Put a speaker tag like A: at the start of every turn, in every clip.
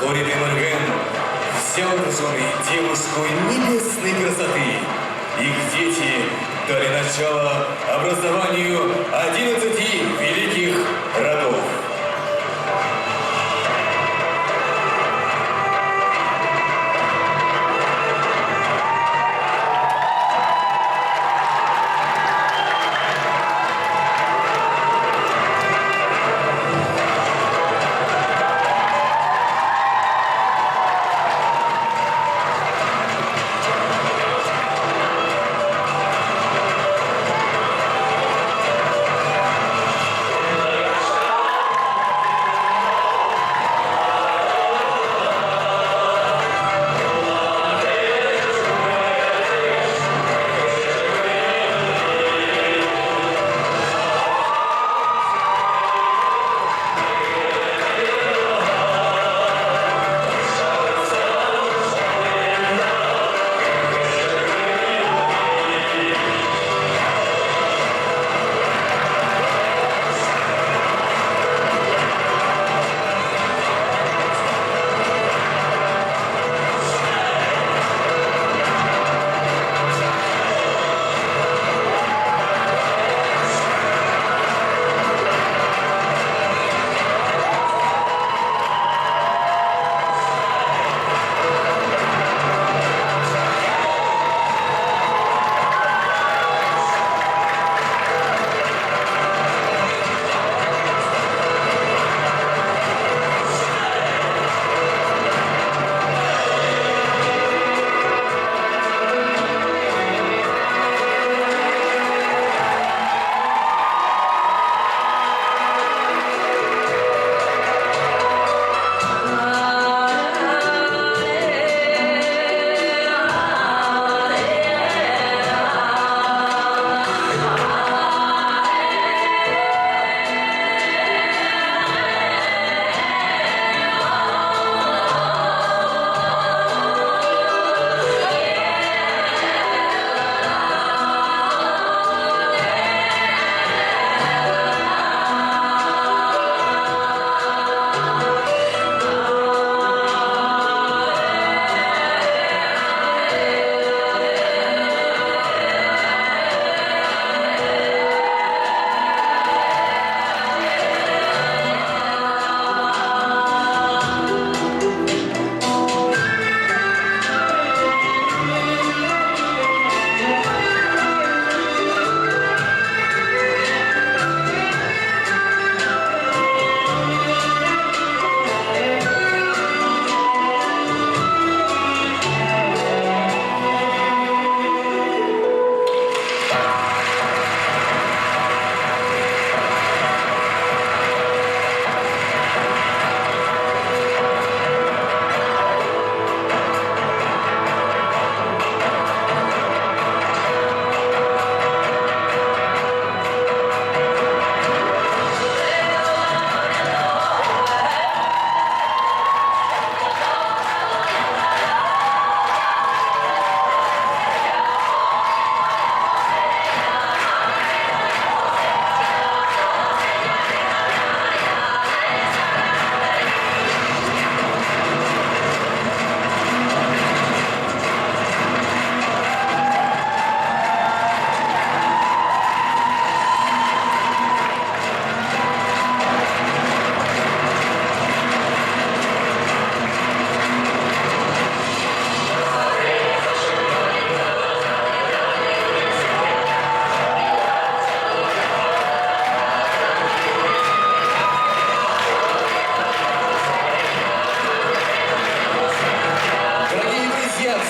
A: Хорит Эмерген взял на жены девушку небесной красоты. Их дети дали начало образованию 11 великих родов.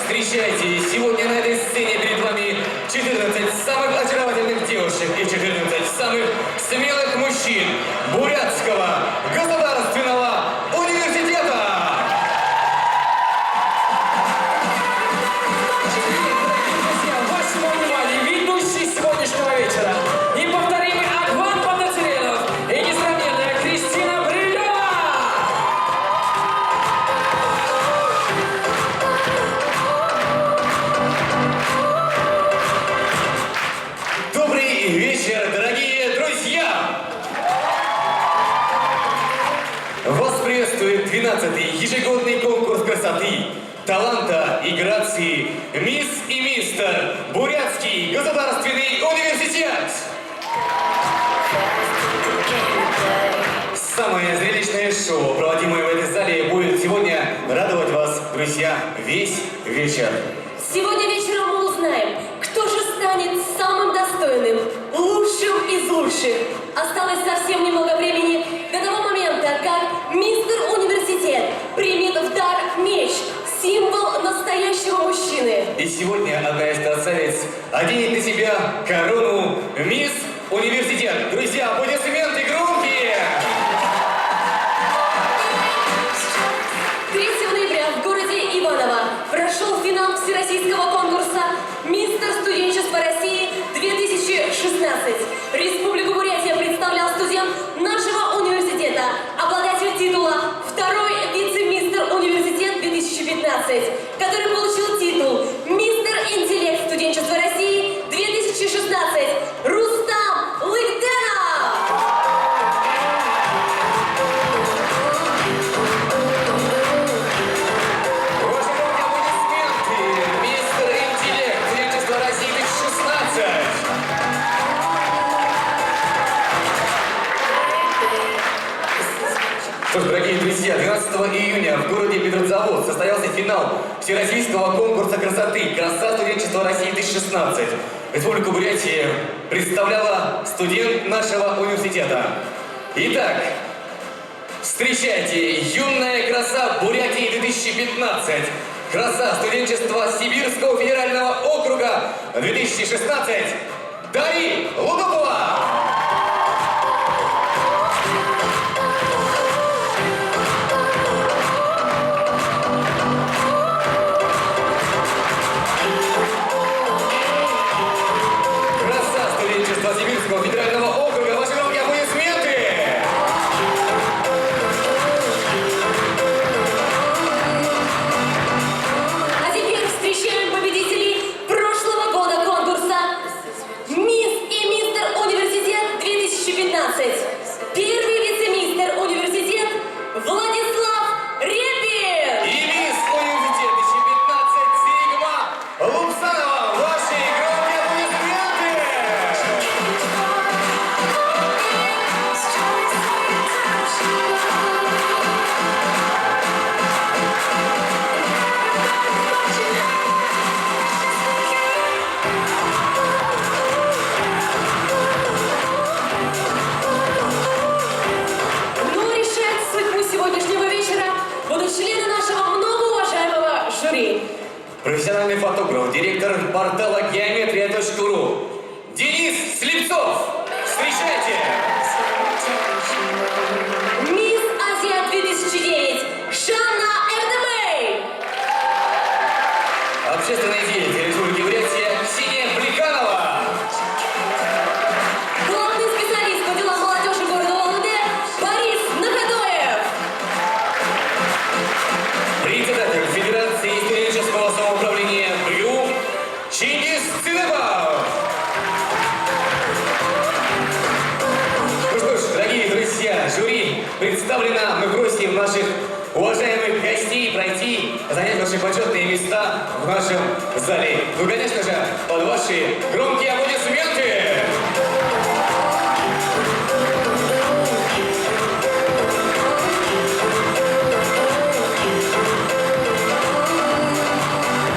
A: Встречайте, сегодня на этой сцене перед вами 14 самых очаровательных девушек и 14 самых смелых мужчин Бурятского государственного университета!
B: Друзья, вашему вниманию ведущий сегодняшнего вечера, неповторимый Агван Багдасаренов и несравненная Кристина Брилева!
A: Добрый вечер, дорогие друзья! Вас приветствует 12 12-й ежегодный конкурс красоты, таланта и грации «Мисс и мистер Бурятский государственный университет». Самое зрелищное шоу, проводимое в этой зале, будет сегодня радовать вас, друзья, весь вечер.
C: Сегодня вечером мы узнаем, кто же станет самым достойным, лучшим из лучших. Осталось совсем немного времени до того момента, как мистер Университет примет в дар меч, символ настоящего мужчины.
A: И сегодня одна из красавиц оденет на себя корону «Мисс Университет». Друзья, аплодисменты громкие!
C: 3 ноября в городе Иваново прошел финал всероссийского конкурса «Мистер Студенчества России-2016». Республику Бурятия представлял студент нашего университета, обладатель титула «Второй вице-мистер Университет 2015», который получил титул «Мистер Интеллект Студенчества России-2016» Рустам Лыгденов.
A: Что ж, дорогие друзья, 12 июня в городе Петрозаводск состоялся финал Всероссийского конкурса красоты «Краса студенчества России-2016». Республику Бурятия представляла студент нашего университета. Итак, встречайте, юная краса Бурятии 2015. Краса студенчества Сибирского федерального округа 2016. Дарья Лудокова! Сибирского федерального округа. Ваши громкие аплодисменты!
C: А теперь встречаем победителей прошлого года конкурса «Мисс и мистер Университет 2015». Первый вице-мистер Университет Владислав Репин.
A: И мисс Университет 2015 Сигма Лупсанова. Ваши громкие аплодисменты!
C: Но решать судьбу сегодняшнего вечера будут члены нашего многоуважаемого жюри.
A: Профессиональный фотограф, директор портала geometria.ru Денис Слепцов. Встречайте!
C: Мисс Азия 2009 Жанна Эрдебей.
A: Общественный деятель Республики Бурятия Ксения Бликанова.
C: Главный специалист по делам молодежи города Улан-Удэ Борис Нагадоев.
A: Председатель Федерации студенческого самоуправления БРЮ Чингис Цинебов. Ну что ж, дорогие друзья, жюри представлено. Мы просим наших уважаемых гостей пройти, занять ваши почетные места в нашем зале. Ну, конечно же, под ваши громкие аплодисменты.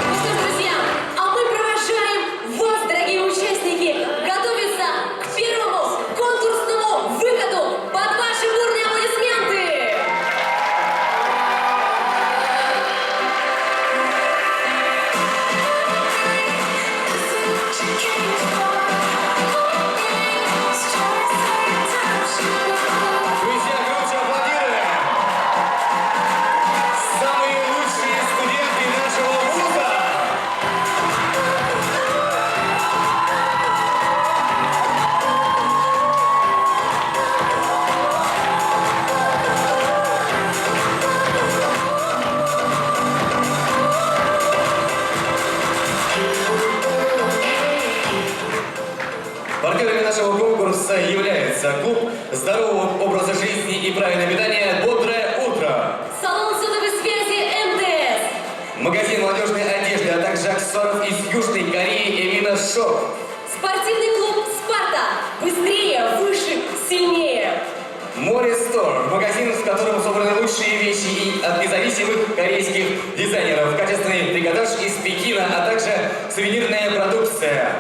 C: Ну что ж, друзья, а мы провожаем вас, дорогие участники, готовиться к первому конкурсному выходу под ваши бурные аплодисменты.
A: Друзья, громче аплодируем! Самые лучшие студенты нашего вуза! Партнерами нашего конкурса является клуб здорового образа жизни и правильного питания «Бодрое утро».
C: Салон
A: молодежной одежды, а также аксессуаров из Южной Кореи Эмина Шоп.
C: Спортивный клуб «Спарта». Быстрее, выше, сильнее.
A: Море Стор, магазин, в котором собраны лучшие вещи и от независимых корейских дизайнеров, качественный трикотаж из Пекина, а также сувенирная продукция.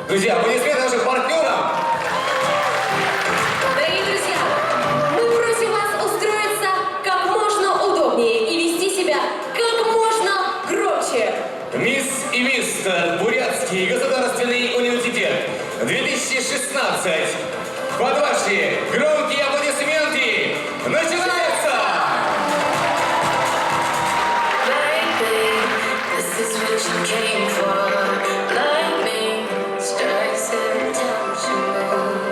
A: Друзья, аплодисменты нашим партнерам!
C: Дорогие друзья, мы просим вас устроиться как можно удобнее и вести себя как можно громче.
A: Мисс и мистер Бурятский государственный университет 2016. Под ваши громкие аплодисменты начинается!
D: Baby, this is what you came for. Lightning strikes every time you move.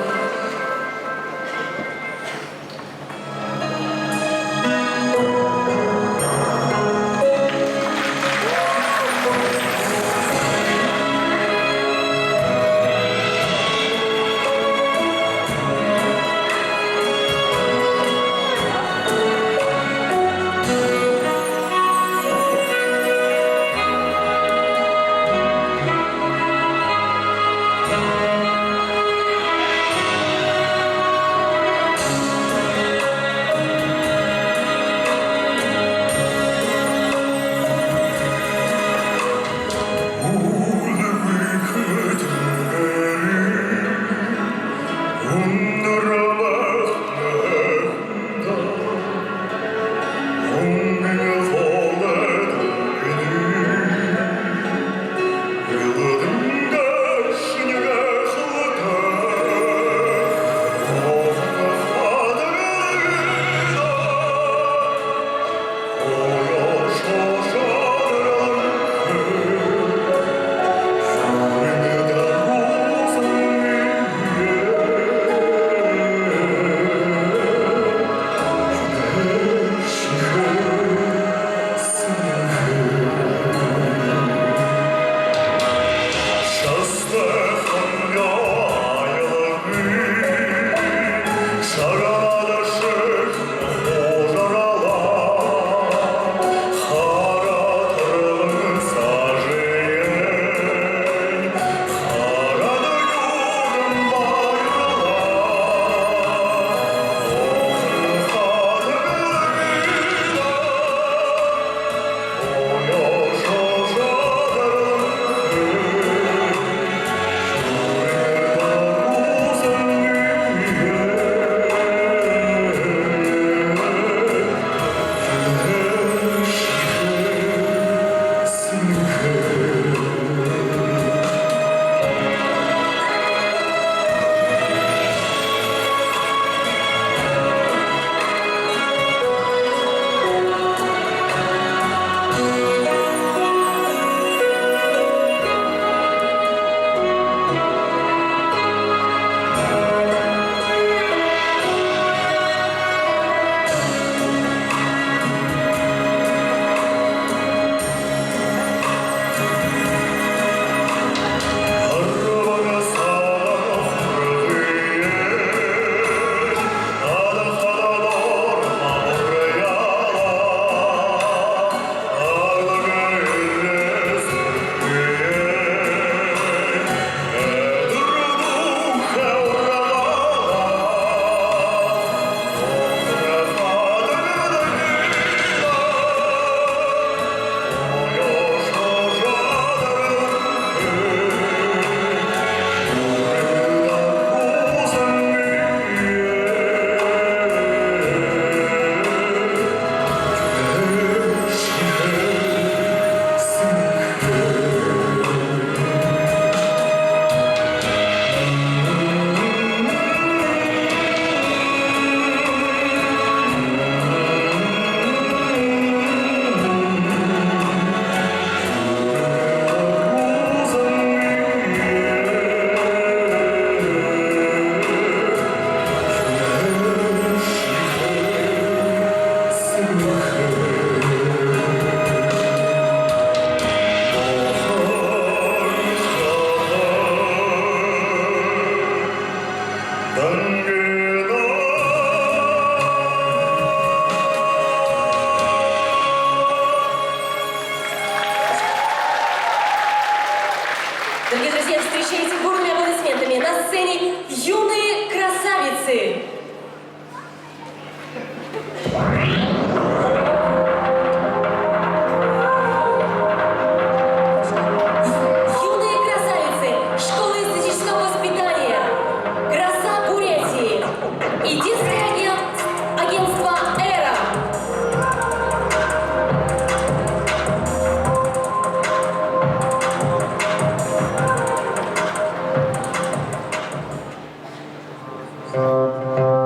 C: сцене юные красавицы. Юные красавицы школы эстетического воспитания, краса Бурятии и детское агентство «Эра».
E: Thank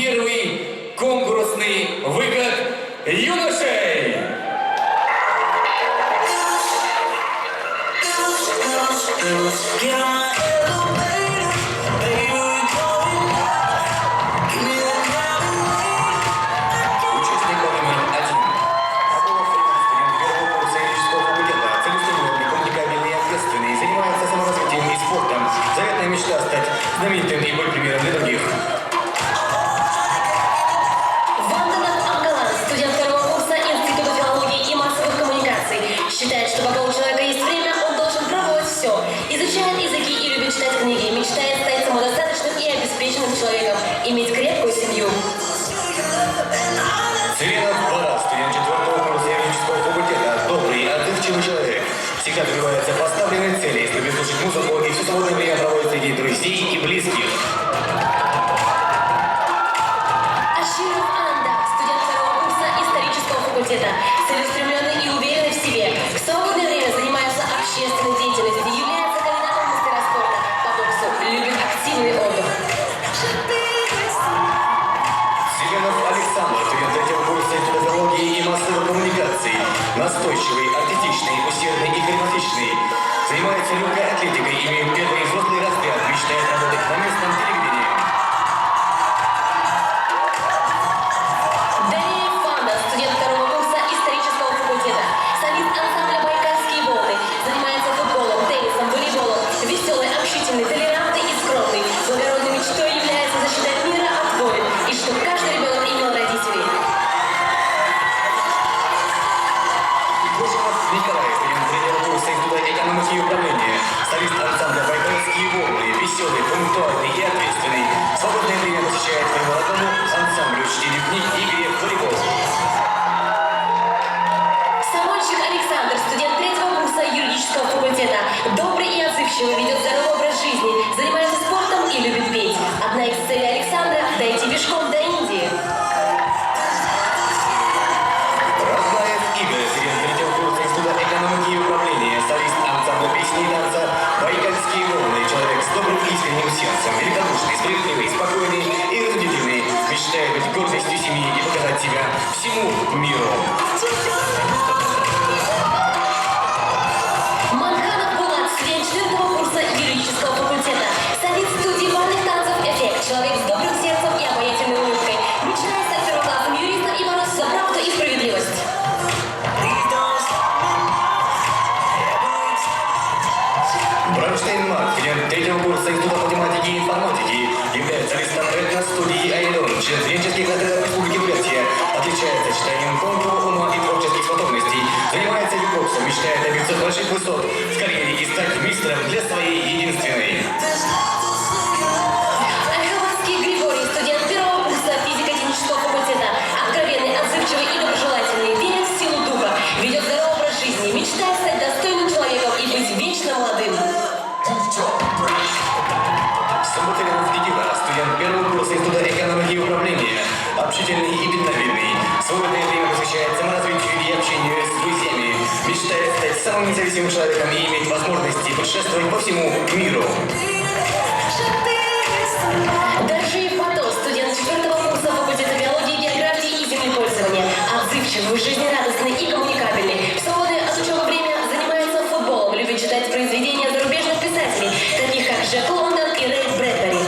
A: первый конкурсный выход юношей. Участник номер 1. Абулов Фриман, студент первого курса юридического факультета, целеустремленный, коммуникабельный и ответственный, занимается саморазвитием и спортом. Заветная мечта стать знаменитым и быть примером для других.
C: Ванданов Амгалан, студент второго курса Института филологии и массовых коммуникаций. Считает, что пока у человека есть время, он должен пробовать все. Изучает языки и любит читать книги. Мечтает стать самодостаточным и обеспеченным человеком. Иметь крепкую семью.
A: Цыренов Борис, студент четвертого курса юридического факультета, добрый и отзывчивый человек. Всегда добивается поставленной цели, любит слушать музыку и все свободное время проводит среди друзей и близких.
C: Аширов Анда, студент второго курса исторического факультета. Целеустремленный и уверенный в себе. В свободное время занимается общественной деятельностью, является кандидатом в мастера спорта по боксу, любит активный отдых.
A: Селенов Александр, студент третьего курса Института филологии и массовых коммуникаций. Настойчивый, артистичный, усердный и харизматичный. Занимается легкой атлетикой, имеет первый взрослый разряд, мечтает работать на местном телевидении.
C: Даниэль Фанда, студент второго курса исторического факультета. Солист ансамбля «Байкальские волны». Занимается футболом, теннисом, волейболом. Веселый, общительный, толерантный и скромный. Благородной мечтой является защитать мира от войн. И чтобы каждый ребенок имел родителей.
A: Кожанов Николай, студент третьего курса Института экономики и управления. Солист ансамбля «Байкальские волны». Веселый, пунктуальный и ответственный. Свободное время посещает по маратону, ансамблю, чтению книг, игре в волейбол.
C: Самойчик Александр, студент третьего курса юридического факультета. Добрый и отзывчивый, ведет здоровый образ жизни. Занимается спортом и любит петь. Одна из целей Александра – дойти пешком до Индии.
A: Разнаев Игорь, студент третьего курса Института экономики и управления, солист ансамбля песни и танца «Байкальские волны», человек с добрым и искренним сердцем, великодушный, справедливый, спокойный и рассудительный, мечтает быть гордостью семьи и показать себя всему миру.
C: Манханов Булат, студент 4-го курса юридического факультета. Солист студии бальных танцев «Эффект», человек с добрым сердцем и обаятельной улыбкой. Мечтает стать первоклассным юристом и бороться за правду и справедливость.
A: Бронштейн Марк, студент третьего курса Института математики и информатики, является солистом этно-студии «Айдон», член студенческих отрядов Республики Бурятия, отличается читанием тонкого ума и творческих способностей, занимается боксом, мечтает добиться больших высот в карьере и стать мистером для своей единственной.
C: Ольховатский Григорий, студент первого курса физико-технического факультета. Откровенный, отзывчивый и доброжелательный, верит в силу духа, ведет здоровый образ жизни, мечтает стать достойным человеком и быть вечно молодым.
A: Самотелев Никита, студент первого курса Института экономики и управления, общительный и дальновидный. Свободное время посвящает саморазвитию и общению с друзьями. Мечтает стать самым независимым человеком и иметь возможности путешествовать по всему миру.
C: Даржиев Батон, студент 4-го курса факультета биологии, географии и землепользования. Отзывчивый, жизнерадостный и коммуникабельный. В свободное от учебы время занимается футболом, любит читать произведения зарубежных писателей, таких как Джек Лондон и Рэй Брэдбери.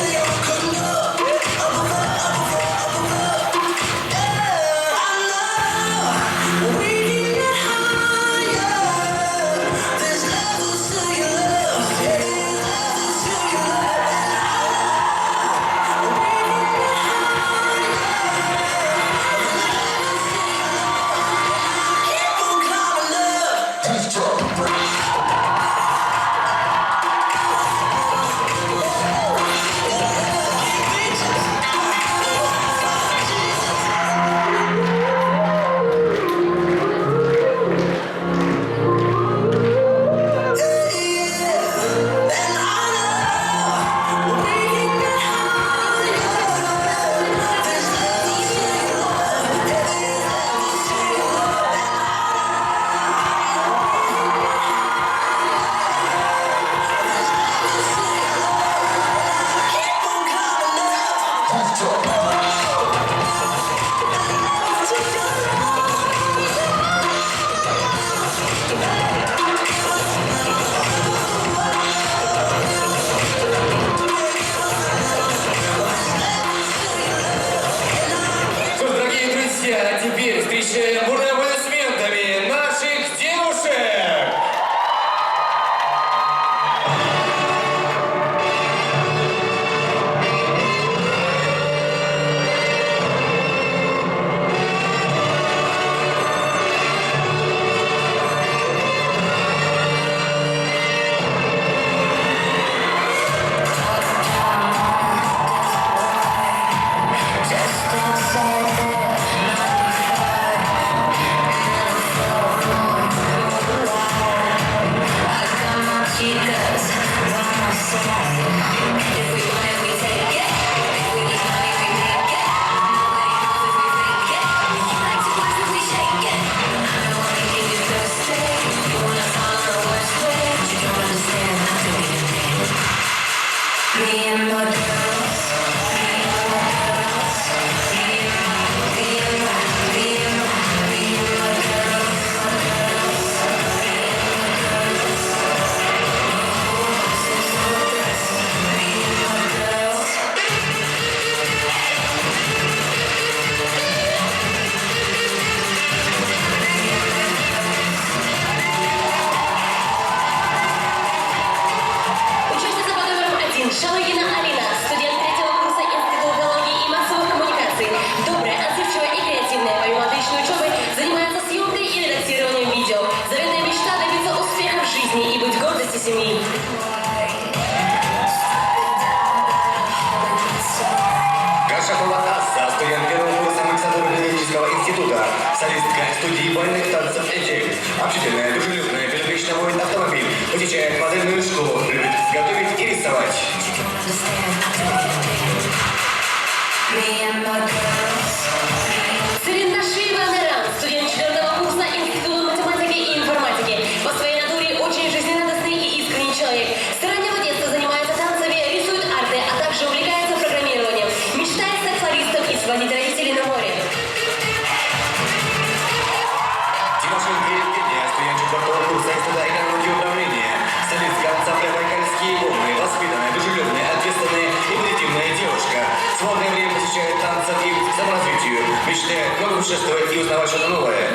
A: Солистка студии бальных танцев «Эффект». Общительная, дружелюбная, безупречно водит автомобиль. Посещает модельную школу. Любит готовить и рисовать.
C: Царинашиева Наран, студент 4-го курса Института математики и информатики. По своей натуре очень жизнерадостный и искренний человек. С раннего детства занимается танцами, рисует арты, а также увлекается программированием. Мечтает стать флористом и сводить родителей на море.
A: Тимошенко Евгения, студент 4-го курса Института экономики и управления. Солистка ансамбля «Байкальские волны», воспитанная, дружелюбная, ответственная и позитивная девушка. Свободное время посвящает танцам и саморазвитию. Мечтает много путешествовать и узнавать что-то новое.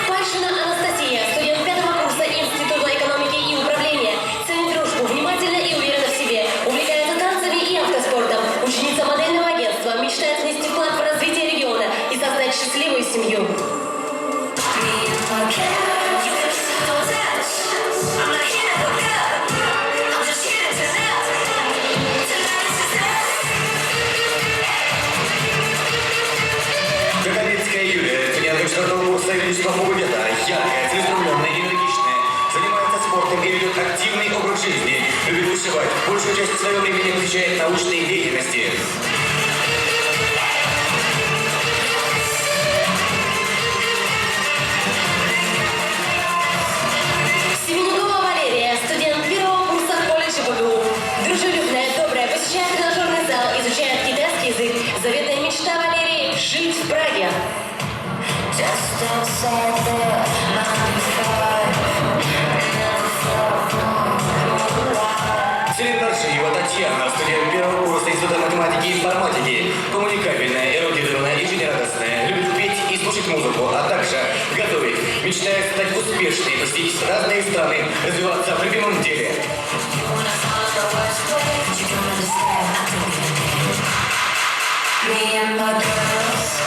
C: Пашина Анастасия, студент 5-го курса Института экономики и управления. Ценит дружбу, внимательна и уверена в себе. Увлекается танцами и автоспортом. Ученица модельного агентства. Мечтает внести вклад в развитие региона и создать счастливую семью.
A: Гагаринская Юлия, студент 4-го курса юридического факультета, яркая, целеустремленная и энергичная, занимается спортом и ведет активный образ жизни, любит вышивать, большую часть своего времени посвящает научной деятельности.
C: Семенюкова Валерия, студент 1-го курса колледжа БГУ. Дружелюбная, добрая, посещает тренажерный зал, изучает китайский язык. Заветная мечта Валерии – жить в Праге.
D: Just outside the 95.
A: Царинашиева Татьяна, студент 1-го курса Института математики и информатики, коммуникабельная, эрудированная и жизнерадостная, любит петь и слушать музыку, а также готовить. Мечтает стать успешной, посетить разные страны, развиваться в любимом деле.
D: Me and my girls.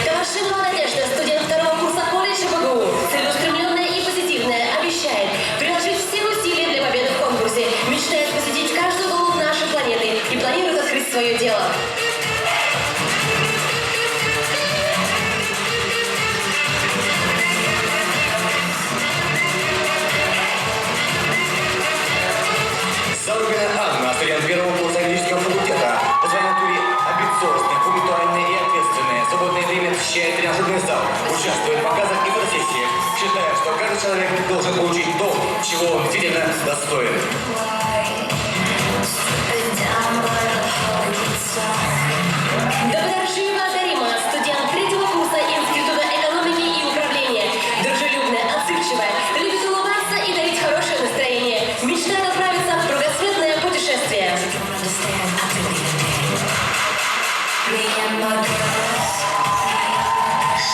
C: Томашинова Надежда, студент 2-го курса колледжа БГУ. Целеустремленная и позитивная, обещает приложить все усилия для победы в конкурсе. Мечтает посетить каждый уголок нашей планеты и планирует открыть свое дело.
A: Зарубина Анна, студент 1-го курса юридического факультета, по своей натуре амбициозная, пунктуальная и ответственная. В свободное время посещает тренажерный зал, участвует в показах и фотосессиях, считая, что каждый человек должен получить то, чего он действительно достоин.
C: Доброжиева Дарима, студент 3-го курса Института экономики и управления. Дружелюбная, отзывчивая, любит улыбаться и дарить хорошее настроение. Мечтает отправиться в кругосветное путешествие.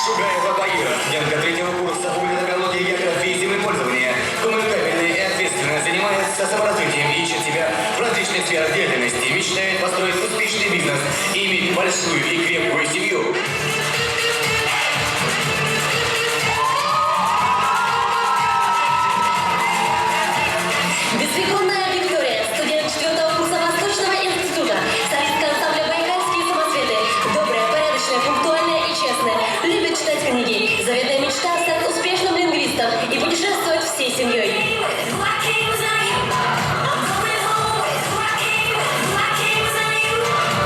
A: Шугаева Багира, студентка 3-го курса факультета экологии, географии и землепользования, коммуникабельная и ответственная, занимается саморазвитием и ищет себя в различных сферах деятельности, мечтает построить успешный бизнес и иметь большую и крепкую семью.
C: Безвеконная Виктория, студент 4-го курса Восточного института, солистка ансамбля «Байкальские самоцветы». Добрая, порядочная, пунктуальная и честная. Любит читать книги. Заветная мечта – стать успешным лингвистом и путешествовать всей семьей.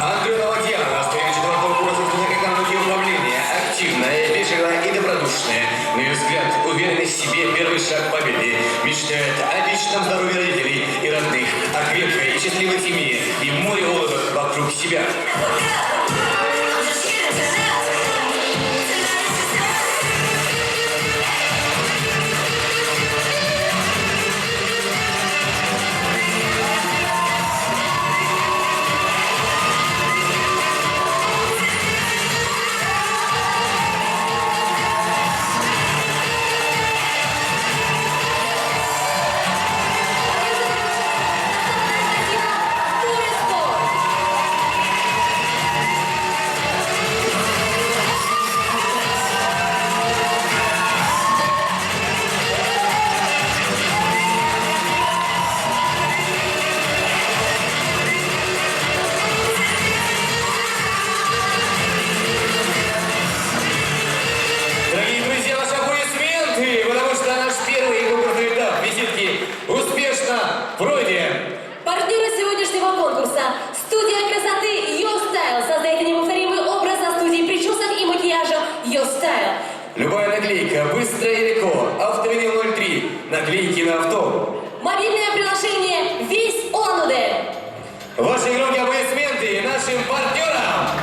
A: Андронова Диана, студент 4-го курса Института экономики и управления, активная, вежливая и добродушная. На ее взгляд, уверенность в себе – первый шаг к победе. Мечтает о личном здоровье родителей и родных, о крепкой и счастливой семье и море улыбок вокруг себя. наклейки на авто.
C: Мобильное приложение «Весь Улан-Удэ».
A: Ваши громкие аплодисменты нашим партнерам.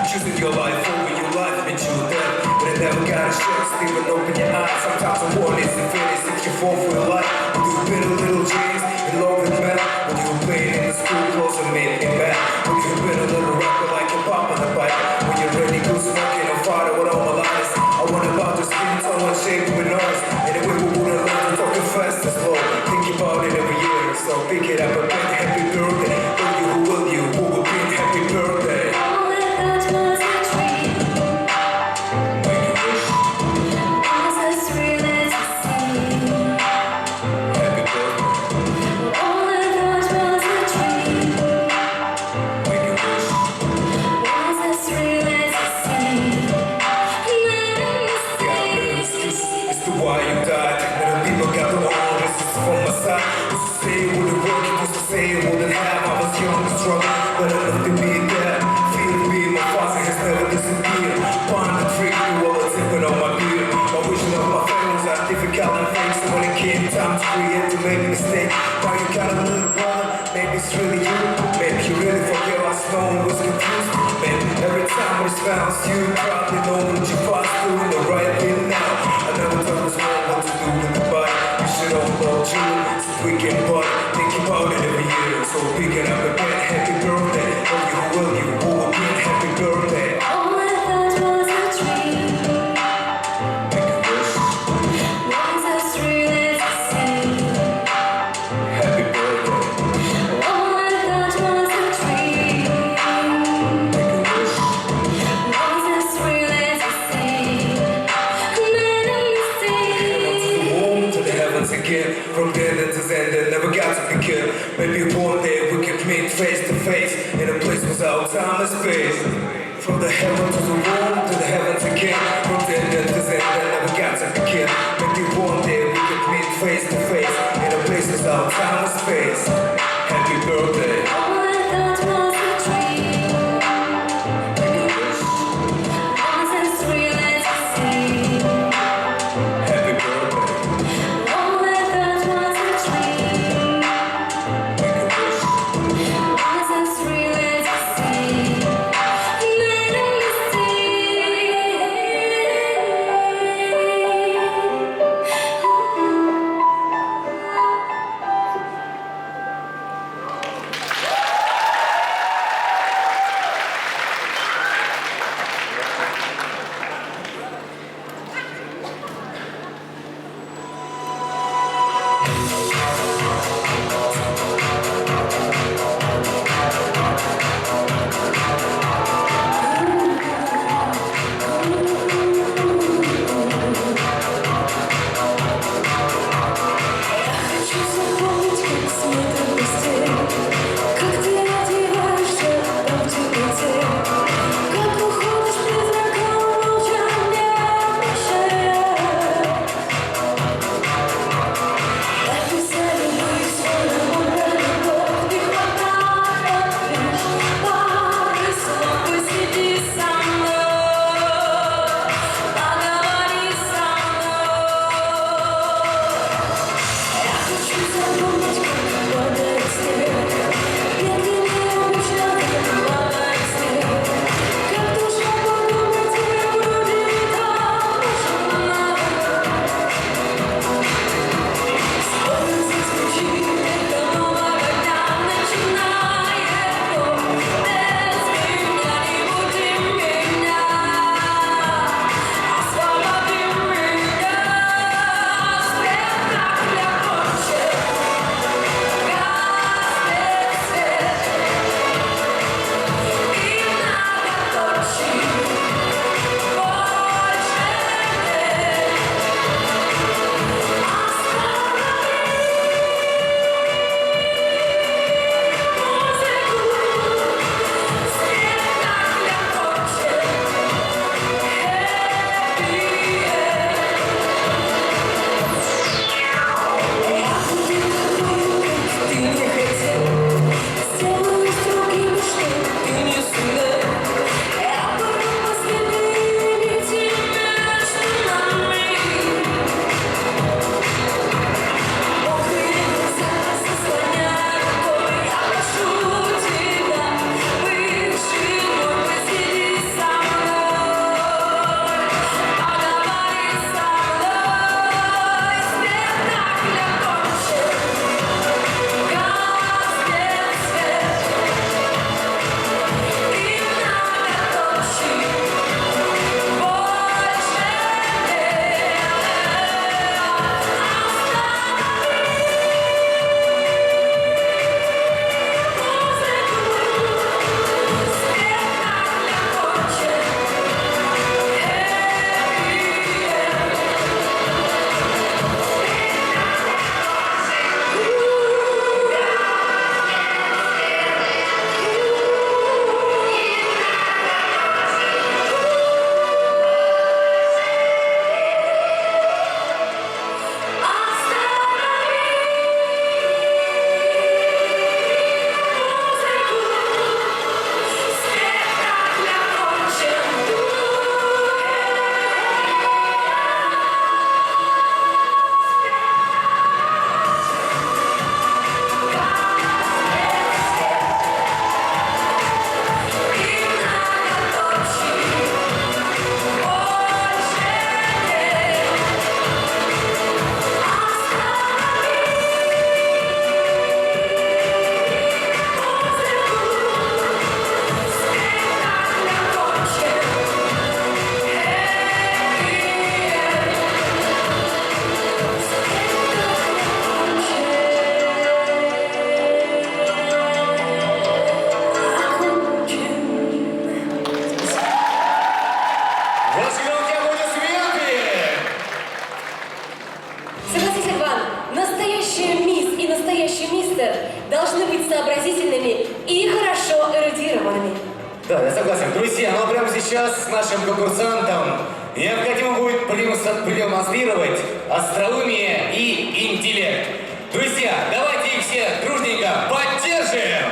E: Choosing your life over your life meant you death, but it never got a chance. Even open your eyes. Sometimes a war is finished if you fall for your life. When you been a little James and love and man. When you were playing in the school clothes and made it mad. When you been a little rapper like your pop on the bike. When you're ready to smoking and fighting with all my lies. I want about the skin tone and shape with noise. Anyway, we wouldn't learn to talking fast and slow. Think about it every year, so pick it up and bring happy birthday. Will you, who will be happy birthday? You probably know what you passed through in the right thing now. I never told us what to do with the body. We should all love you, so we can party. Think about it every year, so pick it up again. Happy birthday, will you, who will be happy birthday?
D: All I thought was a dream.
E: Make a wish.
D: Was as real as the sea.
E: Happy birthday.
D: All I thought was a dream.
E: Make a wish.
D: Was as real as the sea. Made a mistake.
E: To the heavens again, from then to Zen, that never got to be killed. Maybe one day we can meet face to face in a place without time and space. From the heaven to the womb, to the heavens again, from then to Zen, that never got to be killed. Maybe one day we can meet face to face in a place without time and space. Happy birthday.
D: All I thought was a dream.
E: Make a wish.
D: Was as real as the sea.
E: Happy birthday.
D: All I thought was a dream.
E: Make a wish.
D: Was as real as the sea. Made a Хочу запомнить, как смотрю постель, как ты одеваешься в темноте, как уходишь призраком, молча не обещая.
C: должны быть сообразительными и хорошо эрудированными.
A: Да, я согласен. Друзья, ну а прямо сейчас нашим конкурсантам необходимо будет продемонстрировать остроумие и интеллект. Друзья, давайте их все дружненько поддержим!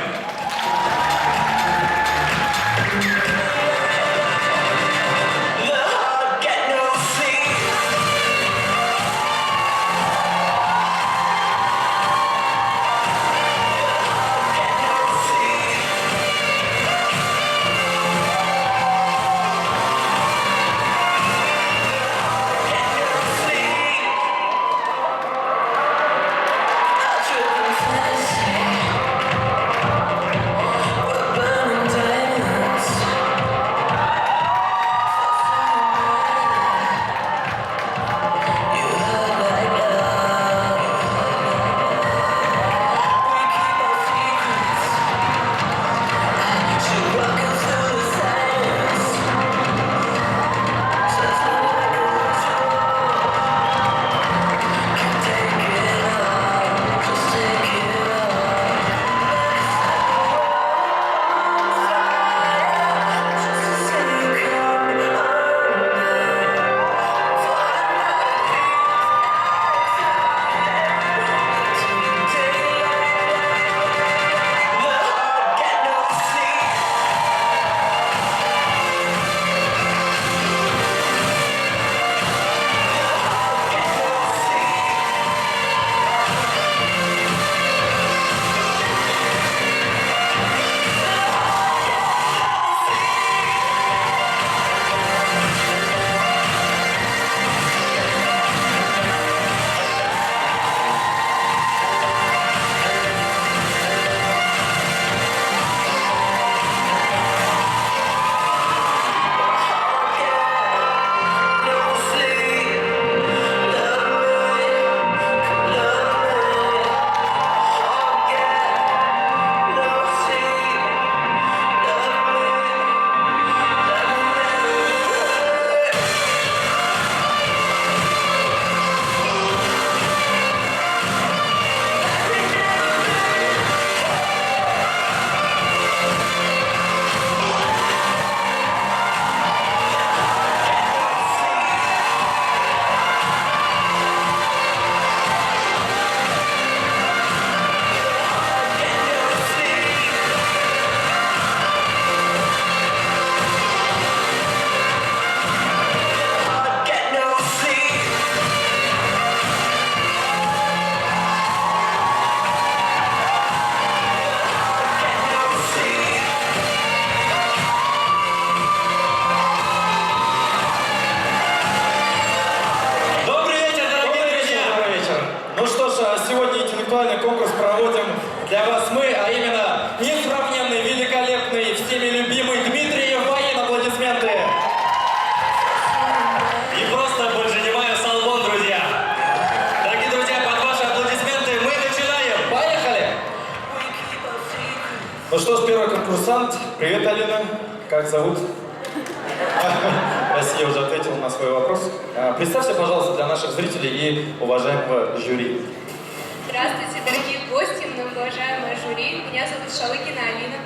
F: интеллектуальный конкурс проводим для вас мы, а именно несравненный, великолепный, всеми любимый Дмитрий Евбаин. Аплодисменты!
A: И просто больше не маю салон, друзья. Дорогие друзья, под ваши аплодисменты мы начинаем.
F: Поехали! Ну что ж, первый конкурсант. Привет, Алина. Как зовут? Прости, я уже ответил на свой вопрос. Представься, пожалуйста, для наших зрителей и уважаемого жюри.
G: Здравствуйте, дорогие гости, многоуважаемое жюри. Меня зовут Шалыгина Алина.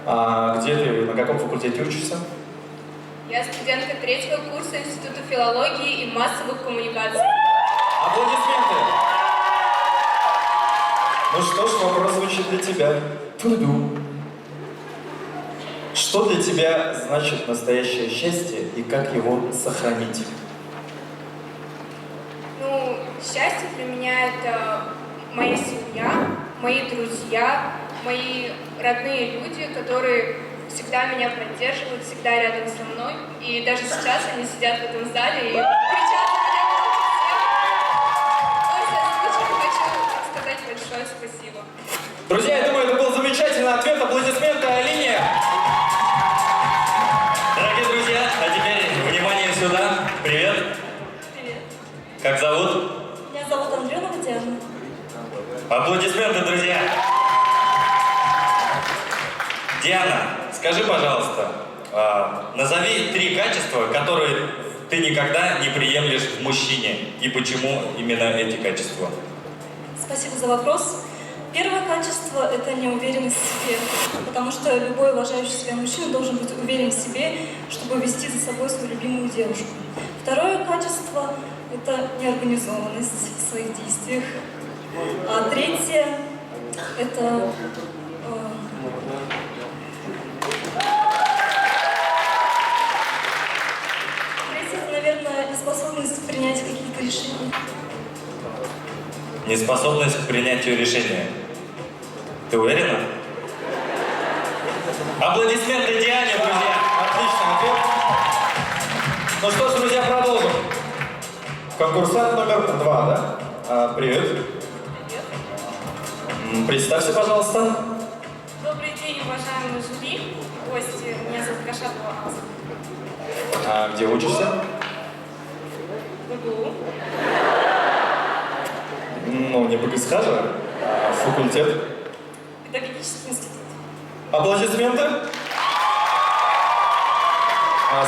F: А где ты, на каком факультете учишься?
G: Я студентка 3-го курса Института филологии и массовых коммуникаций.
F: Аплодисменты! Ну что ж, вопрос звучит для тебя. Ту-ду. Что для тебя значит настоящее счастье и как его сохранить?
G: Ну, счастье для меня это моя семья, мои друзья, мои родные люди, которые всегда меня поддерживают, всегда рядом со мной. И даже сейчас они сидят в этом зале и кричат на меня громче всех. Ой, хочу сказать большое спасибо.
F: Друзья, я думаю, это был замечательный ответ. Аплодисменты Алине.
A: Дорогие друзья, а теперь внимание сюда. Привет.
G: Привет.
A: Как зовут?
C: Меня зовут Андреева Диана.
A: Аплодисменты, друзья. Диана, скажи, пожалуйста, назови 3 качества, которые ты никогда не приемлешь в мужчине, и почему именно эти качества?
C: Спасибо за вопрос.
H: Первое качество – это неуверенность в себе, потому что любой уважающий себя мужчина должен быть уверен в себе, чтобы вести за собой свою любимую девушку. Второе качество – это неорганизованность в своих действиях. А третье – это наверное, неспособность принять какие-то решения.
A: Неспособность к принятию решения. Ты уверена? Аплодисменты Диане, друзья!
F: Отличный ответ. Ну что ж, друзья, продолжим. Конкурсант номер 2, да? Привет. Представься, пожалуйста.
G: Добрый день, уважаемые жюри, гости. Меня зовут Кашапова Алса.
F: А где учишься?
G: БГУ.
F: Ну, не БГСХ же, а факультет.
G: Педагогический институт.
F: Аплодисменты.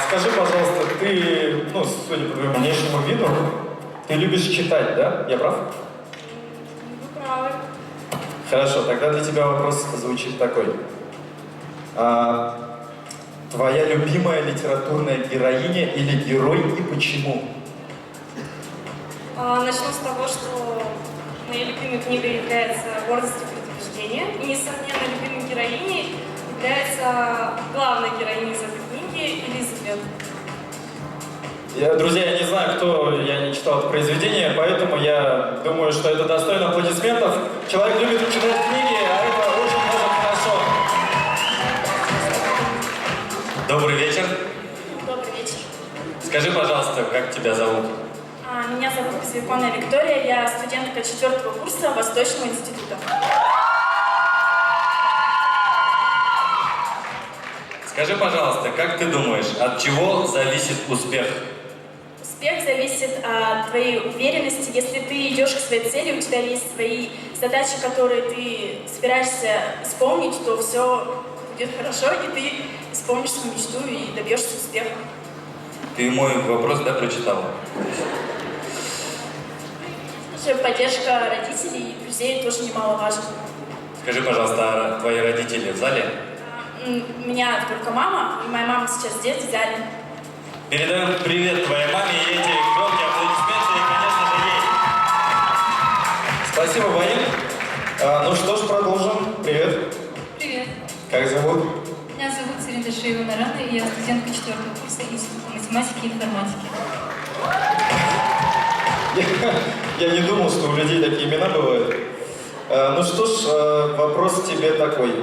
F: Скажи, пожалуйста, ты, ну, судя по твоему внешнему виду, ты любишь читать, да? Я прав?
G: Вы правы.
F: Хорошо, тогда для тебя вопрос звучит такой. Твоя любимая литературная героиня или герой и почему?
G: Начну с того, что моей любимой книгой является «Гордость и предубеждение». И, несомненно, любимой героиней является главная героиня из этой книги Элизабет.
F: Друзья, я не знаю, я не читал это произведение, поэтому я думаю, что это достойно аплодисментов. Человек любит читать книги, а это очень даже хорошо.
A: Добрый вечер.
G: Добрый вечер.
A: Скажи, пожалуйста, как тебя зовут?
G: Меня зовут Безвеконная Виктория, я студентка 4-го курса Восточного института.
A: Скажи, пожалуйста, как ты думаешь, от чего зависит успех?
G: Успех зависит от твоей уверенности. Если ты идешь к своей цели, у тебя есть свои задачи, которые ты собираешься исполнить, то все будет хорошо, и ты исполнишь свою мечту и добьешься успеха.
A: Ты мой вопрос, да, прочитала?
G: Поддержка родителей и друзей тоже немаловажна.
A: Скажи, пожалуйста, а твои родители в зале?
G: У меня только мама, и моя мама сейчас здесь, в зале.
A: Передаем привет твоей маме и эти громкие аплодисменты, и, конечно же, ей.
F: Спасибо, Ваня. Ну что ж, продолжим. Привет.
H: Привет.
F: Как зовут?
H: Меня зовут Сарида Шиева Нарана, и я студентка 4-го курса Института математики и информатики.
F: Я не думал, что у людей такие имена бывают. Ну что ж, вопрос тебе такой.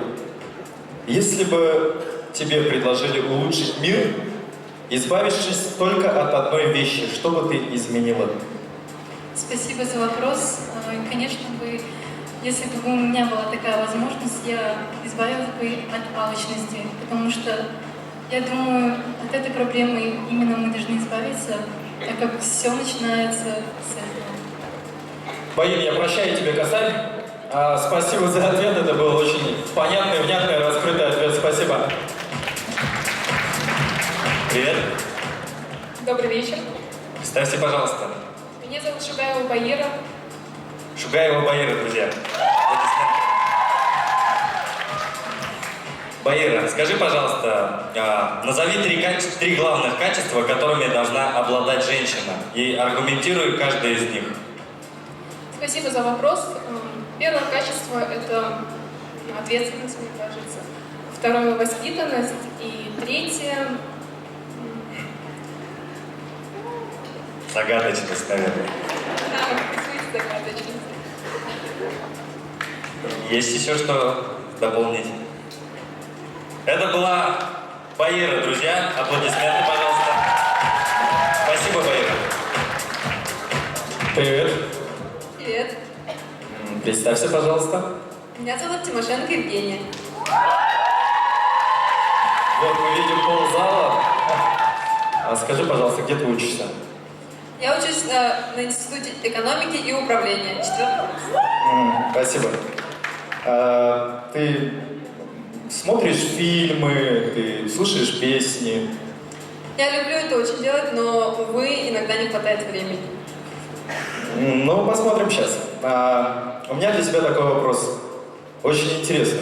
F: Если бы тебе предложили улучшить мир, избавившись только от одной вещи, что бы ты изменила?
H: Спасибо за вопрос. Конечно бы, если бы у меня была такая возможность, я избавилась бы от алчности, потому что я думаю, от этой проблемы именно мы должны избавиться, так как все начинается с этого.
F: Баин, я прощаю тебе, косарь. Спасибо за ответ, это был очень понятный, внятный, раскрытый ответ. Спасибо.
A: Привет.
G: Добрый вечер.
A: Представься, пожалуйста.
G: Меня зовут Шугаева Баира.
A: Шугаева Баира, друзья. Аплодисменты. Баира, скажи, пожалуйста, назови три главных качества, которыми должна обладать женщина, и аргументируй каждое из них.
G: Спасибо за вопрос. Первое качество – это ответственность, мне кажется. Второе – воспитанность. И третье –
A: Загадочность, наверное.
G: загадочность.
A: Есть еще что дополнить? Это была Баира, друзья. Аплодисменты, пожалуйста. Спасибо, Баира.
F: Привет.
G: Привет.
F: Представься, пожалуйста.
G: Меня зовут Тимошенко Евгения.
F: Вот мы видим ползала. Скажи, пожалуйста, где ты учишься?
G: Я учусь на Институте экономики и управления. 4-й курс.
F: Спасибо. Ты смотришь фильмы, ты слушаешь песни?
G: Я люблю это очень делать, но, увы, иногда не хватает времени.
F: Ну, посмотрим сейчас. У меня для тебя такой вопрос. Очень интересно.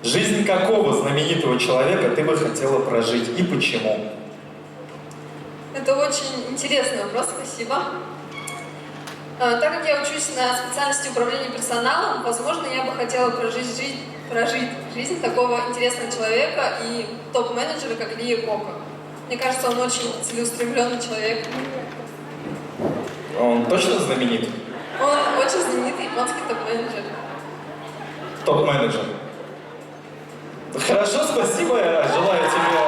F: Жизнь какого знаменитого человека ты бы хотела прожить и почему?
I: Это очень интересный вопрос, спасибо. Так как я учусь на специальности управления персоналом, возможно, я бы хотела прожить жизнь такого интересного человека и топ-менеджера, как Лия Кока. Мне кажется, он очень целеустремленный человек.
F: Он точно знаменит?
I: Он очень знаменитый японский топ-менеджер.
F: Топ-менеджер. Хорошо, спасибо. Я желаю тебе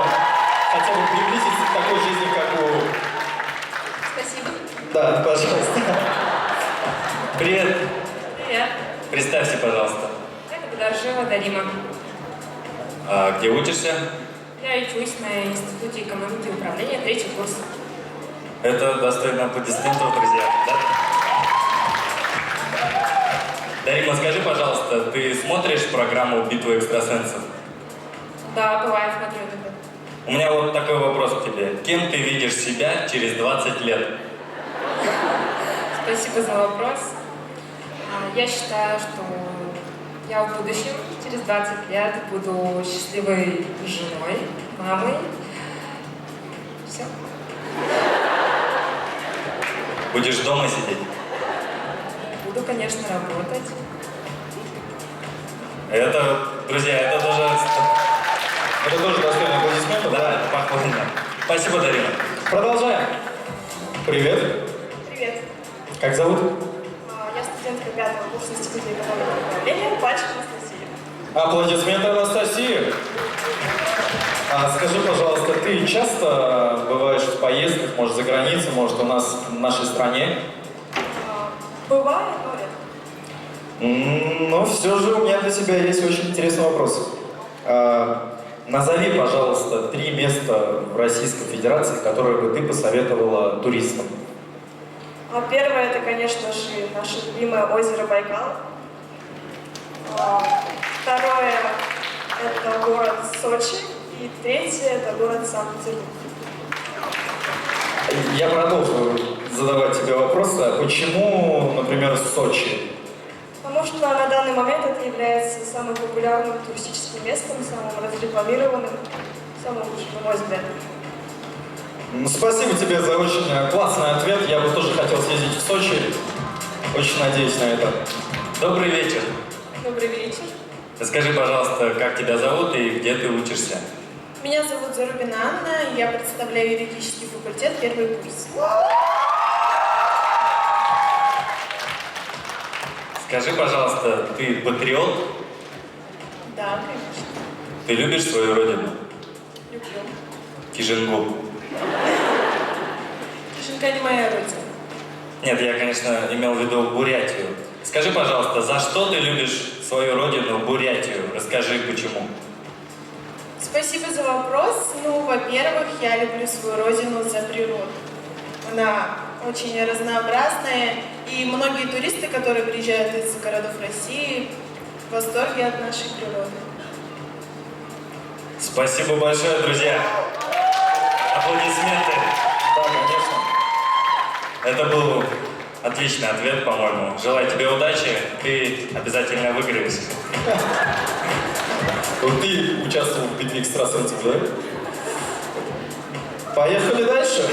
F: хотя бы приблизиться к такой жизни, как у...
I: Спасибо.
F: Да, пожалуйста.
A: Привет.
G: Привет.
A: Представься, пожалуйста.
G: Это Гударжева Дарима.
A: А где учишься?
G: Я учусь на Институте экономики и управления, 3-й курс.
A: Это достойно аплодисментов, друзья. Да? Дарима, скажи, пожалуйста, ты смотришь программу «Битва экстрасенсов»?
G: Да, бывает, смотрю иногда.
A: У меня вот такой вопрос к тебе. Кем ты видишь себя через 20 лет?
G: Спасибо за вопрос. Я считаю, что я в будущем, через 20 лет, буду счастливой женой, мамой. Все.
A: Будешь дома сидеть?
G: Буду, конечно, работать.
A: Это, друзья, это тоже достойно аплодисментов, да? Это похвально. Спасибо, Дарина.
F: Продолжаем. Привет.
G: Привет.
F: Как зовут?
G: Я студентка 5-го курса Института экономики и управления, Пальчик Анастасия.
F: Аплодисменты Анастасии. Скажи, пожалуйста, ты часто бываешь в поездках, может, за границей, может, у нас в нашей стране?
G: Бывает, но редко.
F: Но все же у меня для тебя есть очень интересный вопрос. Назови, пожалуйста, 3 места в Российской Федерации, которые бы ты посоветовала туристам.
G: Первое, это, конечно же, наше любимое озеро Байкал. Второе, это город Сочи. И третье, это город Санкт-Петербург.
F: Я продолжу задавать тебе вопросы. А почему, например, Сочи?
G: Потому что на данный момент это является самым популярным туристическим местом, самым разрекламированным, самым лучшим, на мой взгляд.
F: Спасибо тебе за очень классный ответ. Я бы тоже хотел съездить в Сочи. Очень надеюсь на это.
A: Добрый вечер.
G: Добрый вечер.
A: Скажи, пожалуйста, как тебя зовут и где ты учишься?
G: Меня зовут Зарубина Анна, я представляю юридический факультет, 1-й курс.
A: Скажи, пожалуйста, ты патриот?
G: Да, конечно.
A: Ты любишь свою родину?
G: Люблю.
A: Кижингу?
G: Кишинка не моя родина.
A: Нет, я, конечно, имел в виду Бурятию. Скажи, пожалуйста, за что ты любишь свою родину, Бурятию? Расскажи, почему.
G: Спасибо за вопрос. Ну, во-первых, я люблю свою родину за природу. Она очень разнообразная, и многие туристы, которые приезжают из городов России, в восторге от нашей природы.
A: Спасибо большое, друзья. Аплодисменты.
F: Да, конечно.
A: Это был отличный ответ, по-моему. Желаю тебе удачи. Ты обязательно выиграешь.
F: Вот ты участвовал в битве экстрасенсов, да? Поехали дальше.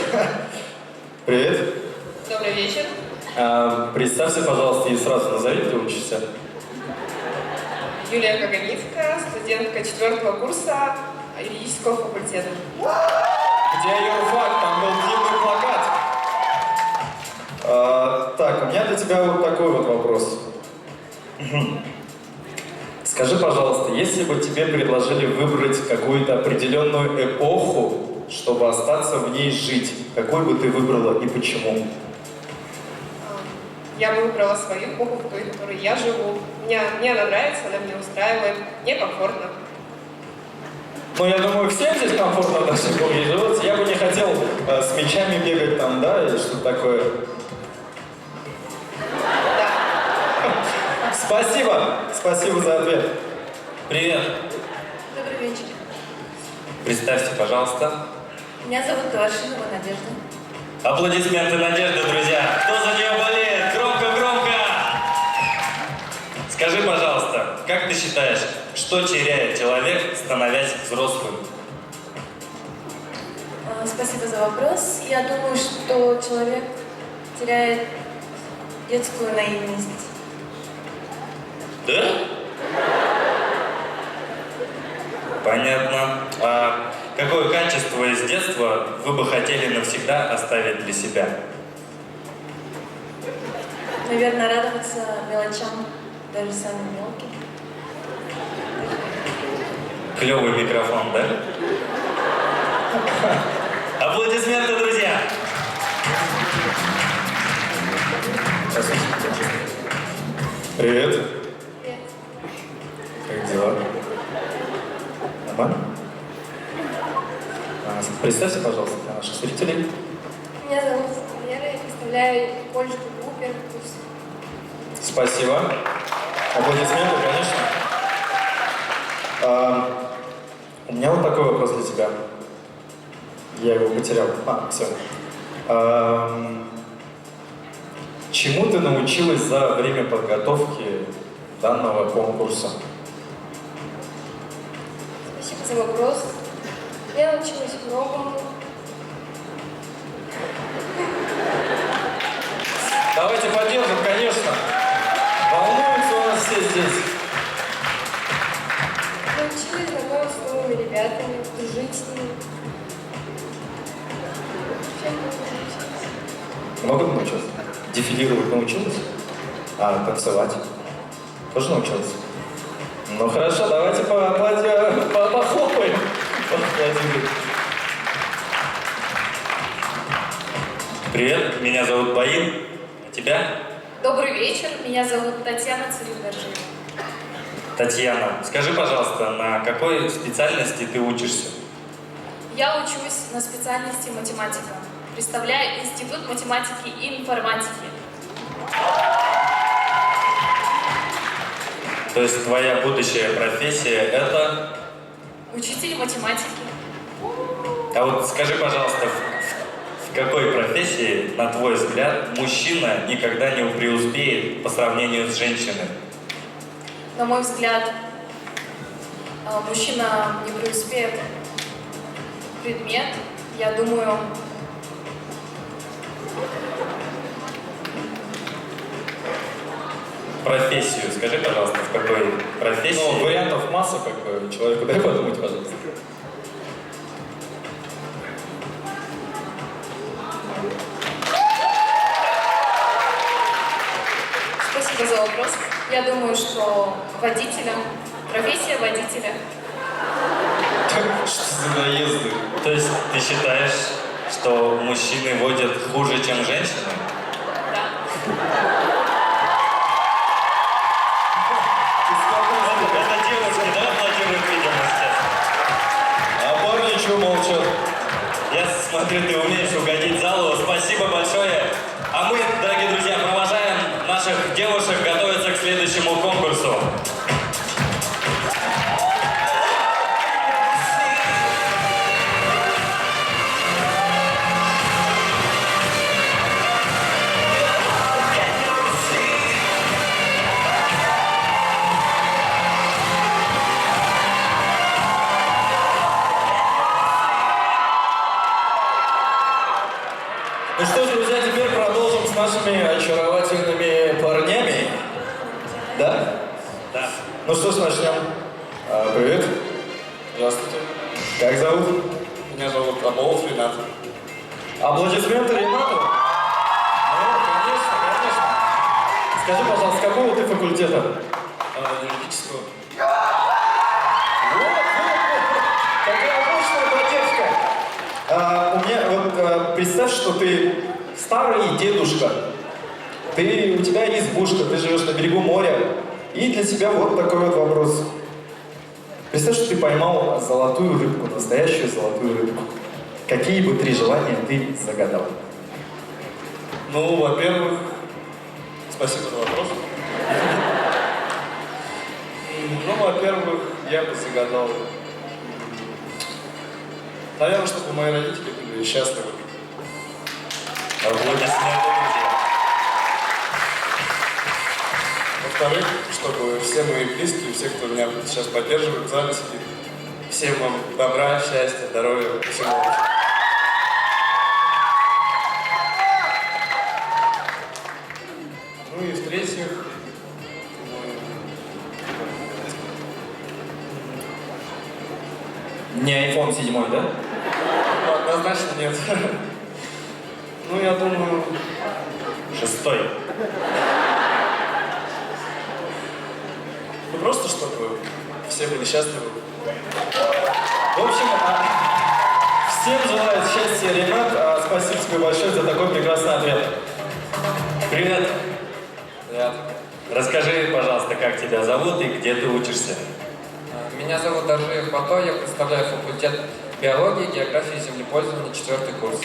F: Привет.
G: Добрый вечер.
F: Представься, пожалуйста, и сразу назови, где учишься.
G: Юлия Кагановская, студентка 4-го курса юридического факультета.
F: Где юрфак? Там был длинный плакат. Так, у меня для тебя вот такой вот вопрос. Скажи, пожалуйста, если бы тебе предложили выбрать какую-то определенную эпоху, чтобы остаться в ней жить, какой бы ты выбрала и почему?
G: Я бы выбрала свою эпоху, в той, в которой я живу. Мне она нравится, она меня устраивает, мне комфортно.
F: Ну, я думаю, всем здесь комфортно в нашей эпохе живется. Я бы не хотел с мечами бегать там, да, или что-то такое.
G: Да.
F: Спасибо! Спасибо за ответ.
A: Привет.
G: Добрый вечер.
A: Представьте, пожалуйста.
C: Меня зовут Калашинова Надежда.
A: Аплодисменты Надежды, друзья. Кто за нее болеет? Громко, громко! Скажи, пожалуйста,
J: как ты считаешь, что теряет человек, становясь взрослым?
C: Спасибо за вопрос. Я думаю, что человек теряет детскую наивность.
J: Да? Понятно. А какое качество из детства вы бы хотели навсегда оставить для себя?
C: Наверное, радоваться мелочам, даже самым мелким.
J: Клевый микрофон, да? Аплодисменты, друзья!
F: Привет.
G: Привет.
F: Как дела? Нормально? Представься, пожалуйста, для наших зрителей.
G: Меня зовут Вера, я представляю Польшу группу первый курс.
F: Спасибо. Аплодисменты, конечно. У меня вот такой вопрос для тебя. Я его потерял. Все. Чему ты научилась за время подготовки данного конкурса?
G: Спасибо за вопрос. Я научилась многому.
F: Давайте поддержим, конечно. Волнуются у нас все здесь.
G: Научилась знакомиться с новыми ребятами, дружить с ними. Чем научилась?
F: Много научилась? Дефилировать научилась? А танцевать? Тоже научилась? Ну хорошо, давайте похлопаем. Похлопаем.
J: Привет, меня зовут Баин. А тебя?
K: Добрый вечер, меня зовут Татьяна Царевнажиева.
J: Татьяна, скажи, пожалуйста, на какой специальности ты учишься?
K: Я учусь на специальности математика. Представляю Институт математики и информатики.
J: То есть твоя будущая профессия это...
K: Учитель математики.
J: А вот скажи, пожалуйста, в какой профессии, на твой взгляд, мужчина никогда не преуспеет по сравнению с женщиной?
K: На мой взгляд, мужчина не преуспеет предмет, я думаю,
J: профессию. Скажи, пожалуйста, в какой профессии...
F: Ну, вариантов масса, как бы, человеку дай подумать, пожалуйста.
K: спасибо за вопрос. Я думаю, что водителем, профессия водителя.
F: Что за наезды?
J: То есть ты считаешь, что мужчины водят хуже, чем женщины?
K: Да.
J: Это девушки, да, аплодируют, видимо, сейчас?
F: А парни что молчат?
J: Я смотрю, ты умеешь угодить залу. Спасибо большое. А мы, дорогие друзья, провожаем наших девушек готовиться к следующему конкурсу.
F: Ну что ж, друзья, теперь продолжим с нашими очаровательными парнями. Да?
J: Да.
F: Ну что ж, начнем. Привет.
L: Здравствуйте.
F: Как зовут?
L: Меня зовут Аболов Ренат.
F: Аплодисменты Ренату. Ну, конечно, конечно. Скажи, пожалуйста, с какого ты факультета?
L: Юридического.
F: Какая мощная поддержка. У меня, вот, представь, что ты старый дедушка. У тебя избушка, ты живешь на берегу моря. И для тебя вот такой вот вопрос. Представь, что ты поймал золотую рыбку, настоящую золотую рыбку. Какие бы 3 желания ты загадал?
L: Ну, во-первых, спасибо за вопрос. Ну, во-первых, я бы загадал, наверное, чтобы мои родители были счастливы.
J: Аплодисменты, друзья.
L: Во-вторых, чтобы все мои близкие, все, кто меня сейчас поддерживает в зале сидит, всем вам добра, счастья, здоровья, всего лучшего. Ну и в-третьих,
F: Не iPhone 7, да?
L: ну, однозначно нет. Ну, я думаю,
J: 6-й.
L: ну просто чтобы все были счастливы.
F: В общем, всем желает счастья, Ренат. Спасибо тебе большое за такой прекрасный ответ.
J: Привет.
L: Привет.
J: Расскажи, пожалуйста, как тебя зовут и где ты учишься?
M: Меня зовут Даржиев Бато, я представляю факультет биологии, географии и землепользования, 4-й курс.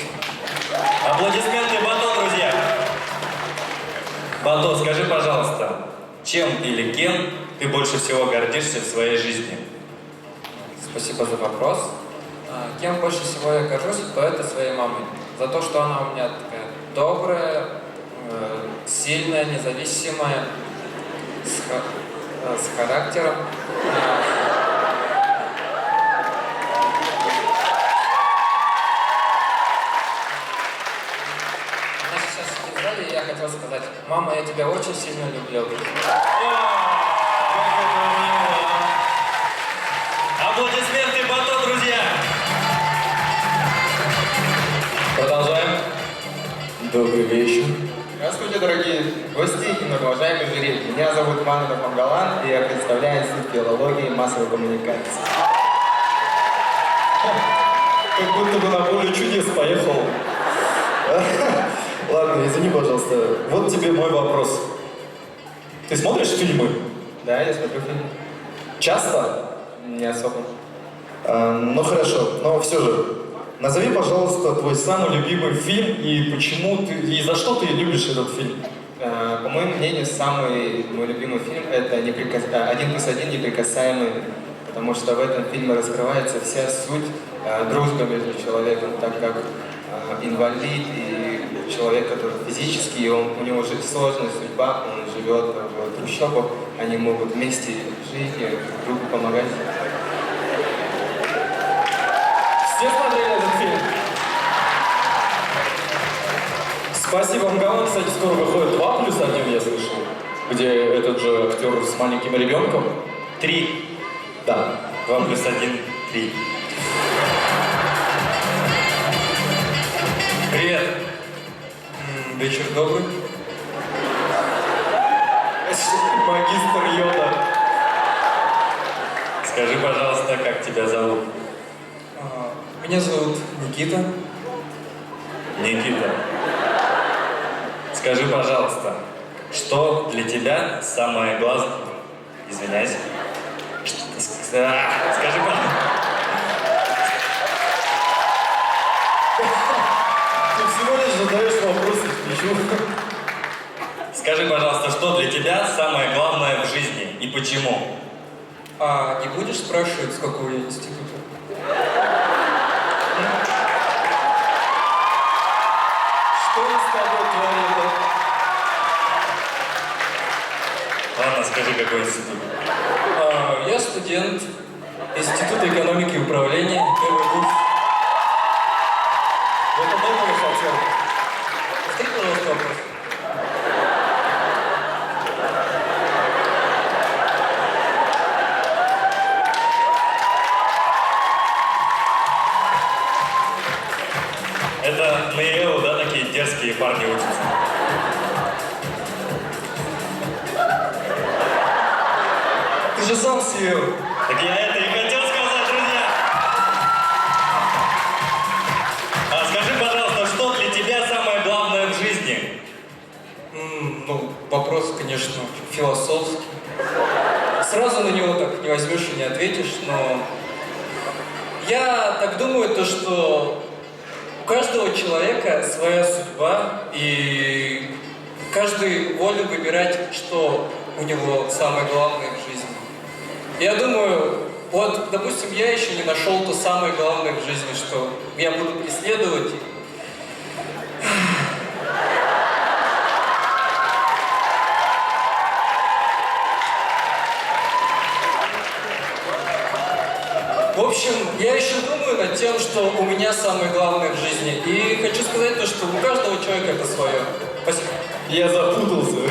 J: Аплодисменты Бато, друзья! Бато, скажи, пожалуйста, чем или кем ты больше всего гордишься в своей жизни?
M: Спасибо за вопрос. Кем больше всего я горжусь, то это своей мамой. За то, что она у меня такая добрая, сильная, независимая, с характером. Она сейчас сидит в зале, и я хотел сказать: мама, я тебя очень сильно люблю.
J: Аплодисменты Бато, друзья!
A: Продолжаем.
N: Добрый вечер. Здравствуйте, дорогие гости и многоуважаемый жюри. Меня зовут Манадов Мангалан, и я представляю Институт филологии и массовой коммуникации.
F: Как будто бы на поле чудес поехал. Ладно, извини, пожалуйста. Вот тебе мой вопрос. Ты смотришь фильмы?
N: Да, я смотрю фильм.
F: Часто?
N: Не особо.
F: Ну хорошо, но все же. Назови, пожалуйста, твой самый любимый фильм и почему ты, и за что ты любишь этот фильм?
N: По моему мнению, самый мой любимый фильм — это «1+1 неприкасаемый», потому что в этом фильме раскрывается вся суть дружбы между человеком, так как инвалид и человек, который физически, у него же сложная судьба, он живет в трущобах, они могут вместе жить и друг другу помогать.
F: Все смотрели этот фильм? Спасибо, Мангалан. Кстати, скоро выходит 2+1, я слышал, где этот же актер с маленьким ребенком.
J: 3.
F: Да.
J: 2+1 — 3. Привет.
M: Вечер добрый.
F: Магистр Йода.
J: Скажи, пожалуйста, как тебя зовут?
M: Меня зовут Никита.
J: Никита. Скажи, пожалуйста, что для тебя самое главное... Извиняюсь. Скажи, пожалуйста.
F: Ты всего лишь задаешь вопросы, ничего.
J: Скажи, пожалуйста, что для тебя самое главное в жизни и почему?
M: Не будешь спрашивать, с какого института?
F: Что с тобой творит?
J: Ладно, скажи, какой институт?
M: Я студент Института экономики и управления, первый курс.
F: Это новый хотел.
M: Повтори, пожалуйста, вопрос.
J: Это на ЕЭУ, да, такие дерзкие парни учатся?
F: Ты же сам съел.
J: Так я это и хотел сказать, друзья! Скажи, пожалуйста, что для тебя самое главное в жизни?
M: Ну, вопрос, конечно, философский. Сразу на него так не возьмешь и не ответишь, но я так думаю, то, что у каждого человека своя судьба, и каждый волен выбирать, что у него самое главное в жизни. Я думаю, вот, допустим, я еще не нашел то самое главное в жизни, что я буду преследовать. В общем, я еще думаю над тем, что у меня самое главное в жизни. И хочу сказать то, что у каждого человека это свое. Спасибо.
F: Я запутался.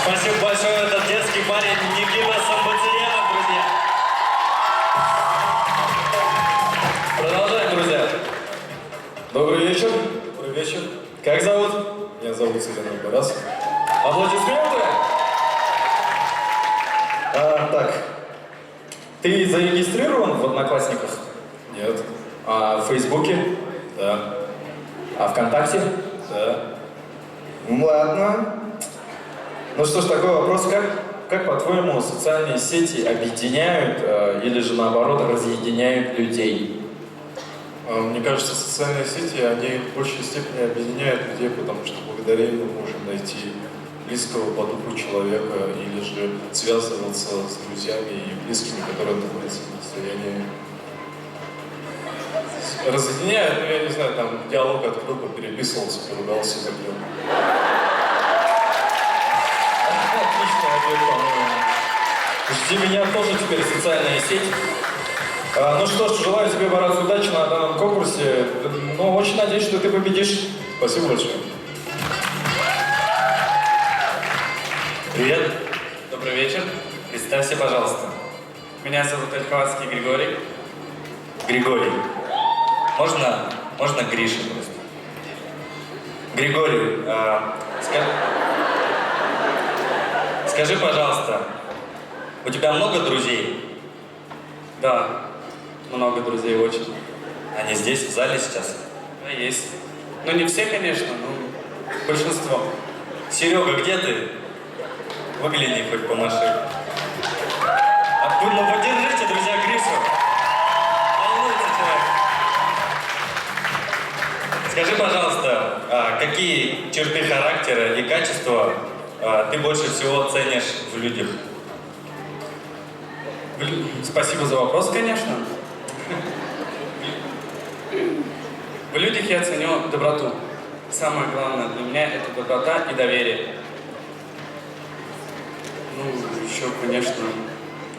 J: Спасибо большое, этот детский парень Никита Самбацеянов, друзья.
F: Продолжаем, друзья. Добрый вечер. Добрый вечер. Как зовут?
L: Меня зовут Селена Барас.
F: Аплодисменты. Так. Ты зарегистрирован в Одноклассниках?
L: Нет.
F: А в Фейсбуке?
L: Да.
F: А ВКонтакте?
L: Да.
F: Ладно. Ну что ж, такой вопрос. Как по-твоему, социальные сети объединяют или же наоборот разъединяют людей?
L: Мне кажется, социальные сети, они в большей степени объединяют людей, потому что благодаря им мы можем найти близкого по духу человека или же связываться с друзьями и близкими, которые находятся в состоянии. Разъединяют, ну я не знаю, там диалог от группы переписывался, поругался за днем.
F: Отличный ответ, по-моему. Жди меня тоже теперь социальная сеть. Ну что ж, желаю тебе, Барас, удачи на данном конкурсе. Ну, очень надеюсь, что ты победишь.
L: Спасибо большое.
J: Привет.
O: Добрый вечер.
J: Представься, пожалуйста.
O: Меня зовут Ольховатский Григорий.
J: Григорий. Можно Гриша просто. Григорий, скажи, пожалуйста, у тебя много друзей?
O: Да, много друзей очень.
J: Они здесь, в зале сейчас?
O: Да, есть. Ну, не все, конечно, но большинство.
J: Серега, где ты? Выгляни, хоть помаши. Ну, поддержите, друзья, Гришу. Волнуется человек. Скажи, пожалуйста, какие черты характера и качества ты больше всего ценишь в людях?
O: Спасибо за вопрос, конечно. В людях я ценю доброту. Самое главное для меня — это доброта и доверие. Ну, еще, конечно,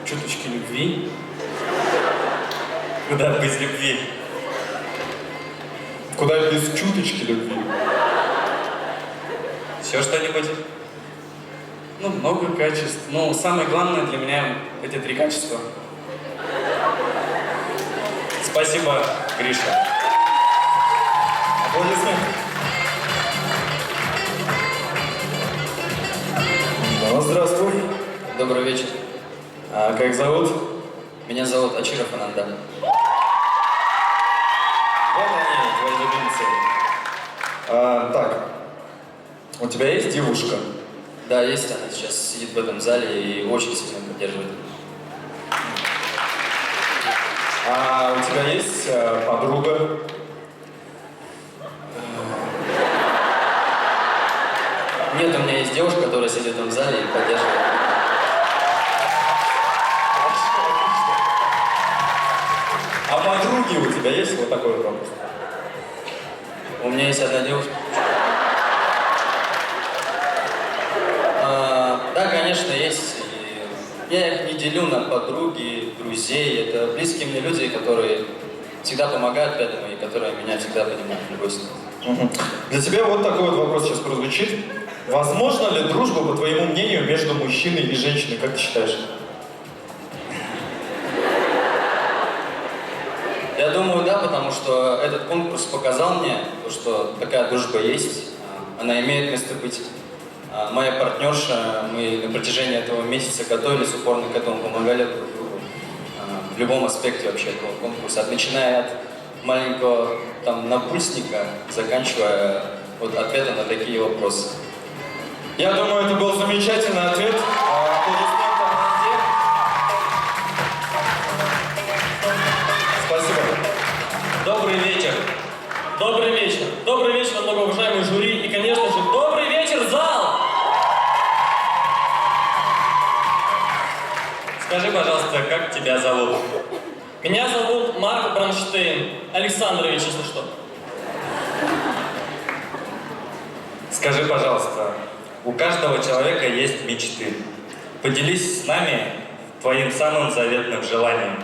O: чуточки любви.
J: Куда без любви?
F: Куда без чуточки любви?
J: Еще что-нибудь?
O: Ну, много качеств. Но самое главное для меня — эти 3 качества.
J: Спасибо, Гриша.
F: Аплодисменты. Ну, здравствуй.
P: Добрый вечер.
F: А как зовут?
P: Меня зовут Ачиров Ананда.
F: Вот они, твои любимцы. Так, у тебя есть девушка?
P: Да, есть, она сейчас сидит в этом зале и очень сильно поддерживает.
F: А у тебя есть подруга?
P: Нет, у меня есть девушка, которая сидит в этом зале и поддерживает.
F: А подруги у тебя есть? Вот такой вот вопрос.
P: У меня есть одна девушка. Да, конечно, есть. И я их не делю на подруги, друзей. Это близкие мне люди, которые всегда помогают рядом и которые меня всегда понимают в любой ситуации.
F: Для тебя вот такой вот вопрос сейчас прозвучит. Возможно ли дружба, по твоему мнению, между мужчиной и женщиной? Как ты считаешь?
P: Я думаю, да, потому что этот конкурс показал мне, что такая дружба есть, она имеет место быть. Моя партнерша, мы на протяжении этого месяца готовились упорно к этому, помогали друг другу в любом аспекте вообще этого конкурса, начиная от маленького там напульсника, заканчивая вот ответом на такие вопросы.
F: Я думаю, это был замечательный ответ. Аплодисменты Ананде. Спасибо.
Q: Добрый вечер. Добрый вечер. Добрый вечер, многоуважаемый жюри. И, конечно же, добрый вечер, зал!
J: Скажи, пожалуйста, как тебя зовут?
Q: Меня зовут Марк Бронштейн Александрович, если что.
J: Скажи, пожалуйста, у каждого человека есть мечты. Поделись с нами твоим самым заветным желанием.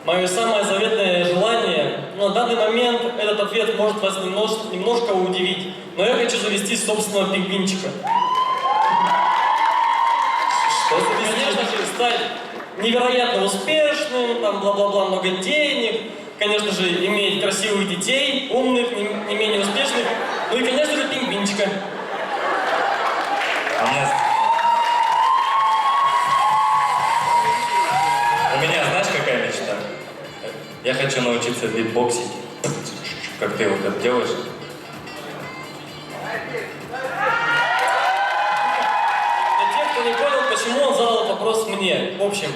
Q: Мое самое заветное желание, но на данный момент этот ответ может вас немножко удивить, но я хочу завести собственного пингвинчика.
F: Что завести?
Q: Конечно же, стать невероятно успешным, там бла-бла-бла, много денег, конечно же, иметь красивых детей, умных, не менее успешных, ну и, конечно же, пингвинчика.
J: У меня, знаешь, какая мечта? Я хочу научиться битбоксить, как ты вот это делаешь.
Q: Для тех, кто не понял, почему он задал этот вопрос мне. В общем.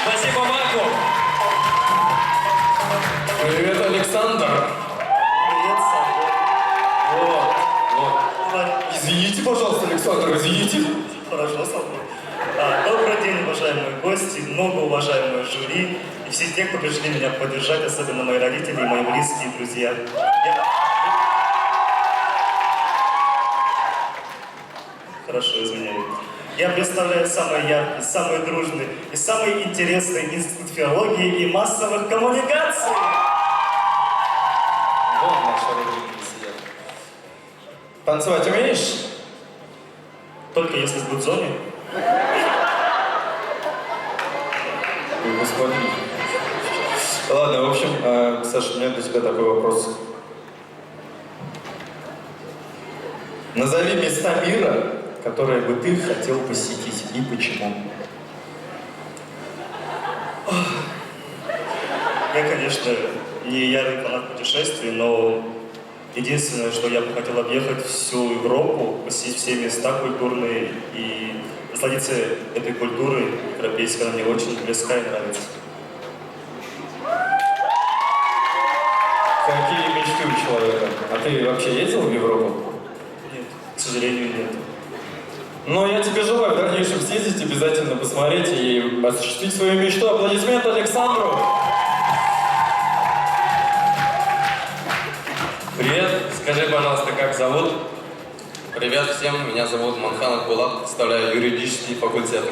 Q: Спасибо, Марку.
L: Привет, Александр.
R: Привет, Сандра.
L: Вот. Извините, пожалуйста, Александр, извините.
R: Хорошо, Сандра. Добрый день, уважаемые гости, многоуважаемые жюри и все те, кто пришли меня поддержать, особенно мои родители и мои близкие друзья. Хорошо, извиняюсь. Я представляю самый яркий, самый дружный и самый интересный институт филологии и массовых коммуникаций.
F: Вот наши родители сидят. Танцевать умеешь?
R: Только если в гудзоне.
F: Ой, господи. Ладно, в общем, Саша, у меня для тебя такой вопрос. Назови места мира, которые бы ты хотел посетить, и почему?
R: Я, конечно, не ярый фанат путешествий, но единственное, что я бы хотел объехать всю Европу, посетить все места культурные и насладиться этой культурой европейской, она мне очень близка и нравится.
F: Какие мечты у человека? А ты вообще ездил в Европу?
R: Нет, к сожалению, нет.
F: Но я тебе желаю в дальнейшем съездить, обязательно посмотреть и осуществить свою мечту. Аплодисменты Александру!
J: Привет, скажи, пожалуйста, как зовут?
P: Привет всем, меня зовут Манханов Булат, представляю юридический факультет.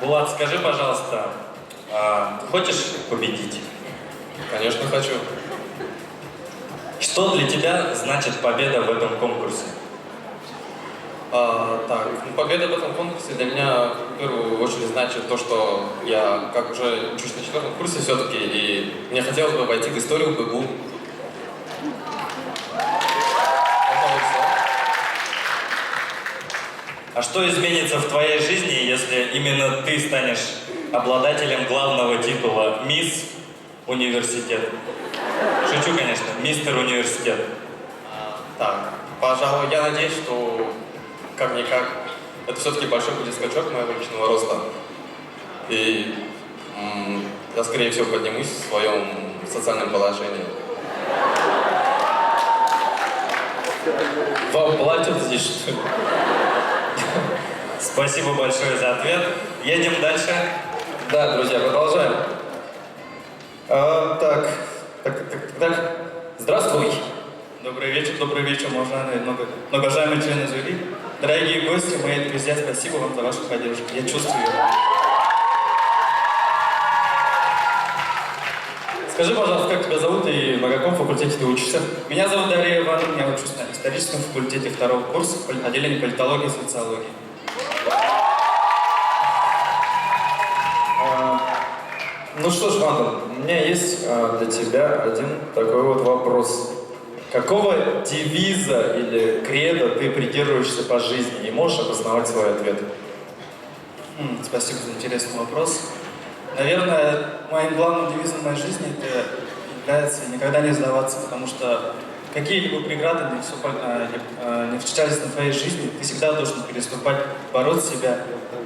J: Булат, скажи, пожалуйста, ты хочешь победить?
P: Конечно, хочу.
J: Что для тебя значит победа в этом конкурсе?
P: Победа в этом конкурсе для меня в первую очередь значит то, что я как уже учусь на 4-м курсе все-таки, и мне хотелось бы войти в историю БГУ.
J: А что изменится в твоей жизни, если именно ты станешь обладателем главного титула «Мисс Университет»? Шучу, конечно, «Мистер Университет».
P: Пожалуй, я надеюсь, что как-никак это все-таки большой будет скачок моего личного роста. И я, скорее всего, поднимусь в своем социальном положении.
F: Вам платят здесь, что ли?
J: Спасибо большое за ответ. Едем дальше.
F: Да, друзья, продолжаем. Так. Здравствуй.
R: Добрый вечер, уважаемые, многоуважаемые члены жюри. Дорогие гости, мои друзья, спасибо вам за вашу поддержку. Я чувствую ее.
F: Скажи, пожалуйста, как тебя зовут и на каком факультете ты учишься?
R: Меня зовут Дарья Ивановна, я учусь на историческом факультете 2-го курса, отделение политологии и социологии.
F: Ну что ж, Ванда, у меня есть для тебя один такой вот вопрос. Какого девиза или кредо ты придерживаешься по жизни и можешь обосновать свой ответ?
R: Спасибо за интересный вопрос. Наверное, моим главным девизом в моей жизни это является никогда не сдаваться, потому что какие-либо преграды не встречались на твоей жизни, ты всегда должен переступать, бороться себя,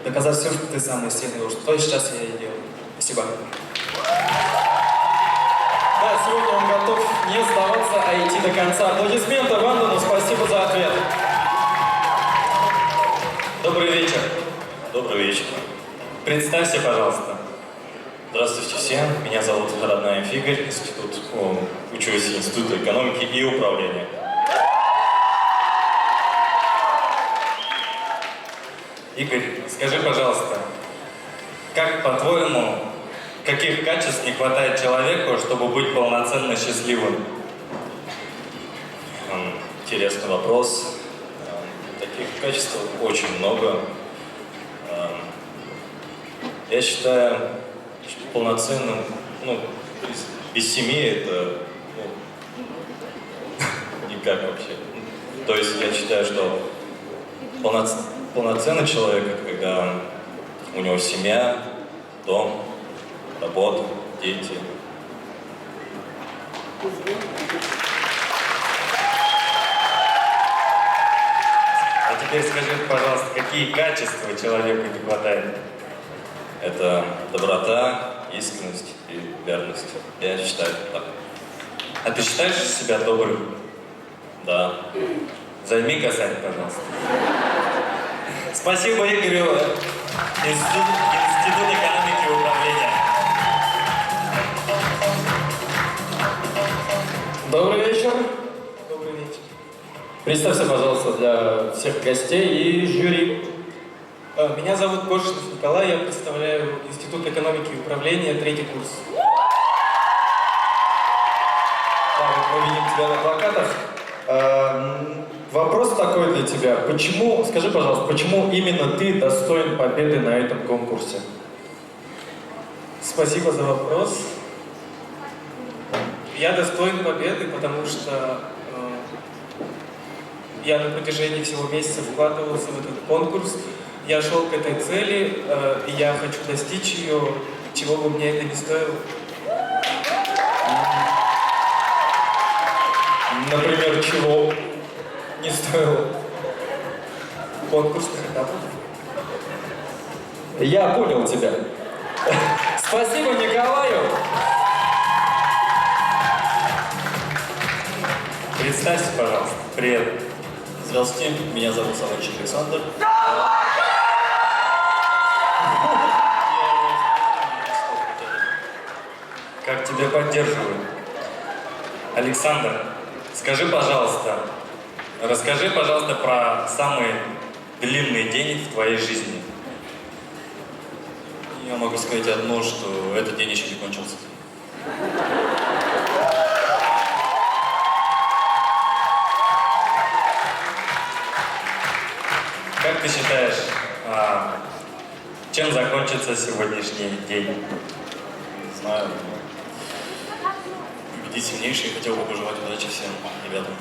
R: доказать всем, что ты самый сильный, что сейчас я и делаю. Спасибо.
F: Да, сегодня он готов не сдаваться, а идти до конца. Аплодисменты Вандану, спасибо за ответ.
J: Добрый вечер.
R: Добрый вечер.
J: Представься, пожалуйста.
L: Здравствуйте всем, меня зовут Раднаев Игорь, учусь в Институте экономики и управления.
J: Игорь, скажи, пожалуйста, как, по-твоему, каких качеств не хватает человеку, чтобы быть полноценно счастливым?
L: Интересный вопрос. Таких качеств очень много. Я считаю, что полноценным, без семьи это никак вообще. То есть я считаю, что полноценный человек это когда у него семья, дом, работа, дети.
J: А теперь скажи, пожалуйста, какие качества человеку не хватает?
L: Это доброта, искренность и верность. Я считаю так.
J: А ты считаешь себя добрым?
L: Да.
J: Займи косарь, пожалуйста. Спасибо Игорю, Институт экономики и управления.
B: Добрый вечер. Добрый вечер. Представься, пожалуйста, для всех гостей и жюри.
R: Меня зовут Кошинов Николай, я представляю Институт экономики и управления, 3-й курс.
F: Да, вот мы видим тебя на плакатах. Вопрос такой для тебя. Скажи, пожалуйста, почему именно ты достоин победы на этом конкурсе?
R: Спасибо за вопрос. Я достоин победы, потому что я на протяжении всего месяца вкладывался в этот конкурс. Я шел к этой цели, и я хочу достичь ее, чего бы мне это ни стоило.
F: Например, чего не стоило?
R: Конкурсных этапов.
F: Я понял тебя. Спасибо Николаю.
J: Представься, пожалуйста. Привет.
L: Здравствуйте, меня зовут Саланчик Александр.
J: Как тебя поддерживают? Александр, скажи, пожалуйста, расскажи, пожалуйста, про самый длинный день в твоей жизни.
L: Я могу сказать одно, что этот день еще не кончился.
J: Как ты считаешь, чем закончится сегодняшний день?
L: Не знаю. Победить сильнейший, хотел бы пожелать удачи всем ребятам.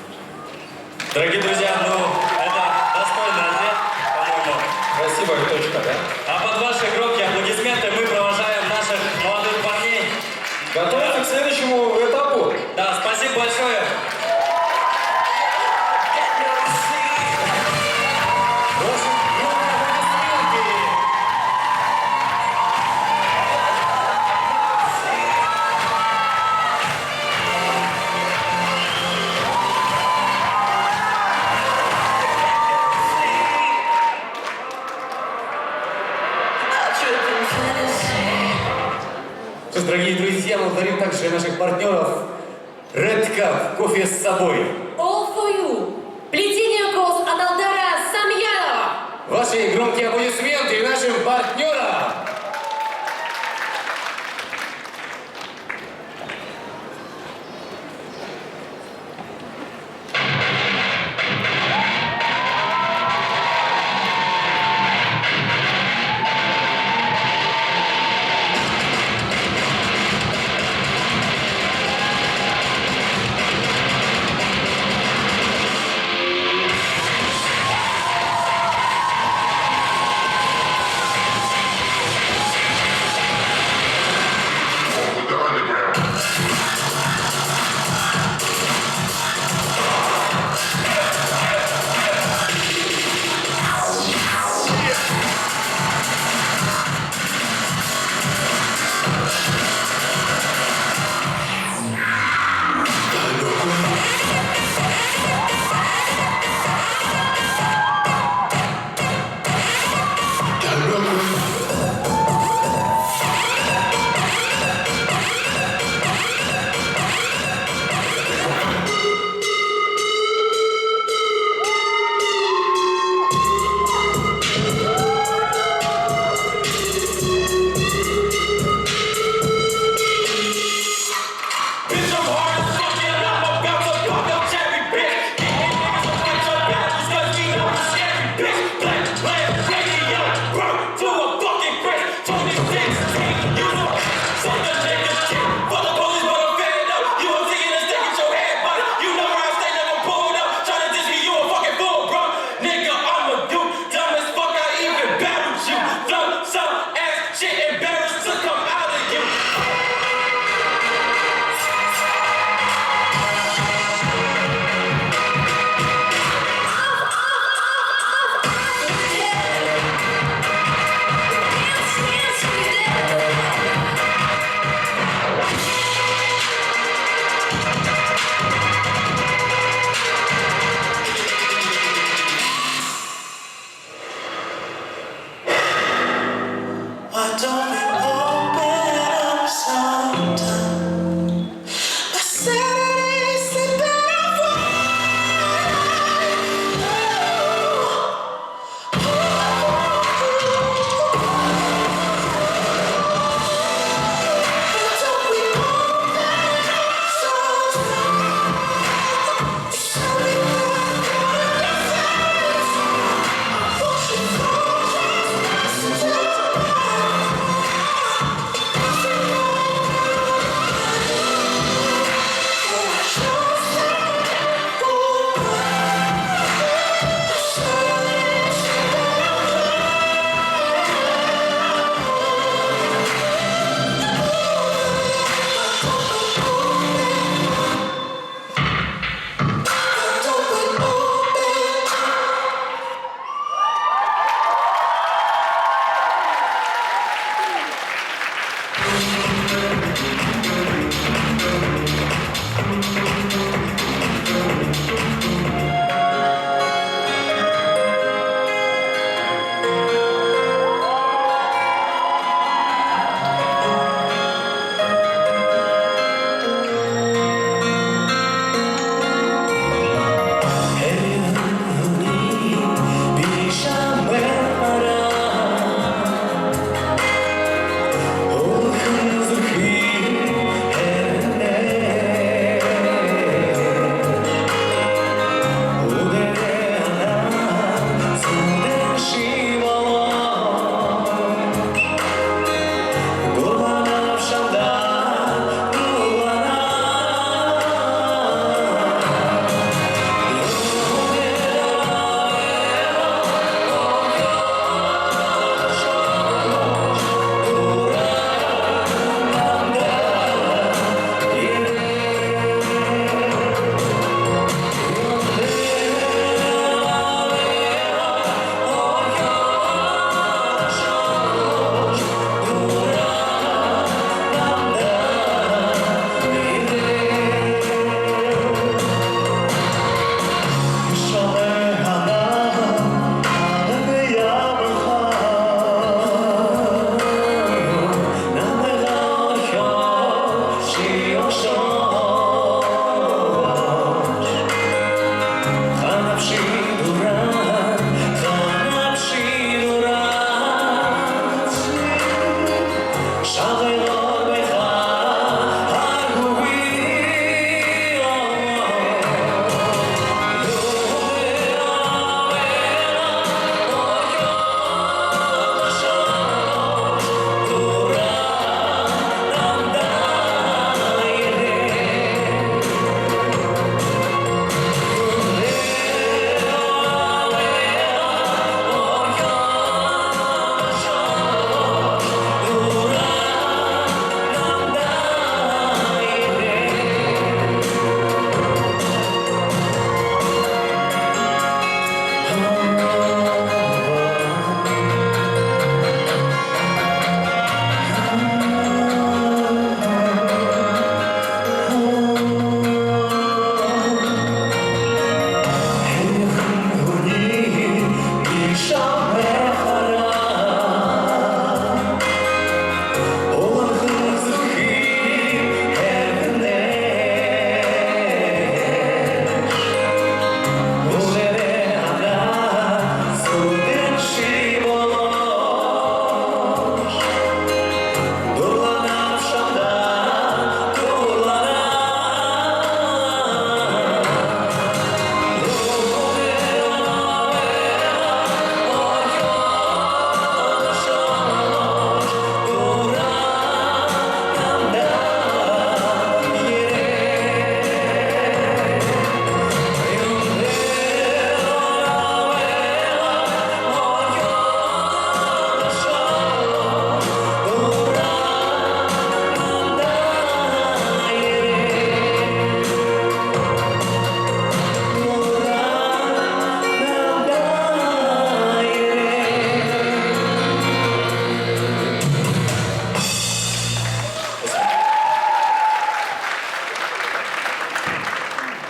J: Дорогие друзья, это достойный ответ, по-моему.
F: Спасибо, и точка, да?
J: А под ваши громкие аплодисменты мы провожаем наших молодых парней.
F: Готовимся к следующему этапу.
J: Да, спасибо большое.
A: Дорогие друзья, мы благодарим также наших партнеров Red Cup, кофе с собой.
C: All for you. Плетение кос от Алдара Самьянова.
A: Ваши громкие аплодисменты нашим партнерам.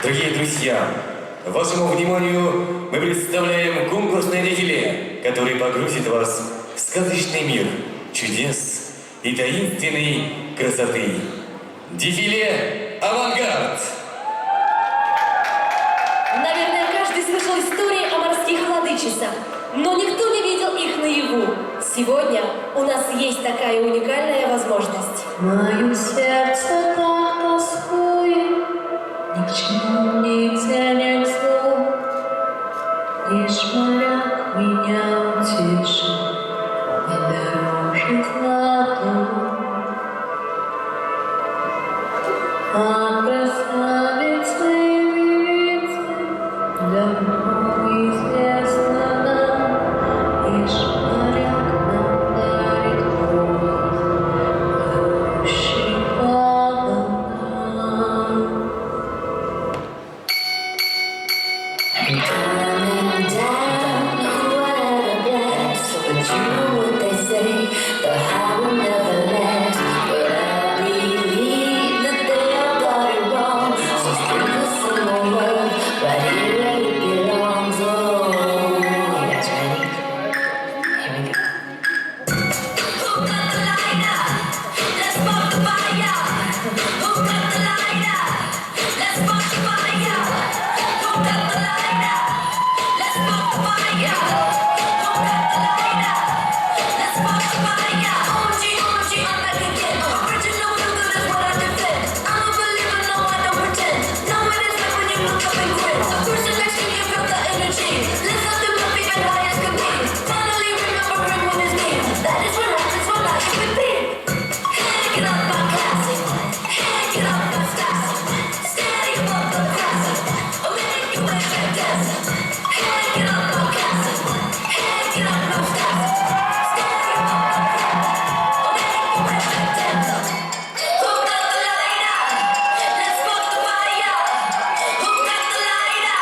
A: Дорогие друзья, вашему вниманию мы представляем конкурсное деле, который погрузит вас в сказочный мир чудес и таинственной красоты. Дефиле «Авангард».
C: Наверное, каждый слышал истории о морских владычицах, но никто не видел их наяву. Сегодня у нас есть такая уникальная возможность.
D: Мое сердце так тоскует, ни к чему не тянет слов. Лишь моряк меня утешит и дорожит ладонь. А красавица и девица давно известна нам. Лишь моряк нам дарит голос, зовущий по волнам. Coming down, who had a blast? But you know what they say, the high will never last. But I believe that they all got it wrong. So sprinkle some more love right here where it belongs. Oh, you guys ready? Here we go. Who got the lighter? Let's spark the fire. Who got the lighter? Let's spark the fire. Who got the lighter? Let's spark the fire. Who got the lighter? Let's spark the fire. OMG, OMG, I'm back again. Original, real good is what I defend. I'm a believer, no, I don't pretend. Know what it's like when you look up and grin. A first selection, you feel the energy. Live up the love, even high as could be. Finally remembering what is me. That is what happens when I get with me. Hey, get up, my classic. Hey, get up, my style. Steady above the classic. I'll make you way fantastic. Hey, get up, my classic. Hey, get up, my style. Steady above the classic. I'll make you way fantastic. Who got the lighter? Let's spark the fire. Who got the lighter?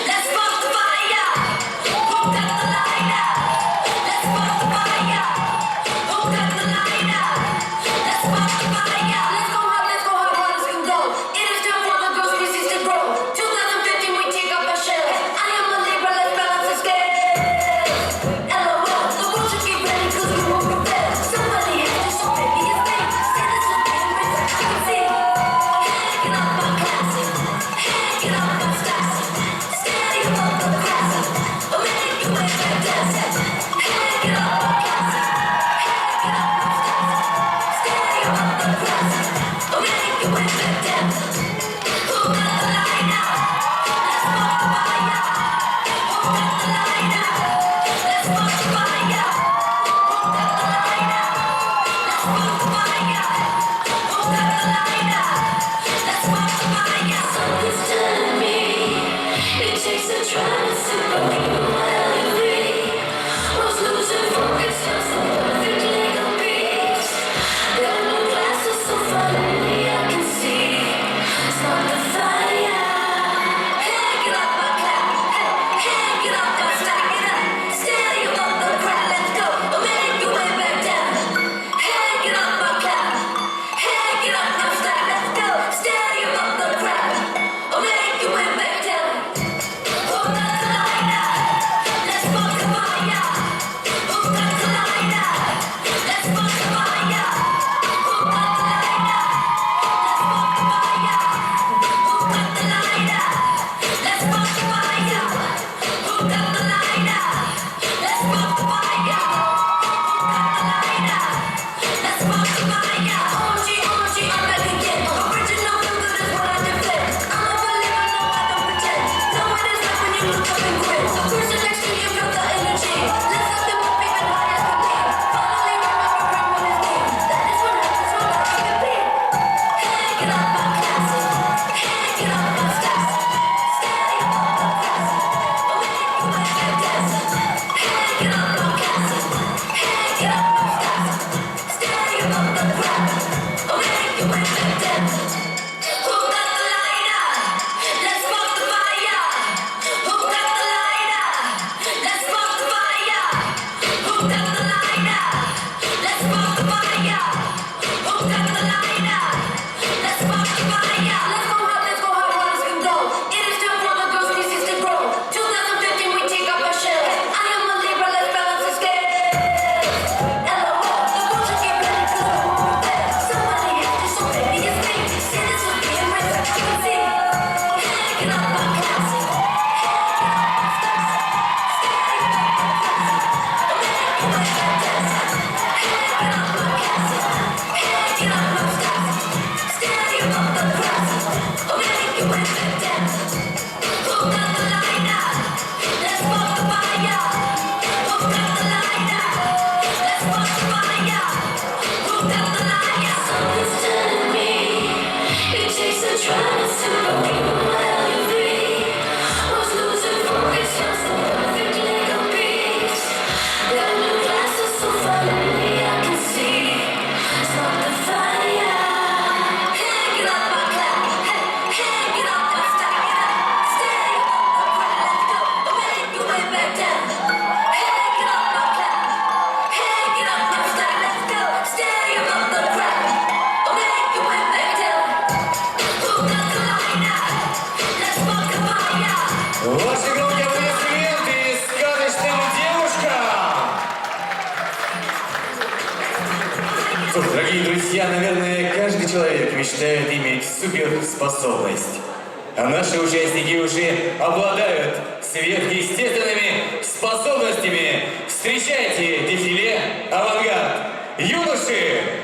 D: Let's spark the fire. Who got the lighter? Let's spark the fire. Who got the lighter? Let's spark the fire. Let's go hard as can go. It is time for the ghost species to grow. 2015 we take up our shells. I am a Libra, let's balance the scales.
A: Что ж, дорогие друзья, наверное, каждый человек мечтает иметь суперспособность. А наши участники уже обладают сверхъестественными способностями. Встречайте дефиле «Авангард». Юноши!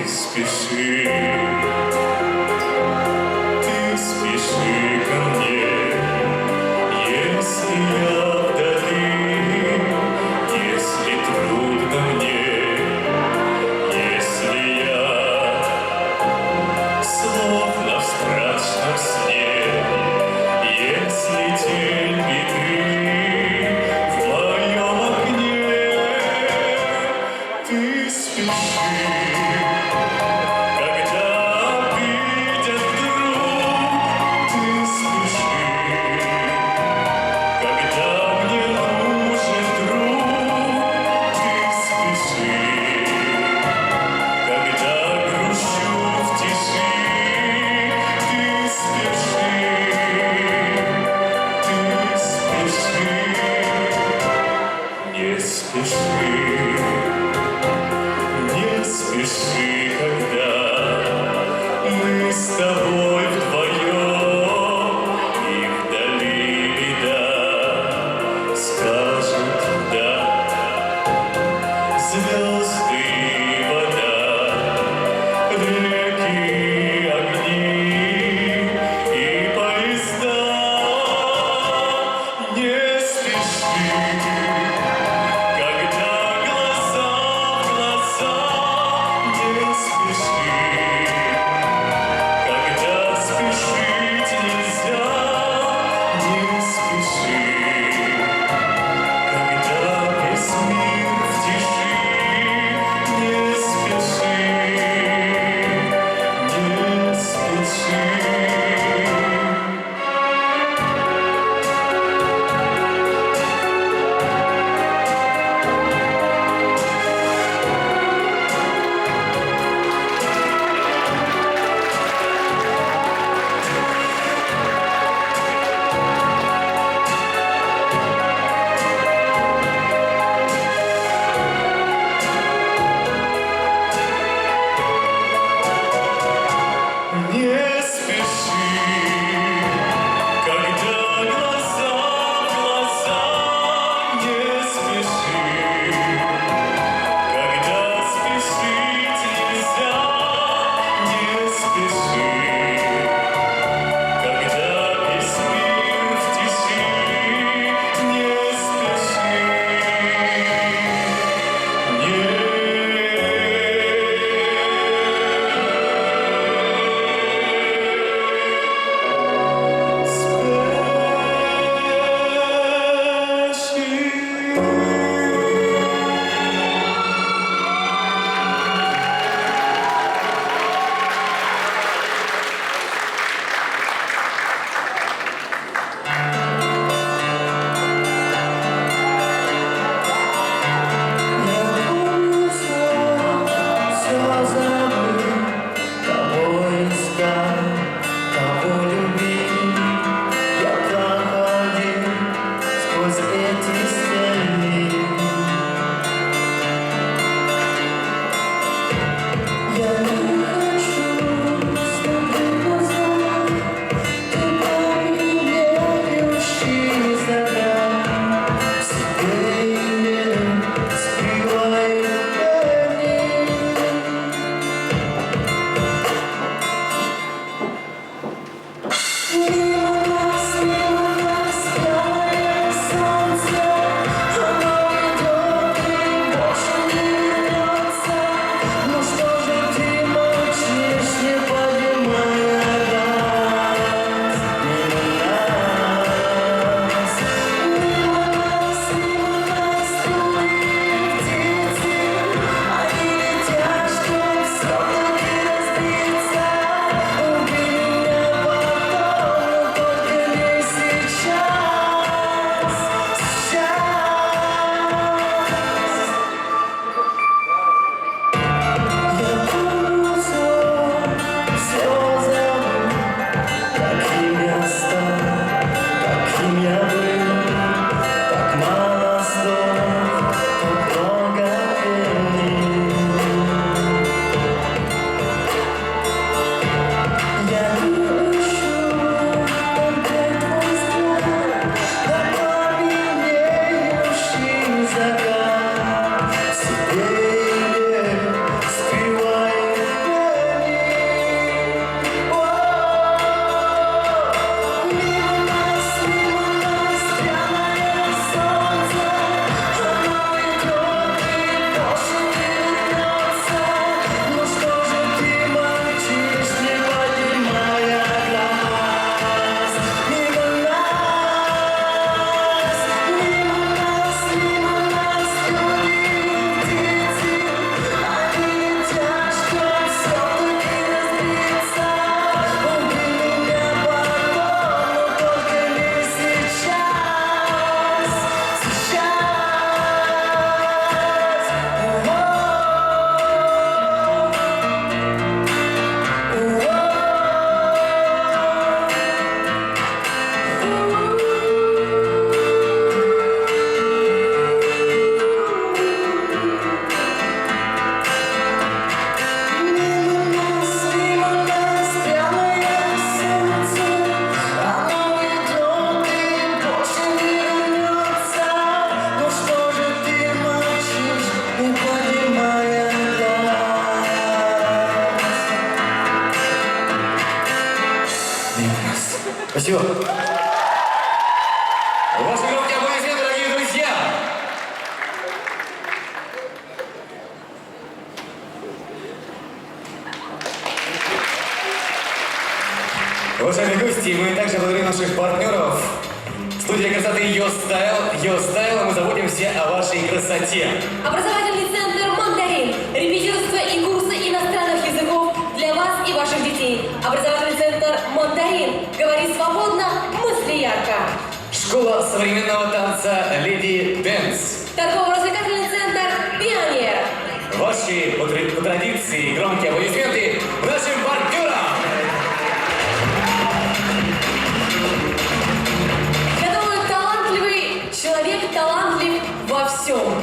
S: спеши, ты спеши ко мне, если я вдали, если трудно мне, если я словно в страшном сне, если тень беды в моем окне, ты спеши. Когда обидят вдруг, ты спеши. Когда мне нужен друг, ты спеши. Когда грущу в тиши, ты спеши. Ты спеши. Не спеши. Не спеши, когда
A: Спасибо. Ваши громкие аплодисменты, дорогие друзья! Уважаемые гости, мы также благодарим наших партнеров. Студия красоты Your Style, мы заботимся о вашей красоте.
C: Образовательный центр «Мандарин». Репетиторство и курсы иностранных языков для вас и ваших детей. Образовательный центр «Мандарин». Говори свободно, мысли ярко.
A: Школа современного танца «Леди Дэнс».
C: Торгово-развлекательный центр «Пионер».
A: Ваши по традиции громкие аплодисменты нашим партнерам.
C: Человек талантлив во всем.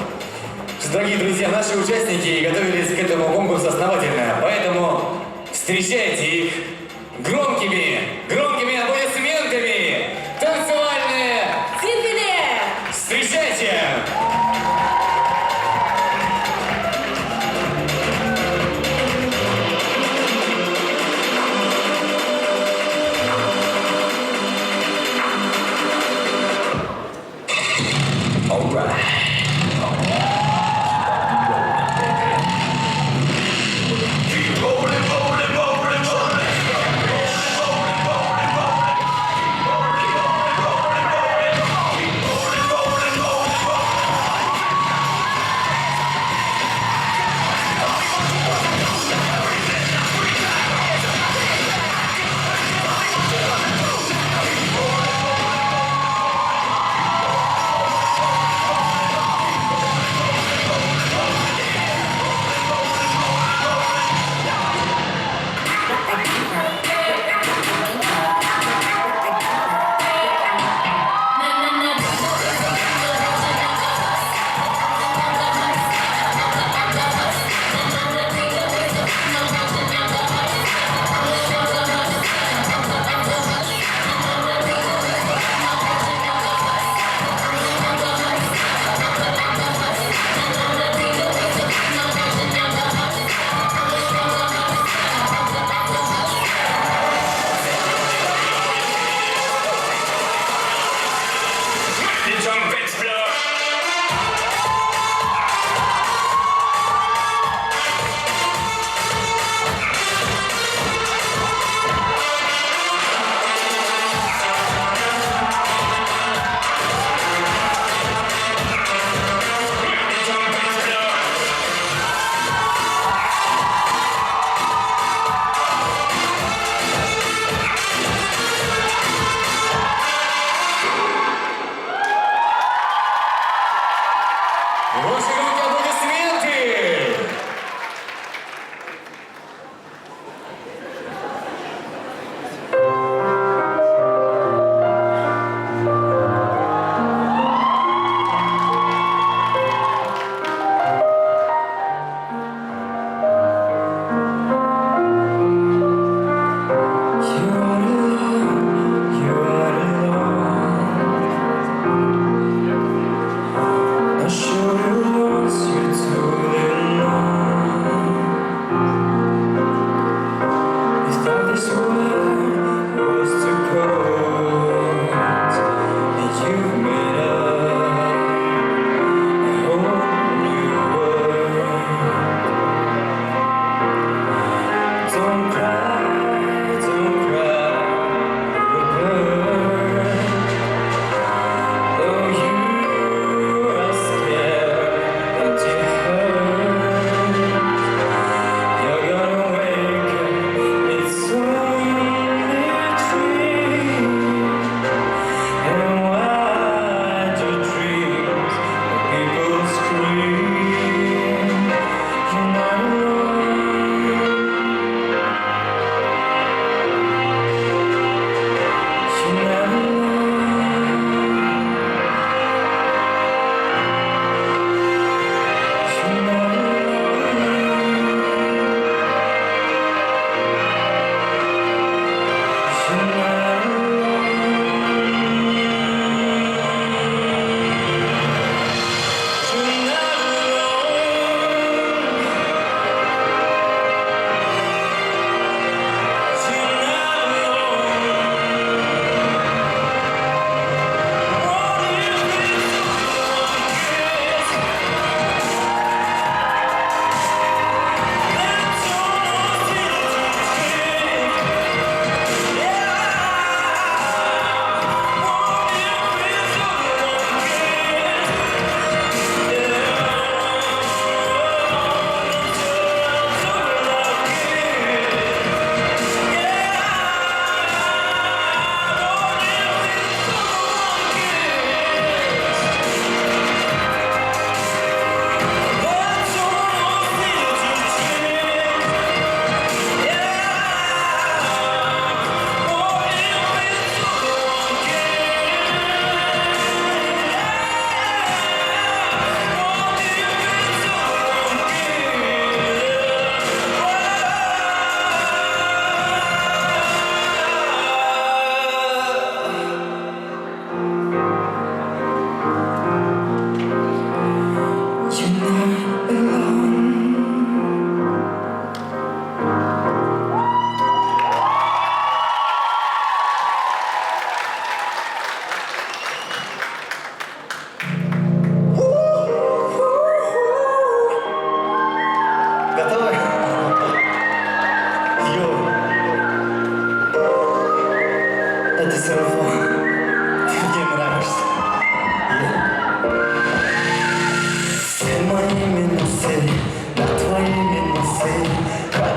A: Дорогие друзья, наши участники готовились к этому конкурсу основательно, поэтому встречайте их громкими аплодисментами. Танцевальные
C: Симфония!
A: Встречайте!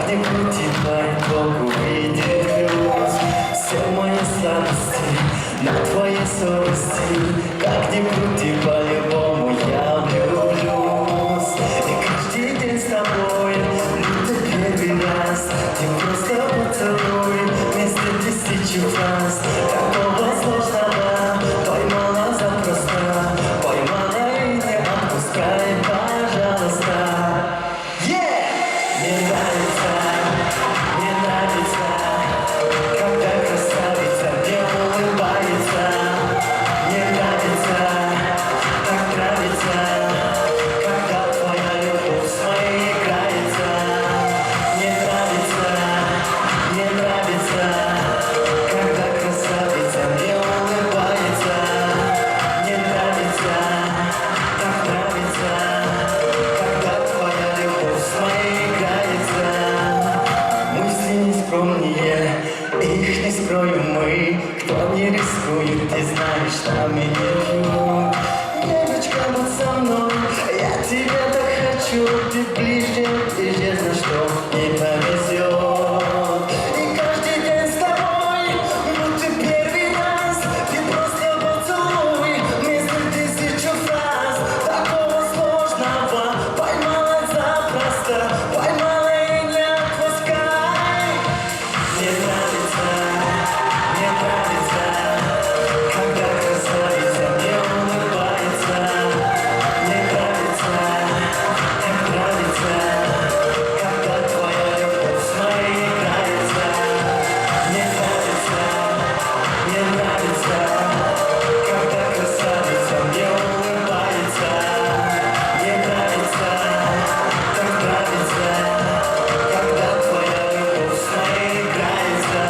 S: Как-нибудь и по-итогу выйдет плюс. Все мои слабости на твоей совести. Как-нибудь и по-любому я влюблюсь. И каждый день с тобой, будто первый раз. Ты просто поцелуй вместо 1000 фраз. Такого сложного поймала запросто. Поймала и не отпускай, пожалуйста. Мне нравится, когда красавица мне улыбается. Мне нравится, так нравится, когда твоя любовь с моей играется. Мне нравится, когда красавица мне улыбается. Мне нравится, так нравится, когда твоя любовь с моей играется. Мысли не скромнее, их не скроем мы. Кто не рискует, ты знаешь, нами не пьют. Девочка, будь со мной, я тебя так хочу. Ты ближе, за что не повезет. И каждый день с тобой, будто первый раз. Ты просто поцелуй вместо 1000 фраз. Такого сложного поймала запросто. Поймала и не отпускай. Мне нравится, когда красавица мне улыбается. Мне нравится, так нравится, когда твоя любовь с моей играется. Мне нравится, когда красавица мне улыбается. Мне нравится, так нравится, когда твоя любовь с моей играется.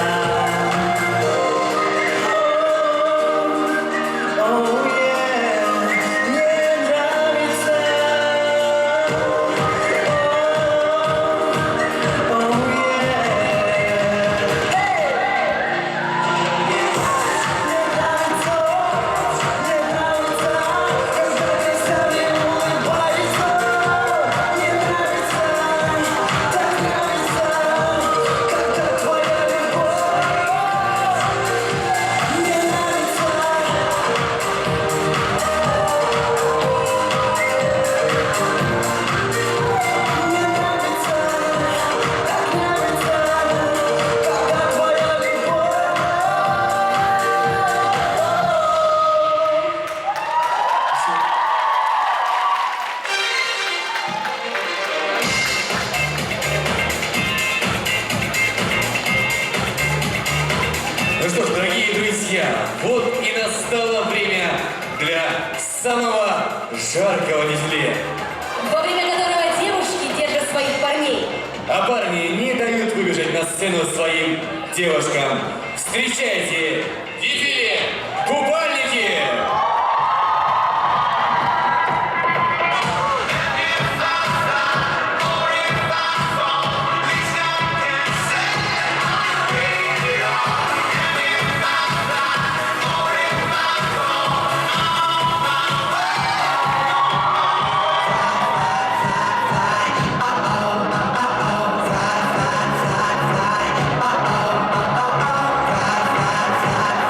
A: Ну что ж, дорогие друзья, вот и настало время для самого жаркого дефиле.
C: Во время которого девушки держат своих парней.
A: А парни не дают выбежать на сцену своим девушкам. Встречайте, дефиле «Купальники».
S: Fly,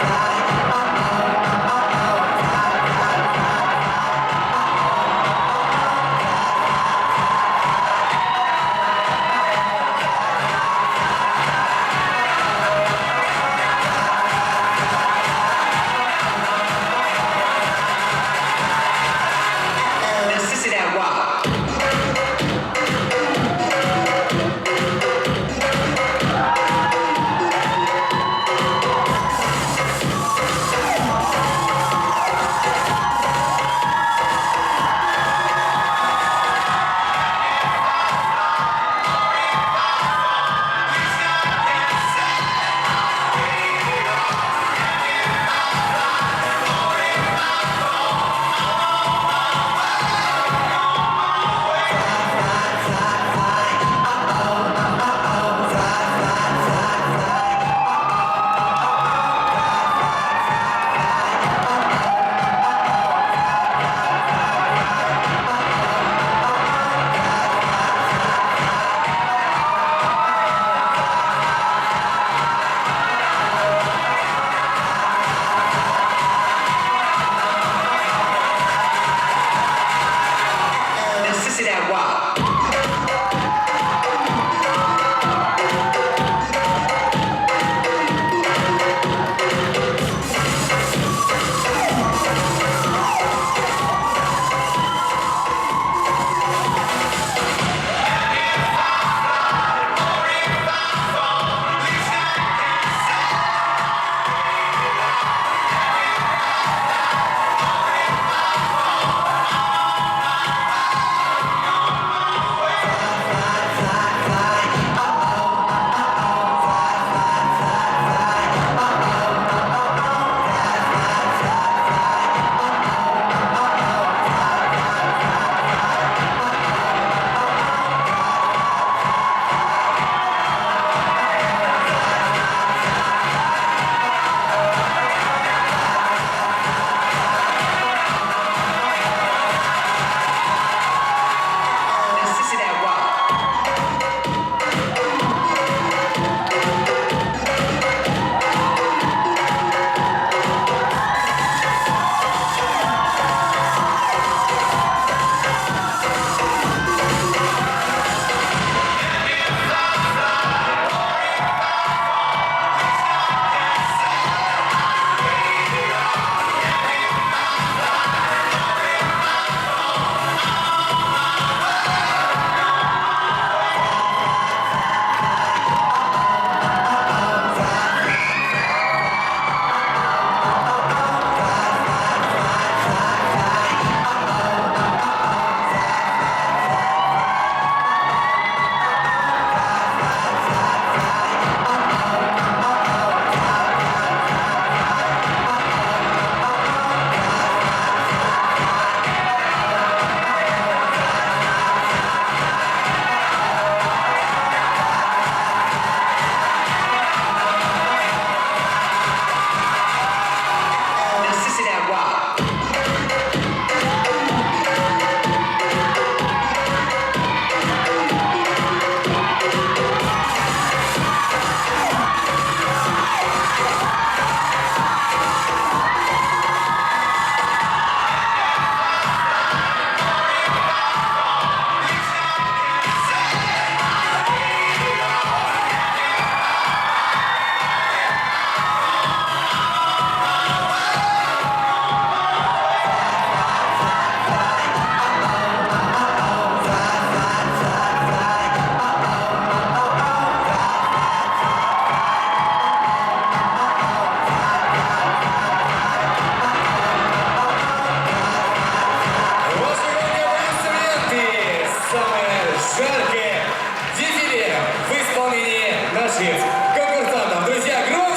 A: танцовщиц, конкурсантов. Друзья, громче!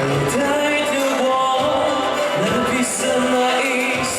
S: Летает любовь, написано из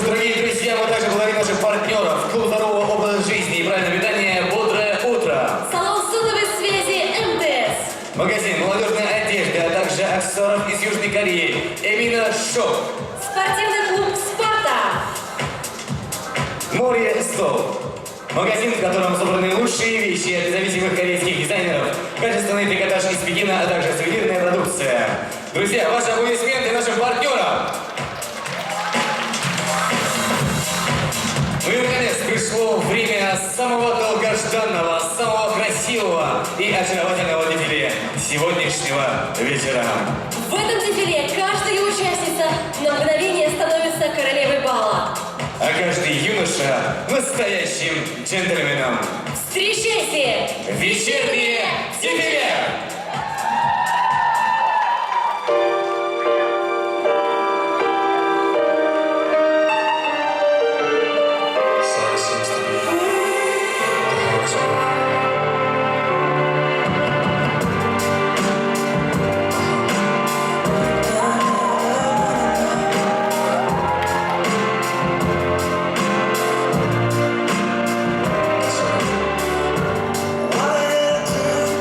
A: Дорогие друзья, мы также благодарим наших партнеров. Клуб здорового образа жизни и правильного питания «Бодрое утро».
C: Салон сотовой связи МТС.
A: Магазин молодежной одежды, а также аксессуаров из Южной Кореи. Эмина Шоп.
C: Спортивный клуб «Спарта».
A: Море Стол. Магазин, в котором собраны лучшие вещи от независимых корейских дизайнеров, качественный трикотаж из Пекина, а также сувенирная продукция. Друзья, ваши аплодисменты нашим партнерам. Ну и, наконец, пришло время самого долгожданного, самого красивого и очаровательного дефиле сегодняшнего вечера.
C: В этом дефиле каждая участница на мгновение становится королевой бала.
A: А каждый юноша настоящим джентльменом.
C: Встречайте!
A: Вечернее дефиле!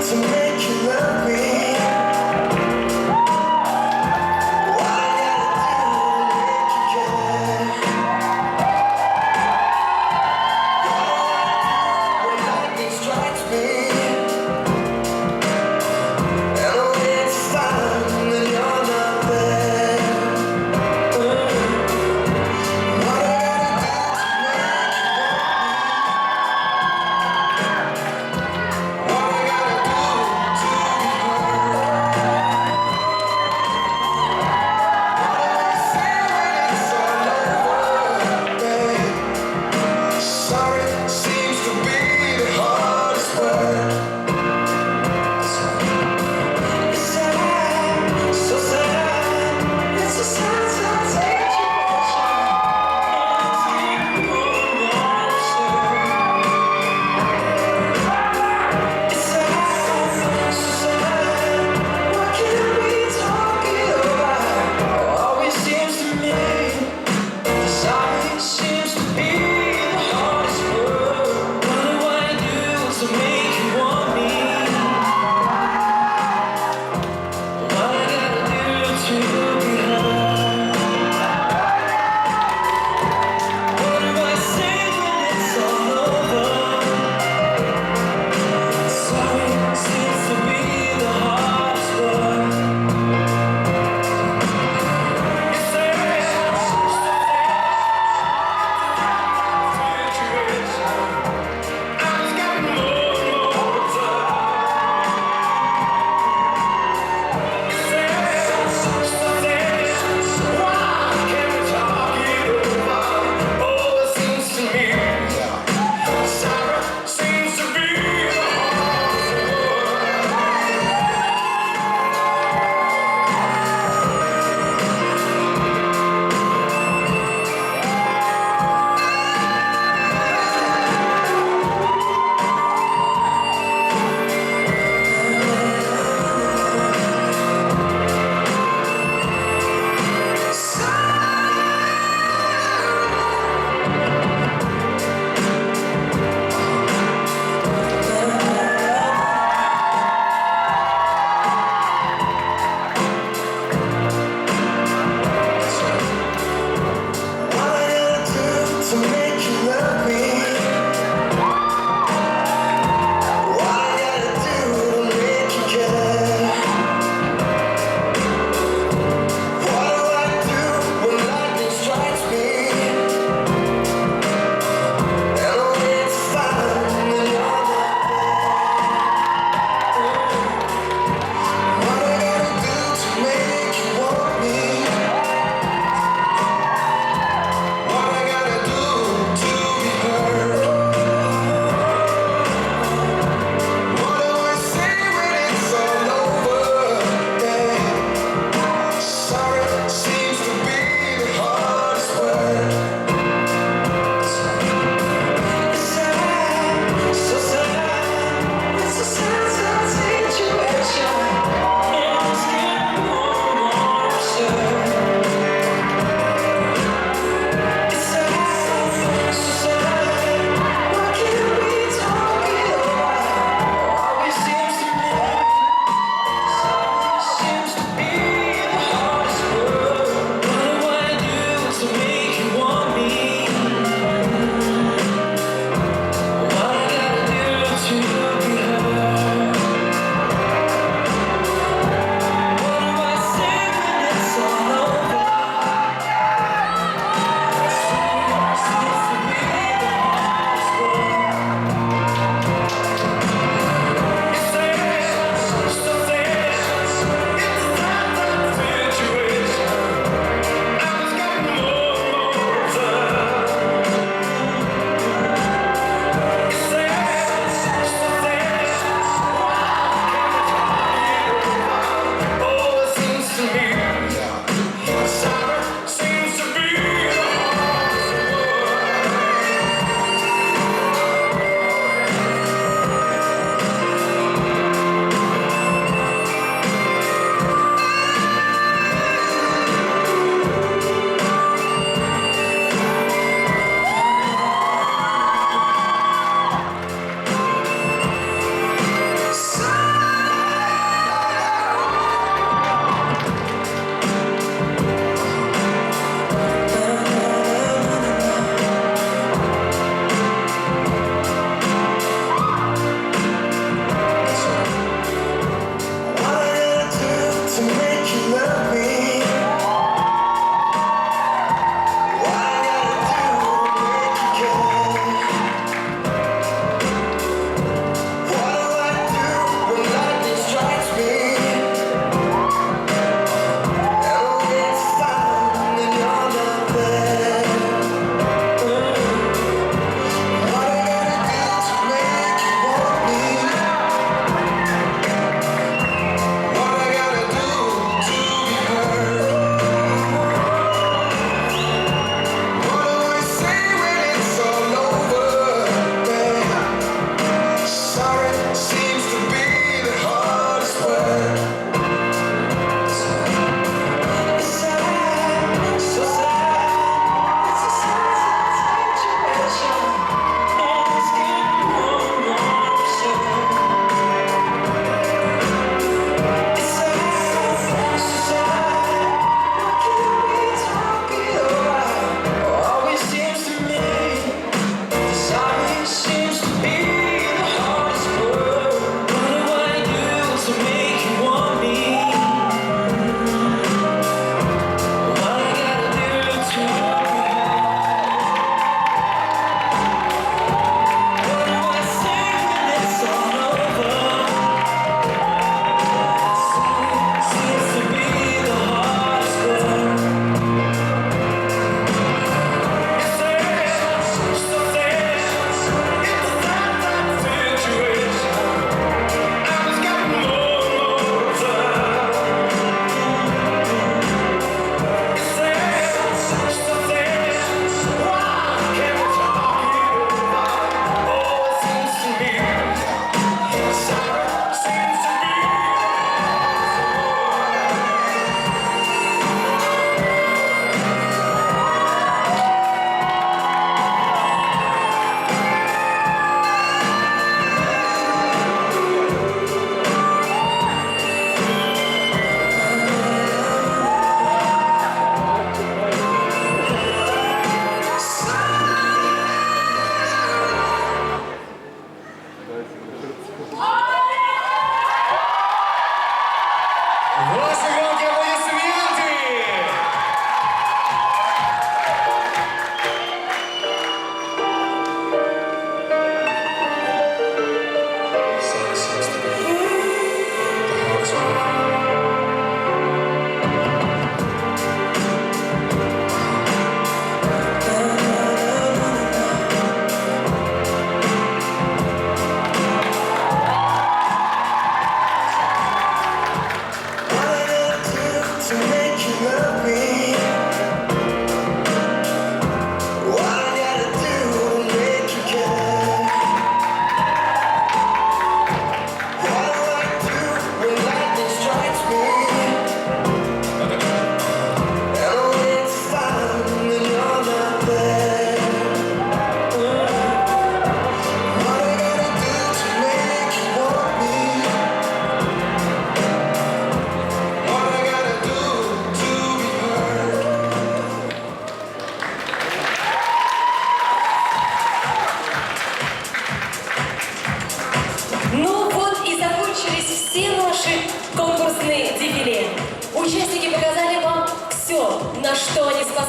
S: To make you love me, what I gotta do to make you care? When lightning strikes me, and only it's time that you're not there. What I Sorry seems to be the hardest word. It's sad, so sad. It's a sad situation. It's sad, so sad. What can we talking about? Always seems to me, sorry seems to be. To make you want me, what I gotta do to be heard? What do I say when it's all over? Sorry seems to be the hardest word. It's to make you love me, what I gotta do to make you care? What do I do when lightning strikes me, and only it's fine when you're not there? What I gotta do to make you want me? What I gotta do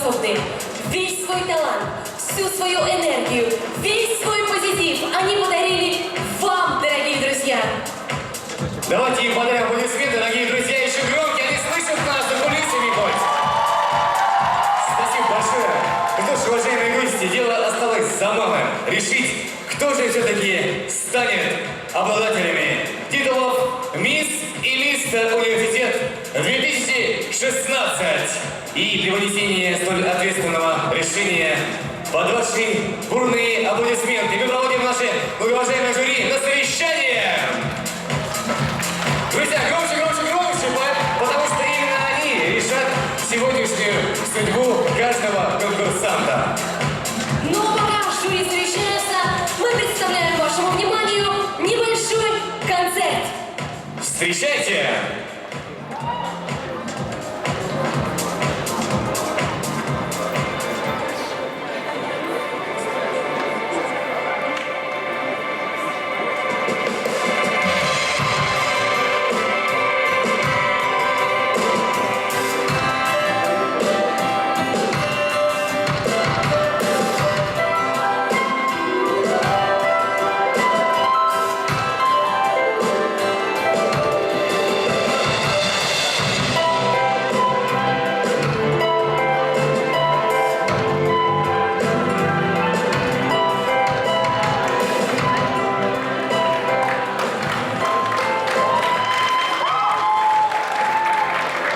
C: способны. Весь свой талант, всю свою энергию, весь свой позитив они подарили вам, дорогие друзья.
A: Давайте им подарим аплодисменты, дорогие друзья, еще громкие, они слышат нас за кулисами хоть. Спасибо большое. Ну что ж, уважаемые гости, дело осталось за малым. Решить, кто же все-таки станет обладателями титулов «Мисс» и «Мистер Университет 2016». И при вынесении столь ответственного решения под ваши бурные аплодисменты мы проводим наше уважаемое жюри на совещание. Друзья, громче, громче, громче, потому что именно они решат сегодняшнюю судьбу каждого конкурсанта.
C: Ну а пока жюри совещается, мы представляем вашему вниманию небольшой концерт.
A: Встречайте!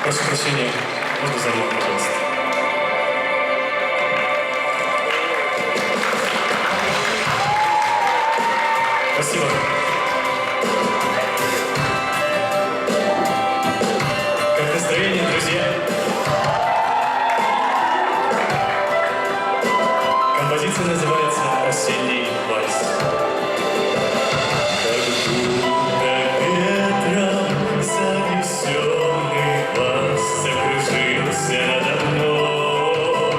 L: Прошу прощения, можно за мной, пожалуйста. Спасибо. Как настроение, друзья? Композиция называется «Осенний вальс». Как будто ветром занесенный вас закружился надо мной,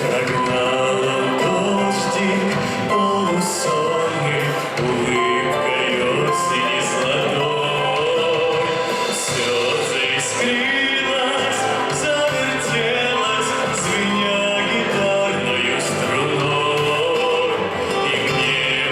L: прогнал он дождик полусонный улыбкой осени золотой. Все заискрилось, завертелось, звеня гитарною струной, и мне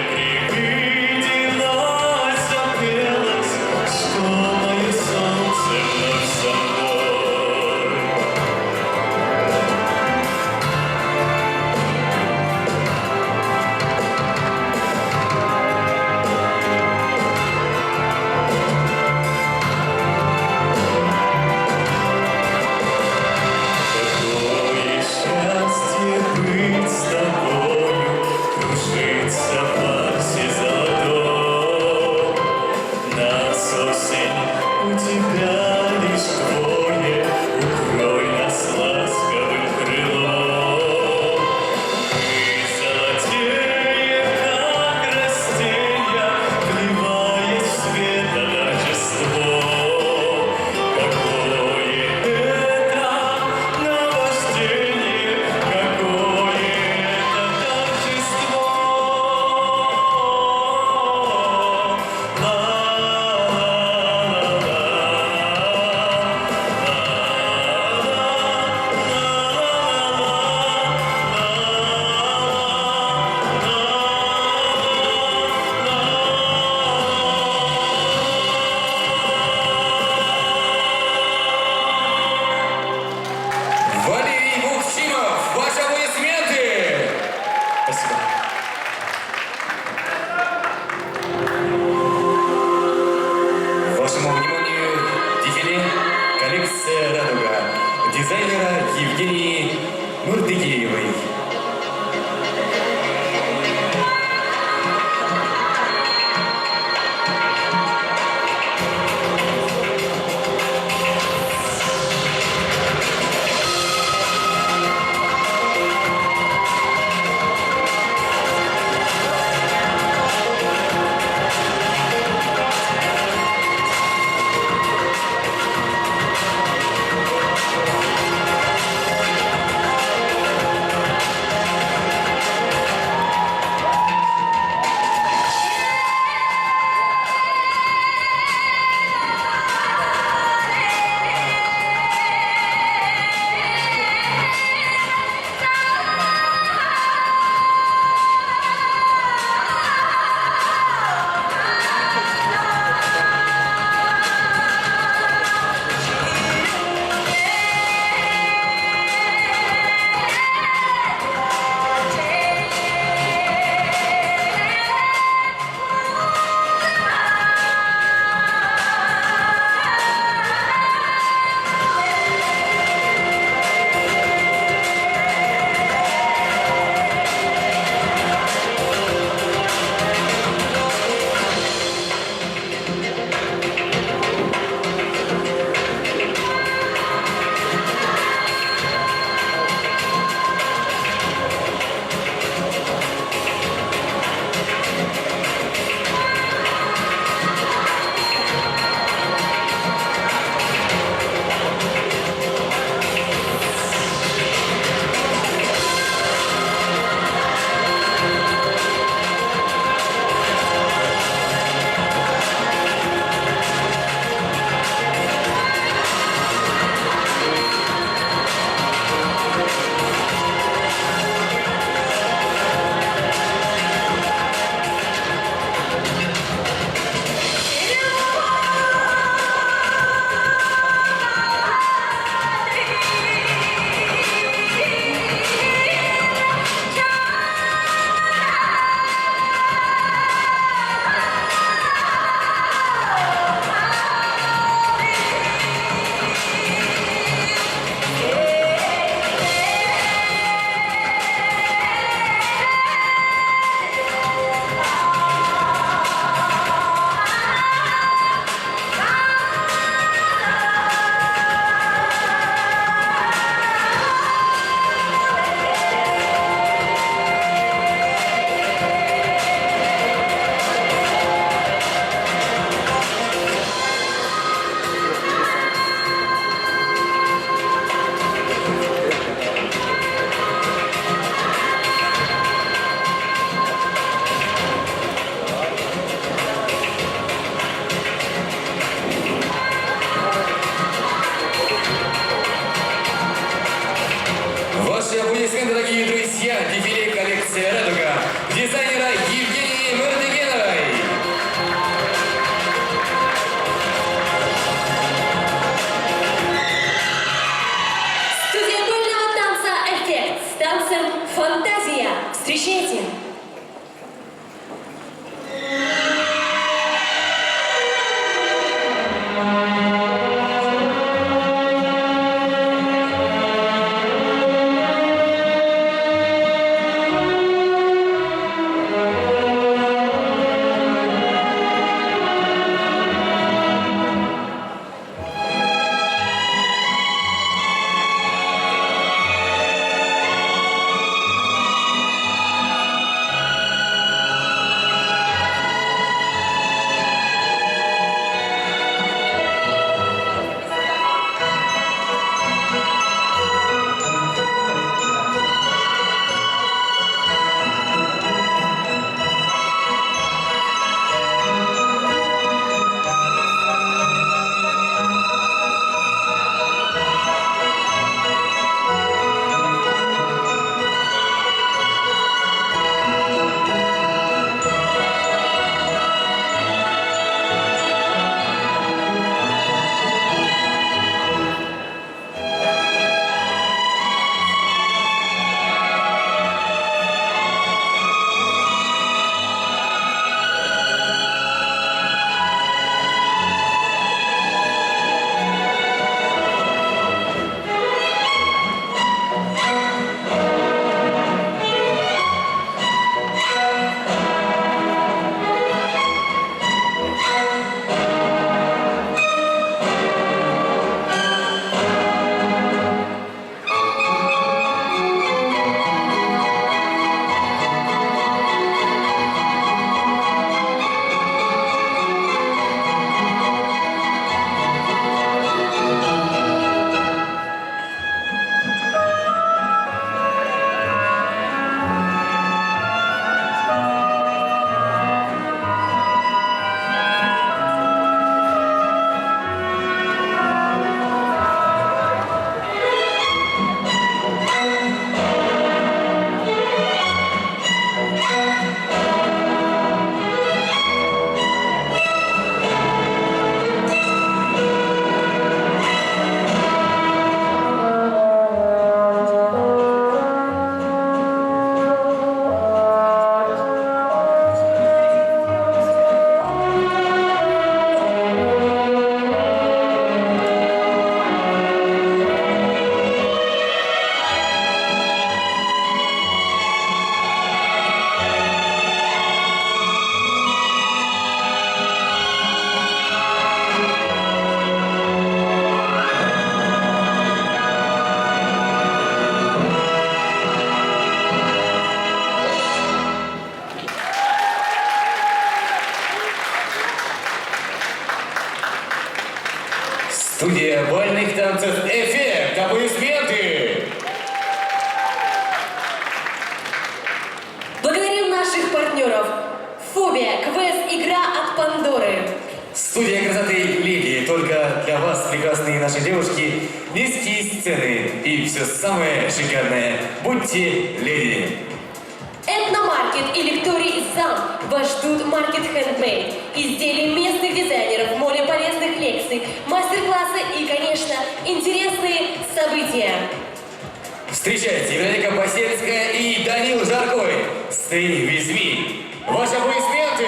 C: Встречайте!
A: Студия бальных танцев «Эффект». Аплодисменты!
C: Благодарим наших партнеров. Фобия, квест, игра от Пандоры.
A: Студия красоты «Леди». Только для вас, прекрасные наши девушки, низкие сцены и все самое шикарное. Будьте леди.
C: Этномаркет и Лекторий Зам вас ждут маркет хендмейд, изделия местных дизайнеров, море полезных лекций, мастер-классы и, конечно, интересные события.
A: Встречайте, Вероника Басельская и Данил Жаркой. Stay with me. Ваши аплодисменты!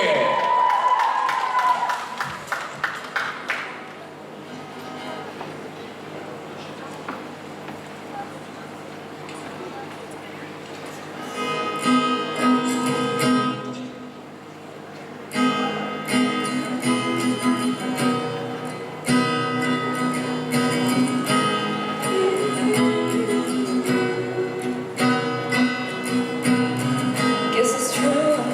D: Guess it's true.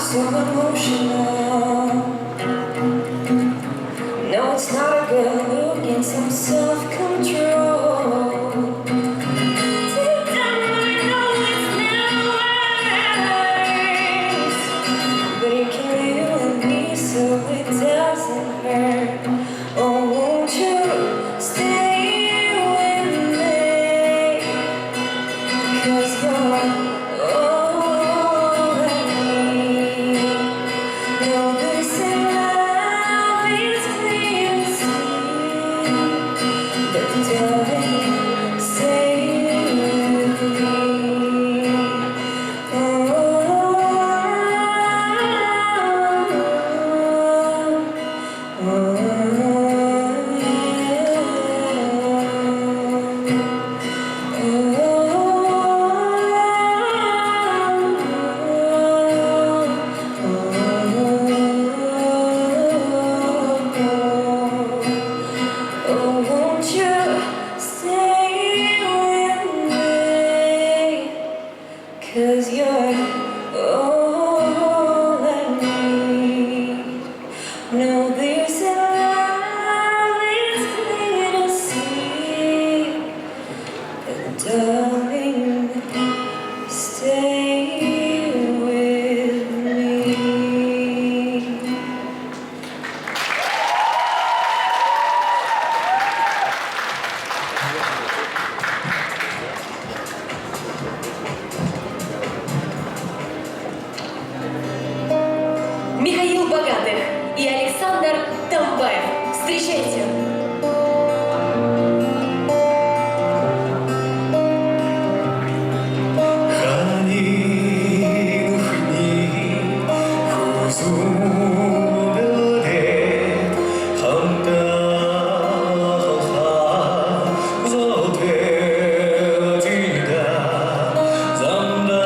D: so emotional. No, it's not a girl who gets some self-control. Deep down I know it's never nice, but you can live with me so it doesn't hurt. Oh, won't you stay with me? 'Cause you're all I need. No, this in love is clear to see, but darling, stay with me. Oh, won't you stay with me? 'Cause you're all I need. No, this in love is clear to see, but darling, stay with me.
C: Михаил Богатых и Александр Тамбаев. Встречайте!
S: Zamda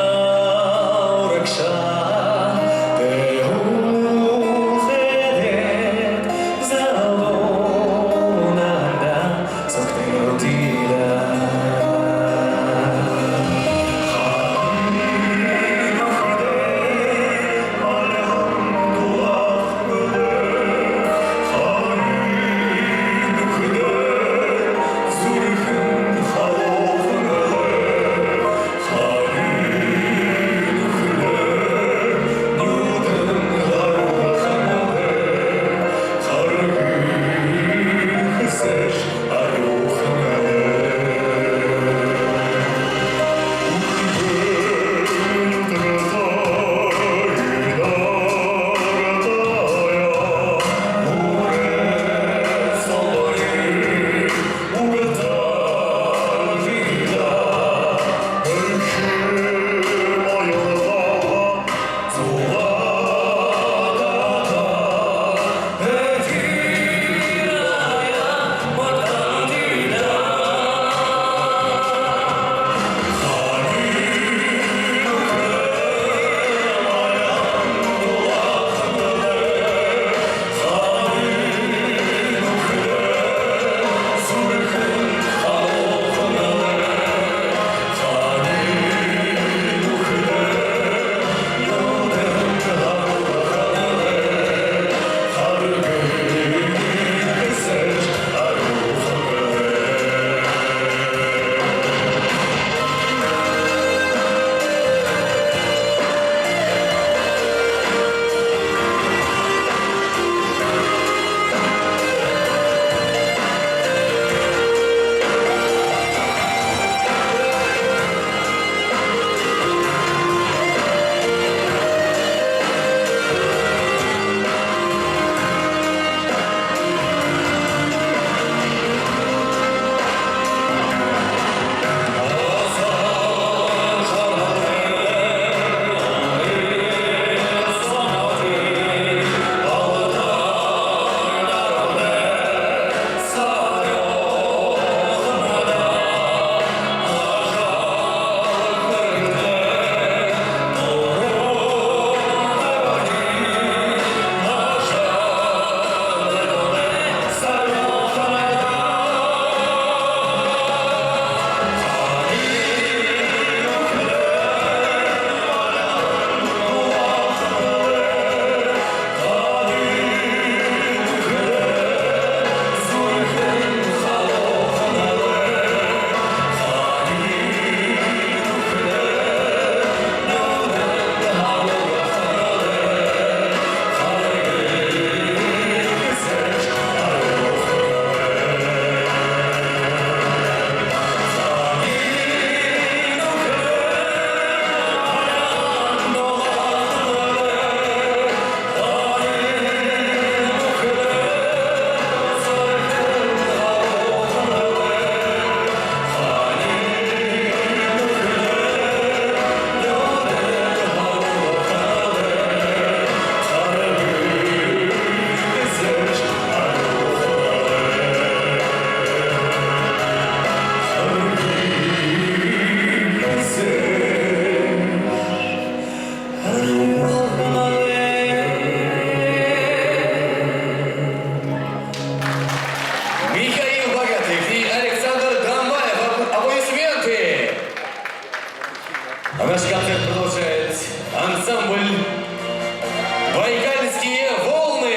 A: А наш концерт продолжает ансамбль «Байкальские волны».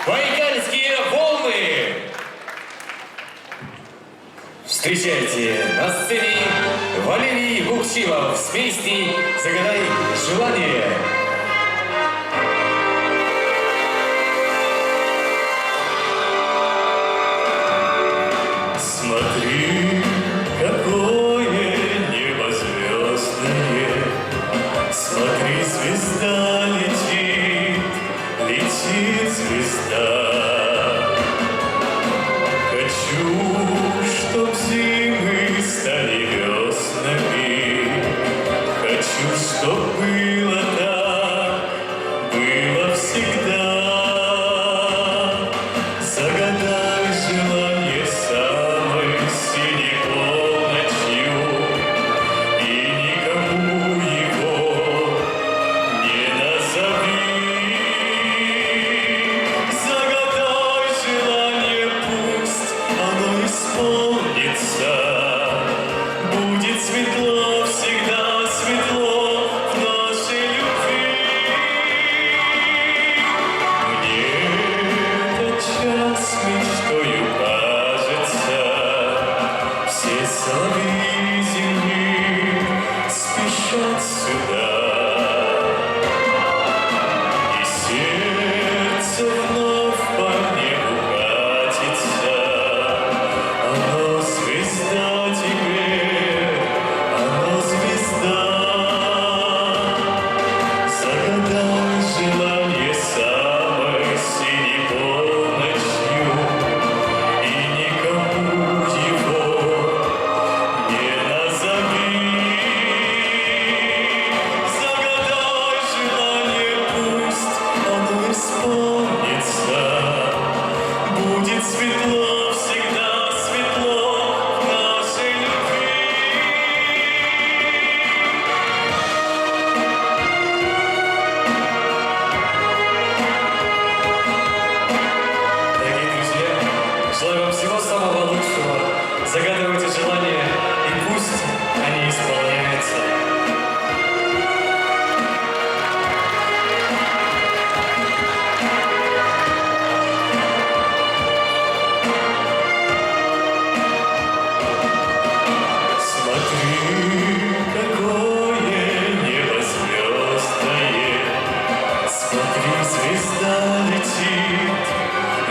A: «Байкальские волны». Встречайте на сцене Валерий Буксилов с песней «Загадай желание».
S: Смотри, какое небо звездное, смотри, звезда летит, летит звезда. Хочу, чтоб зимы стали веснами, хочу, чтоб было так, было всегда. Загадай желание самой синей полночью, и никому его не назови. Загадай желание, пусть оно исполнится. Будет светло, всегда светло в нашей любви. Мне этот час мечтою кажется, все Соловьи земли спешат сюда, и сердце вновь по небу катится. Оно звезда теперь, оно звезда. Загадай желание самой синей полночью, и никому его не назови. Загадай желание, пусть оно исполнится. Будет светло, всегда светло в нашей любви.
B: Дорогие друзья, желаю вам всего самого лучшего. Загадывайте желания, и пусть они исполняются.
S: Смотри, какое небо звездное, смотри, звезда летит,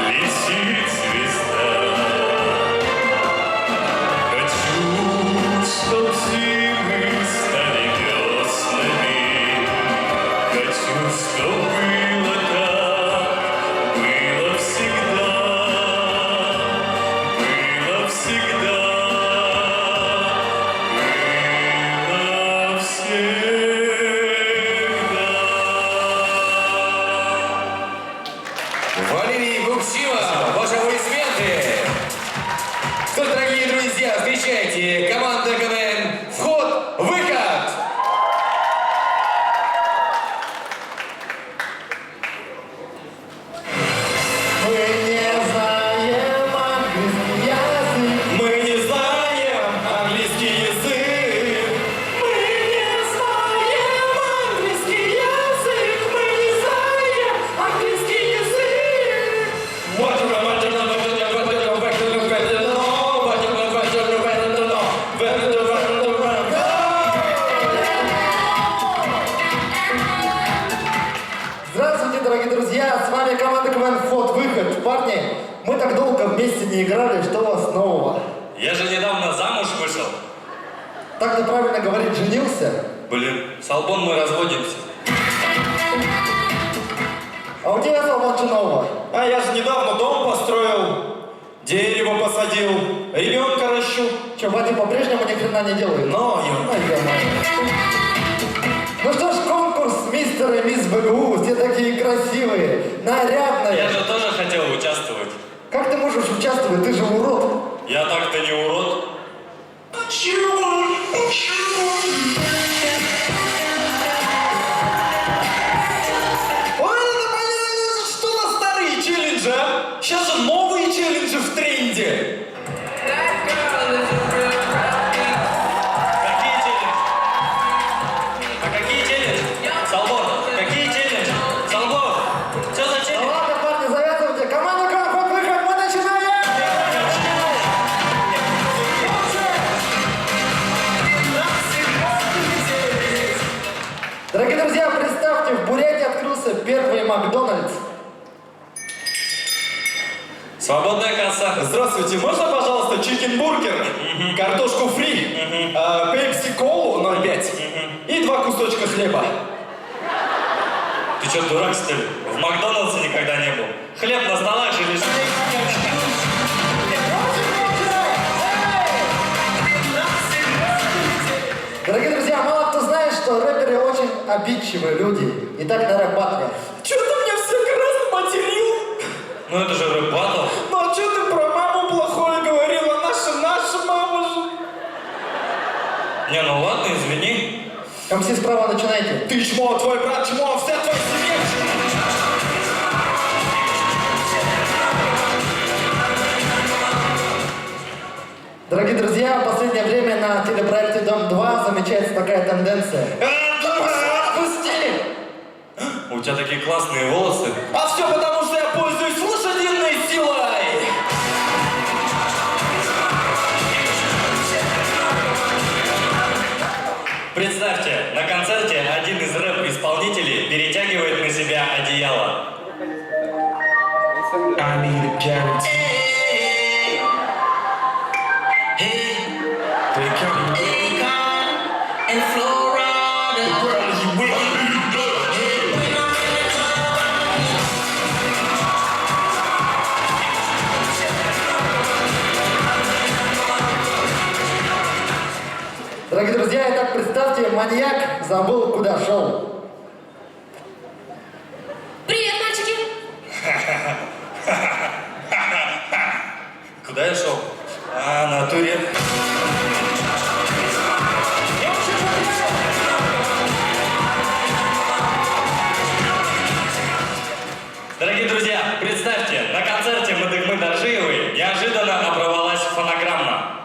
S: летит звезда. Хочу, чтоб зимы стали веснами, хочу, чтоб было так, было всегда, было всегда.
A: Валерий Гуксима, ваши аплодисменты. Что ж, дорогие друзья, встречайте, команда КВН «Вход-выход».
S: Мы не знаем английский язык. Мы не знаем английский язык. Мы не знаем английский язык. Мы не знаем английский язык.
T: Здравствуйте, дорогие друзья! С вами команда КВН «Вход-выход». Парни, мы так долго вместе не играли, что у вас нового?
J: Я же недавно замуж вышел.
T: Так ты правильно говорить, женился?
J: Блин, с Албон мы разводимся.
T: А у тебя, Салман, что нового?
F: А я же недавно дом построил, дерево посадил, ребенка ращу.
T: Че, Вадим по-прежнему ни хрена не делает?
F: Но,
T: Ну что ж, конкурс мистер и мисс БГУ, все такие красивые, нарядные.
J: Я же тоже хотел участвовать.
T: Как ты можешь участвовать? Ты же урод.
J: Я так-то не урод.
F: Ой, это понятно, что за старые челленджи, а? Сейчас же новые челленджи в тренде.
J: Какие челленджи? Салбон, какие челленджи? Салбон, что за челлендж?
T: Ну ладно, парни, завязывайте. Команда КВН «Вход-выход», мы начинаем! Дорогие друзья, представьте, в Бурятии открылся первый Макдональдс.
J: Свободная касса.
F: Здравствуйте, можно, пожалуйста, чикенбургер, картошку фри, пепси-колу 0,5 и 2 кусочка хлеба?
J: Ты что, дурак, что ли? В Макдональдсе никогда не был. Хлеб на столах же лежит.
T: Дорогие друзья, мало кто знает, что рэперы очень обидчивые люди. Итак, на рэп-баттле.
F: Чё ты меня всякий раз материл?
J: Ну это же рэп-баттл.
F: Ну а чё ты про маму плохое говорила? Наша мама же.
J: Не, ну ладно, извини.
T: МС справа начинайте.
F: Ты чмо, твой брат чмо, вся твоя семья чмо.
T: Дорогие друзья, в последнее время на телепроекте «Дом-2» замечается такая тенденция.
F: Отпусти!
J: У тебя такие классные волосы.
F: А все потому, что я пользуюсь лошадиной силой!
T: Дорогие друзья, итак, представьте, маньяк забыл, куда шел.
C: Привет, мальчики!
J: Куда я шел? На туре. Дорогие друзья, представьте, на концерте Мадыгмы Доржиевой неожиданно оборвалась фонограмма.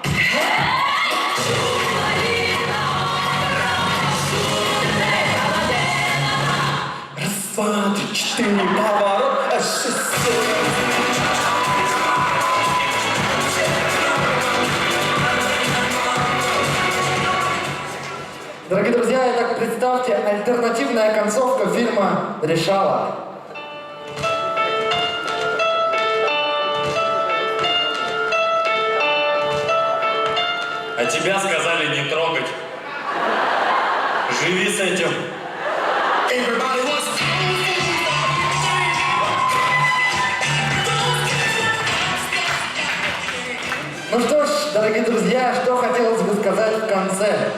S: Раз, два, три, четыре, поворот, а
T: Дорогие друзья, итак, представьте, альтернативная концовка фильма «Решала».
J: А тебя сказали не трогать. Живи с этим.
T: Ну что ж, дорогие друзья, что хотелось бы сказать в конце.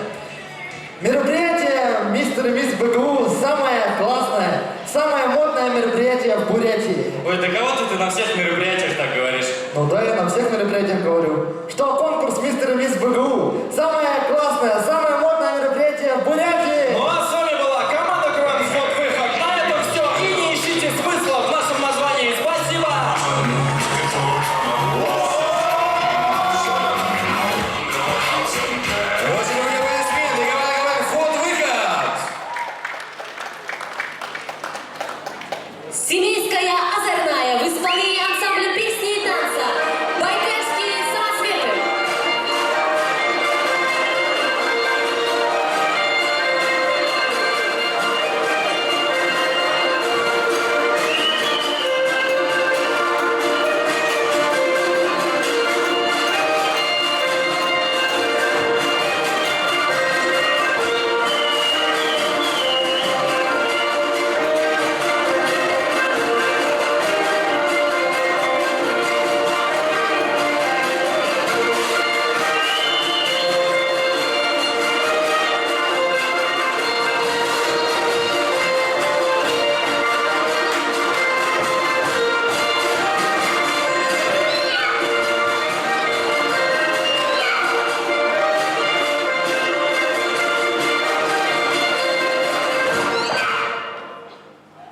T: Мероприятие «Мистер и мисс БГУ» самое классное, самое модное мероприятие в Бурятии.
J: Ой, да кого-то ты на всех мероприятиях так говоришь.
T: Ну да, я на всех мероприятиях говорю, что конкурс «Мистер и мисс БГУ» самое классное, самое модное мероприятие в Бурятии.
F: Ну а с вами была команда КВН «Вход Выход». На этом все. И не ищите смысла в нашем названии. Спасибо!
A: Очень много аплодисменты, команда «Вход-выход».
C: Семейская озорная в исполнении ансамбля песни и танца «Байкальские самоцветы».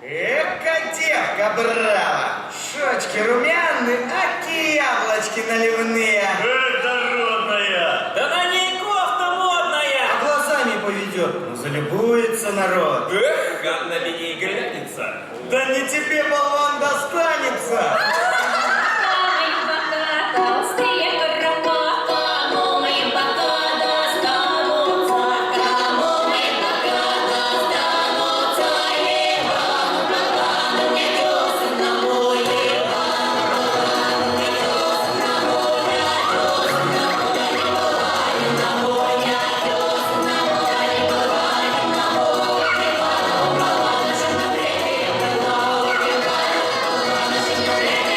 U: Эка девка, браво! Щечки румяные, аки яблочки наливные.
S: Дородная!
U: Да на ней кофта модная! А глазами поведет, ну залюбуется народ.
S: Эх, как на меня и глянется.
U: Да не тебе, болван, достанется!
S: Thank you.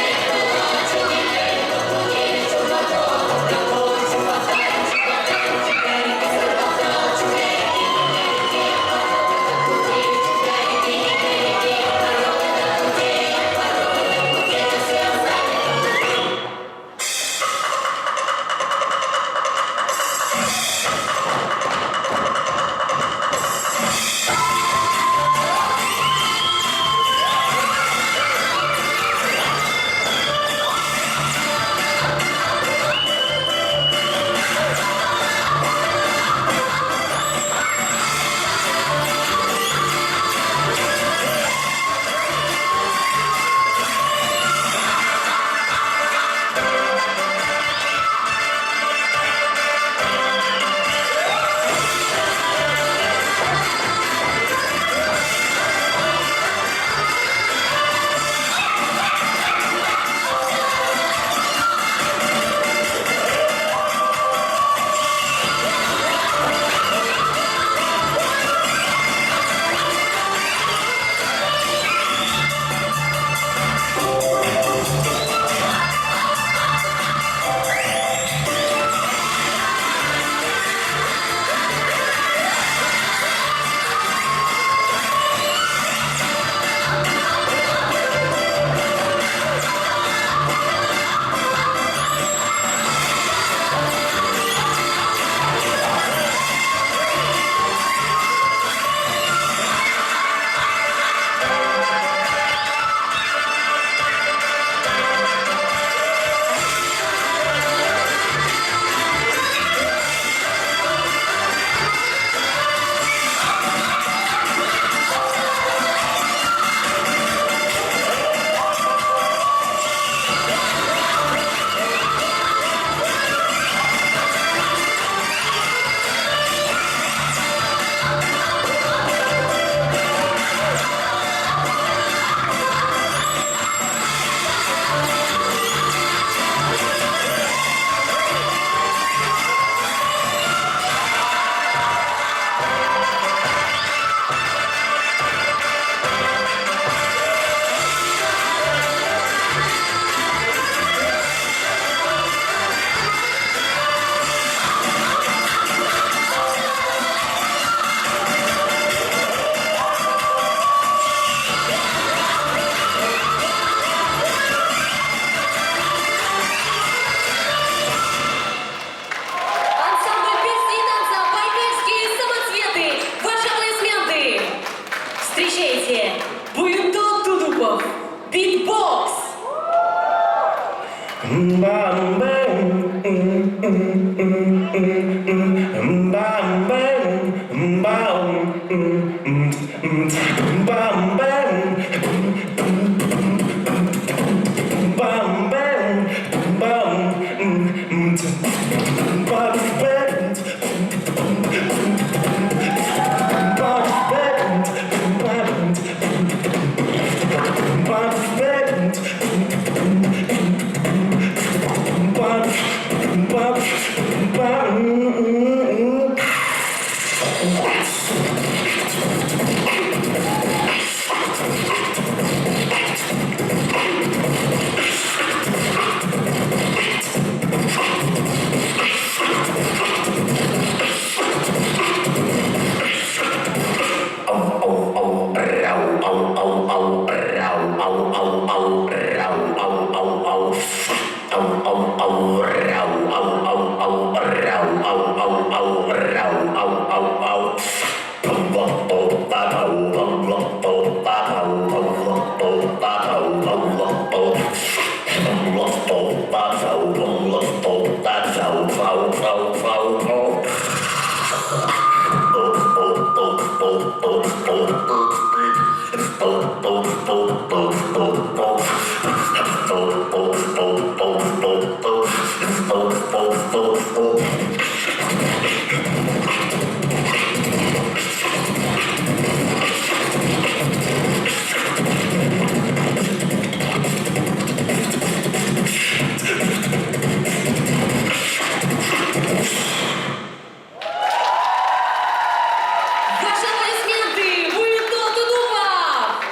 C: Ваши аплодисменты! Буйнтон Тудупов!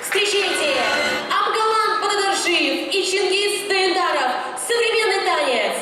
C: Встречайте! Амгалан Пододаршиев и Чингис Дайндаров. Современный танец!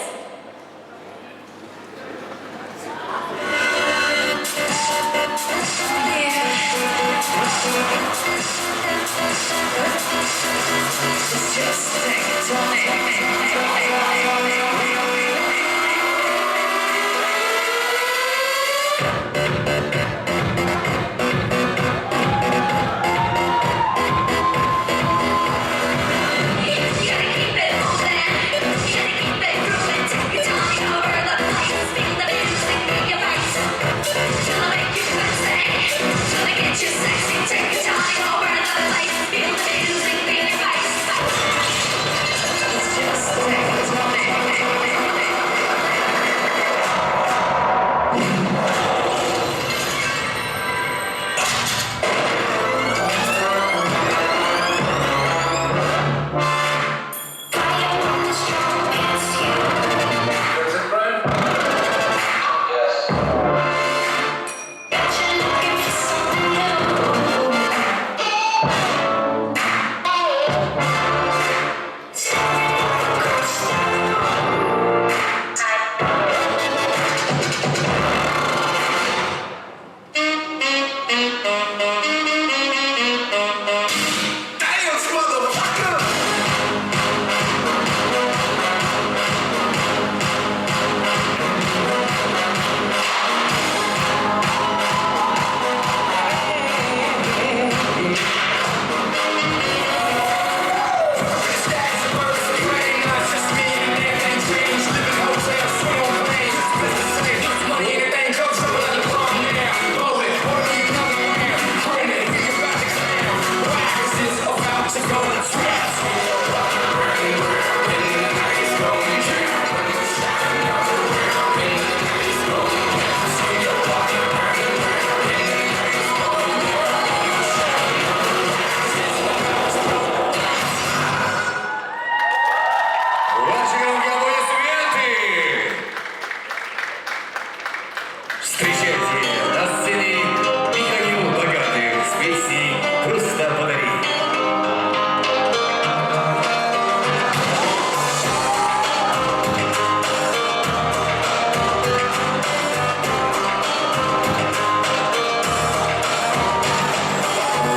A: Ваши громкие аплодисменты! Встречайте на сцене Михаил Богатых с песней «Просто подари».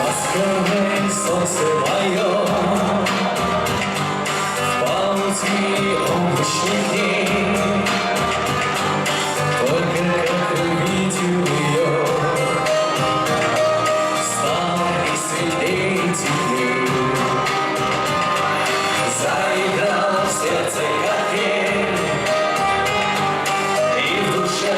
S: Ласковое солнце мое, в паутине облачных дней, только как увидел ее, стало и светлей, и теплей. Заиграло в сердце как пель, и в душе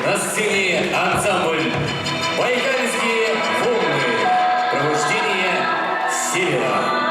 A: на сцене ансамбль «Байкальские волны». Пробуждение севера.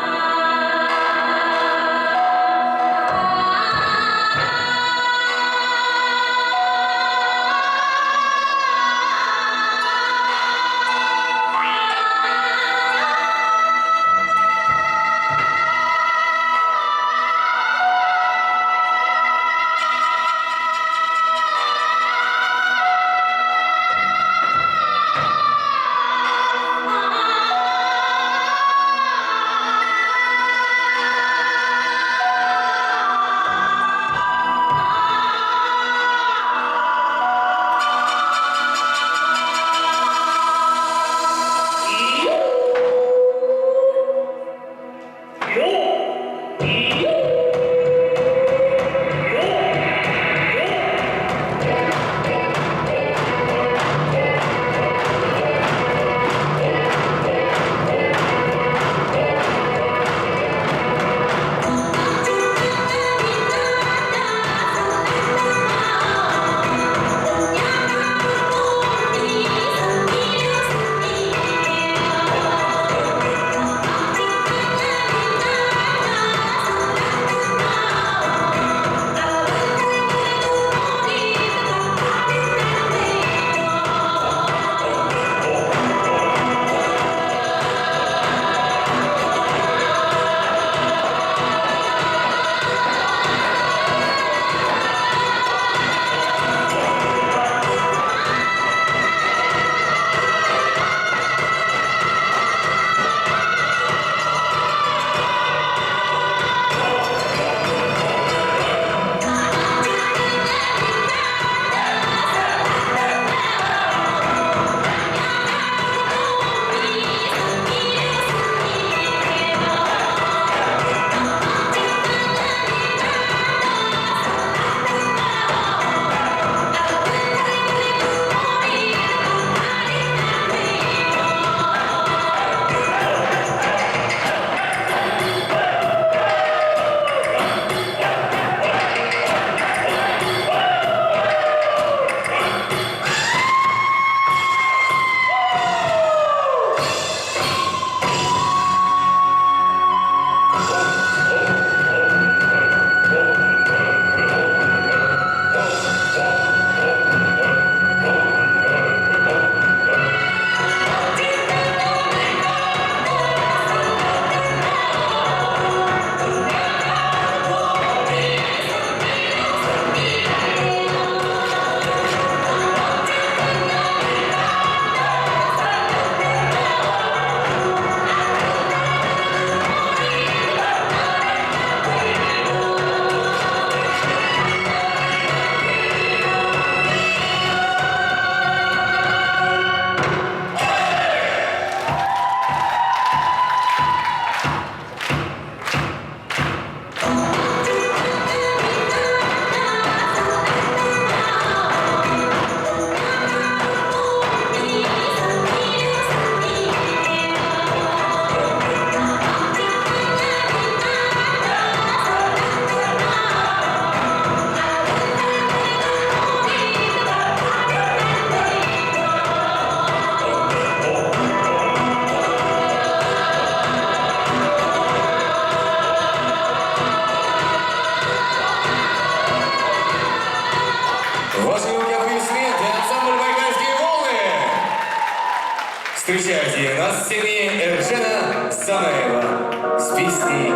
A: Встречайте, на сцене Эрджена Санаева с песней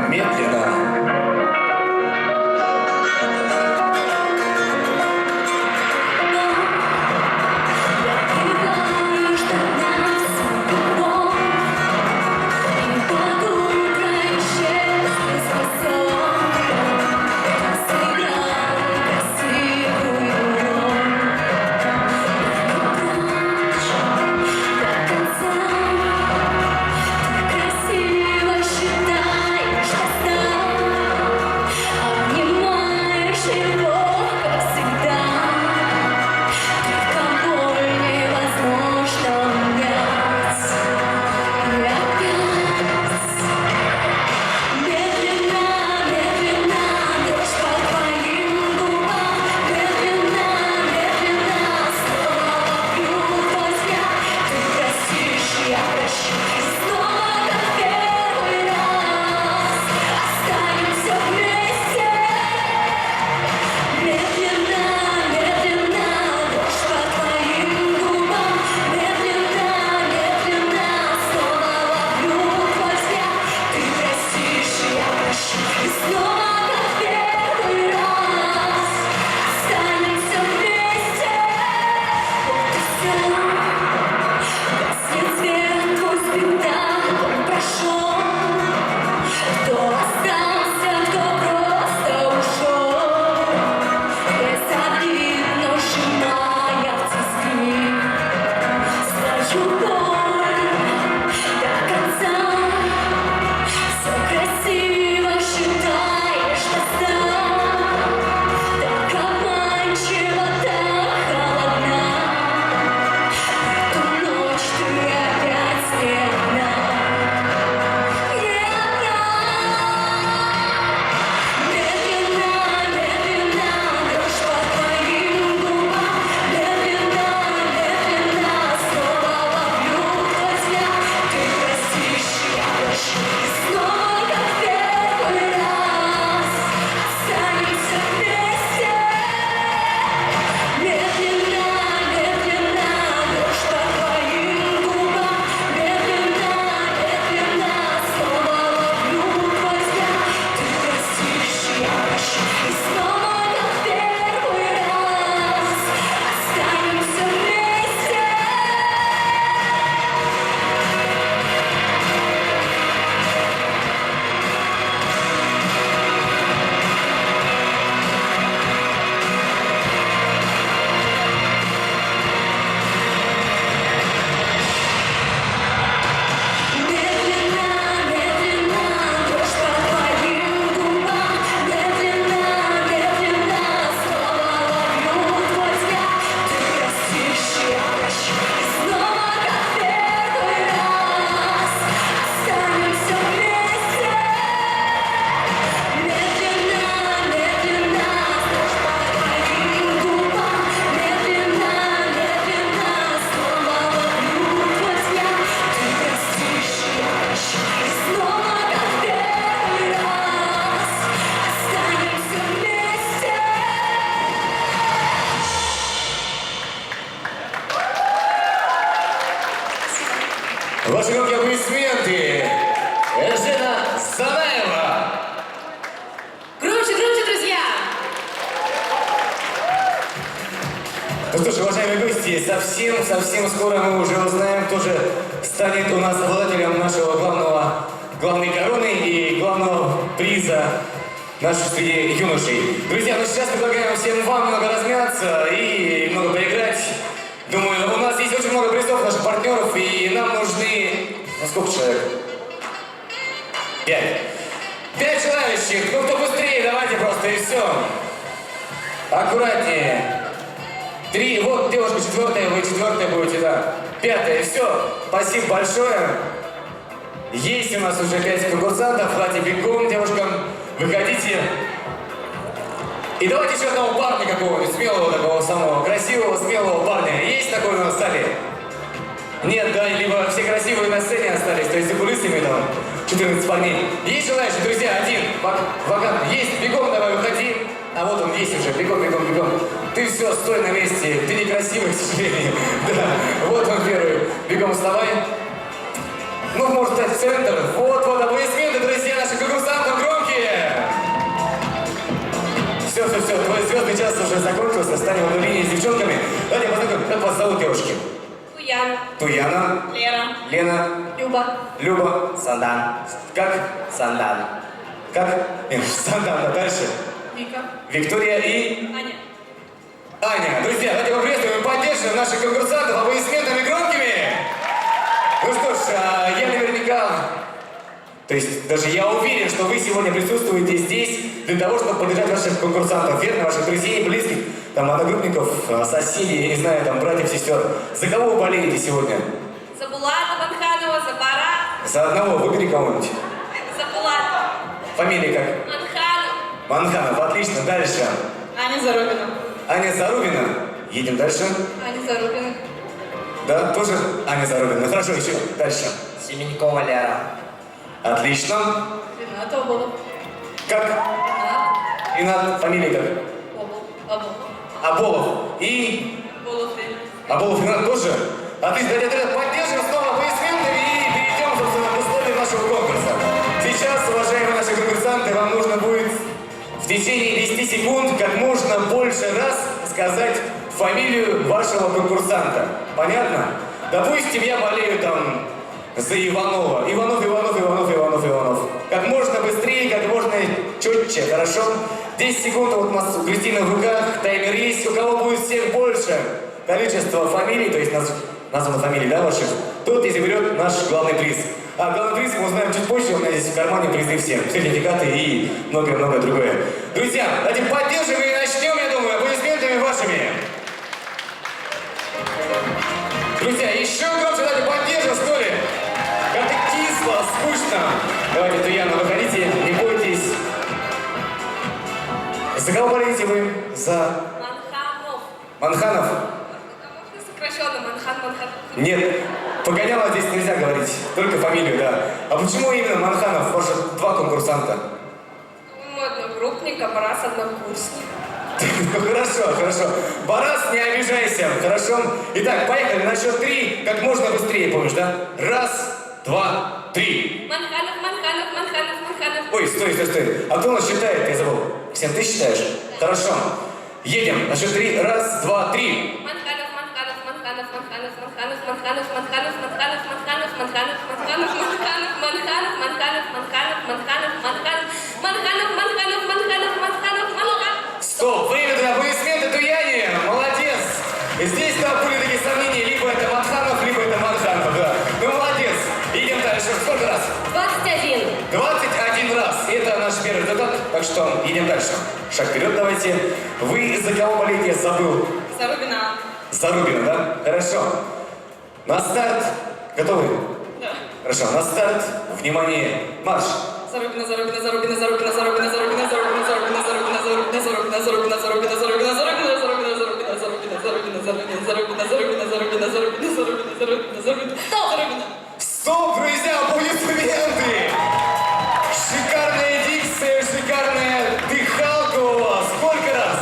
A: «Медленно».
D: Красиво считаешь, что
A: Ваши громкие аплодисменты. Эржена Санаева.
C: Громче, громче, друзья!
A: Ну что ж, уважаемые гости, совсем скоро мы уже узнаем, кто же станет у нас обладателем нашего главной короны и главного приза нашей среди юношей. Друзья, ну сейчас предлагаем всем вам немного размяться и немного поиграть. Думаю, у нас есть очень много призов наших партнеров, и нам нужны... Ну, сколько человек? 5. 5 желающих. Ну, кто быстрее, давайте просто, и все. Аккуратнее. 3. Вот девушка 4-я, вы 4-я будете, да. 5-я, и все. Спасибо большое. Есть у нас уже 5 конкурсантов. Давайте бегом, девушкам. Выходите. И давайте еще одного парня какого-нибудь, смелого такого самого, красивого, смелого парня. Есть такой у нас в зале? Нет, да, либо все красивые на сцене остались, то есть за кулисами там 14 парней. Есть желающие, друзья, один, вакантный. Есть, бегом давай, выходи. А вот он есть уже, бегом. Ты все, стой на месте, ты некрасивый, к сожалению. Да, вот он первый, бегом вставай. Ну, может стать в центр. Вот, аплодисменты, друзья, наших конкурсантов громкие. Все, твой звездный час уже закончился, станем в одной линии с девчонками. Давайте познакомим, как вас зовут, девушки? Туяна. Лена. Люба.
K: Сандан.
A: Как?
K: Сандан.
A: Как? Сандан, а дальше? Виктория и? Аня. Друзья, давайте поприветствуем и поддержим наших конкурсантов аплодисментами громкими. Ну что ж, я наверняка... То есть даже я уверен, что вы сегодня присутствуете здесь для того, чтобы поддержать ваших конкурсантов, верно, ваших друзей, близких, там, одногруппников, соседей, я не знаю, там, братьев, сестер. За кого вы болеете сегодня?
K: За Булата Манханова, за Бара.
A: За одного, выбери кого-нибудь.
K: За Булата.
A: Фамилия как? Манханов, отлично, дальше.
K: Аня Зарубина.
A: Аня Зарубина. Едем дальше.
K: Аня Зарубина.
A: Да, тоже Аня Зарубина. Хорошо, еще дальше.
K: Семенькова Лера.
A: Отлично.
K: Рената Оболов.
A: Как? Ренат, фамилия как? Оболов. И? Оболов Ренат тоже? Отлично, давайте поддержим снова аплодисментами и перейдем, собственно, к условиям нашего конкурса. Сейчас, уважаемые наши конкурсанты, вам нужно будет в течение 10 секунд как можно больше раз сказать фамилию вашего конкурсанта. Понятно? Допустим, я болею там за Иванова. Иванов, Иванов, Иванов, Иванов, Иванов. Как можно быстрее, как можно четче, хорошо? 10 секунд, вот у нас у Кристины в руках, таймер есть. У кого будет всех больше количество фамилий, то есть названы фамилии, да, ваших, тот и заберет наш главный приз. А главный приз мы узнаем чуть позже, у меня здесь в кармане призы всем, сертификаты и многое-многое другое. Друзья, давайте поддержим и начнем, я думаю, аплодисментами вашими. Друзья, еще громче давайте поддержим, что ли? Как-то кисло, скучно. Давайте, Туяна, выходите, не бойтесь. За кого болеете вы? За...
G: Манханов.
A: Манханов?
G: Можно сокращенно Манхан.
A: Нет, Погоняло здесь нельзя говорить, только фамилию, да. А почему именно Манханов? Ваши два конкурсанта.
G: Мой одногруппник, а Барас однокурсник.
A: Хорошо. Барас, не обижайся, хорошо? Итак, поехали на счет 3, как можно быстрее, помнишь, да? 1, 2, 3.
G: Манханов.
A: Ой, стой. А кто у нас считает? Я забыл. Ксен, ты считаешь? Хорошо. Едем. На счет 3. 1, 2, 3. Стоп! Время для аплодисментов Туяне! Молодец! Здесь там были такие сомнения, либо это Манханов, либо это Манханов, да. Ну молодец! Идем дальше. Сколько раз?
C: 21.
A: 21 раз. Это наш первый результат. Так что идем дальше. Шаг вперед давайте. Вы за кого болеете? Я забыл.
G: Зарубина.
A: Зарубина, да? Хорошо. На старт. Готовы?
G: Да.
A: Хорошо. На старт. Внимание. Марш.
G: Зарубина.
A: Стоп, друзья, аплодисменты! Шикарная дикция, шикарная дыхалка у вас. Сколько раз?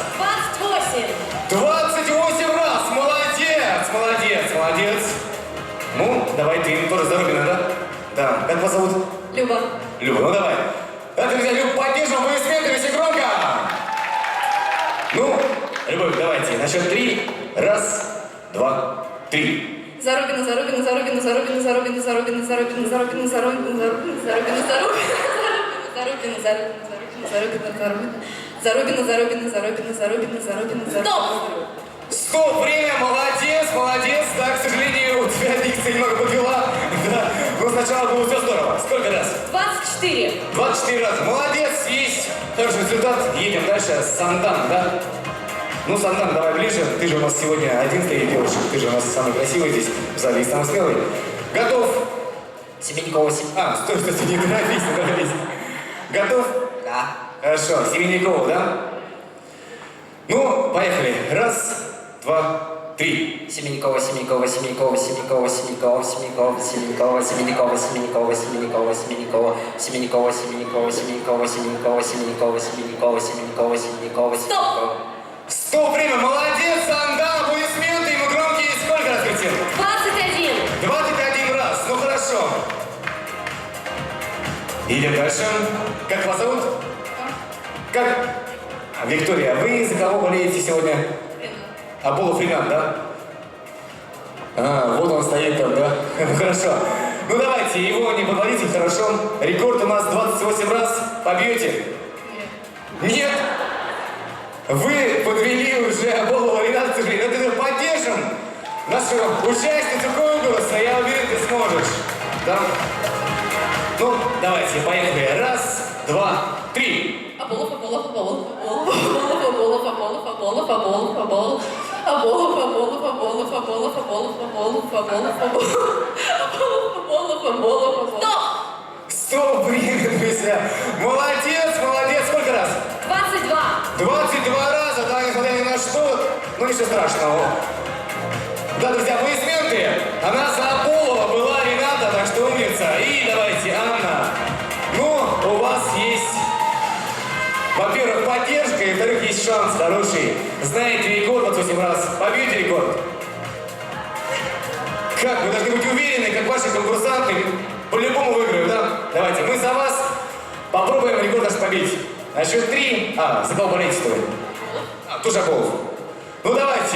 C: 28.
A: 28 раз! Молодец! Ну, давай ты тоже Зарубина, да? Да. Как вас зовут?
C: Люба.
A: Люба, ну давай. Да, друзья, Люб, поддержим аплодисментами, все громко! Ну, Любовь, давайте, на счет 3. 1, 2, 3.
G: Зарубина.
A: Стоп, время, молодец. Так, к сожалению, у тебя дикция немного подвела. Да, но сначала было все здорово. Сколько раз?
C: 24.
A: 24 раза. Молодец, есть. Хороший результат. Едем дальше. Сандан, да? Ну, Сандан, давай ближе. Ты же у нас сегодня один среди девушек. Ты же у нас самый красивый здесь в зале и самый смелый. Готов?
E: Семенникова.
A: Стой, не торопись. Готов?
E: Да.
A: Хорошо, Семенникова, да? Ну, поехали. 1, 2, 3.
E: Семенникова.
A: Стоп, время, молодец, Сандан, аплодисменты, ему громкие. Сколько раз, Кристина?
C: 21.
A: 21 раз, ну хорошо. Идем дальше. Как вас зовут? Как? Виктория, вы за кого болеете сегодня? Аболов Ренат, да? Вот он стоит там, да? Хорошо. Ну давайте, его не подводите, хорошо? Рекорд у нас 28 раз. Побьете? Нет. Вы подвели уже Аболова Рената, к сожалению. Но ты поддержим нашу участницу конкурса. Я уверен, ты сможешь. Да? Ну, давайте, поехали. 1, 2, 3. Стоп, время, друзья. Молодец. Сколько раз?
C: 22.
A: 22 раза, да, несмотря ни на что. Ну, ничего страшного. Да, друзья, аплодисменты. Она за Аболова была, Рената, так что умница. И давайте, Анна. Ну, у вас есть, во-первых, поддержка, и во-вторых, есть шанс хороший. Знаете рекорд 28 раз. Побьете рекорд? Как? Вы должны быть уверены, как ваши конкурсанты по-любому выиграют, да? Давайте, мы за вас попробуем рекорд наш побить. На счет 3. За кого болеете, что ли? Тоже Аболов. Ну давайте,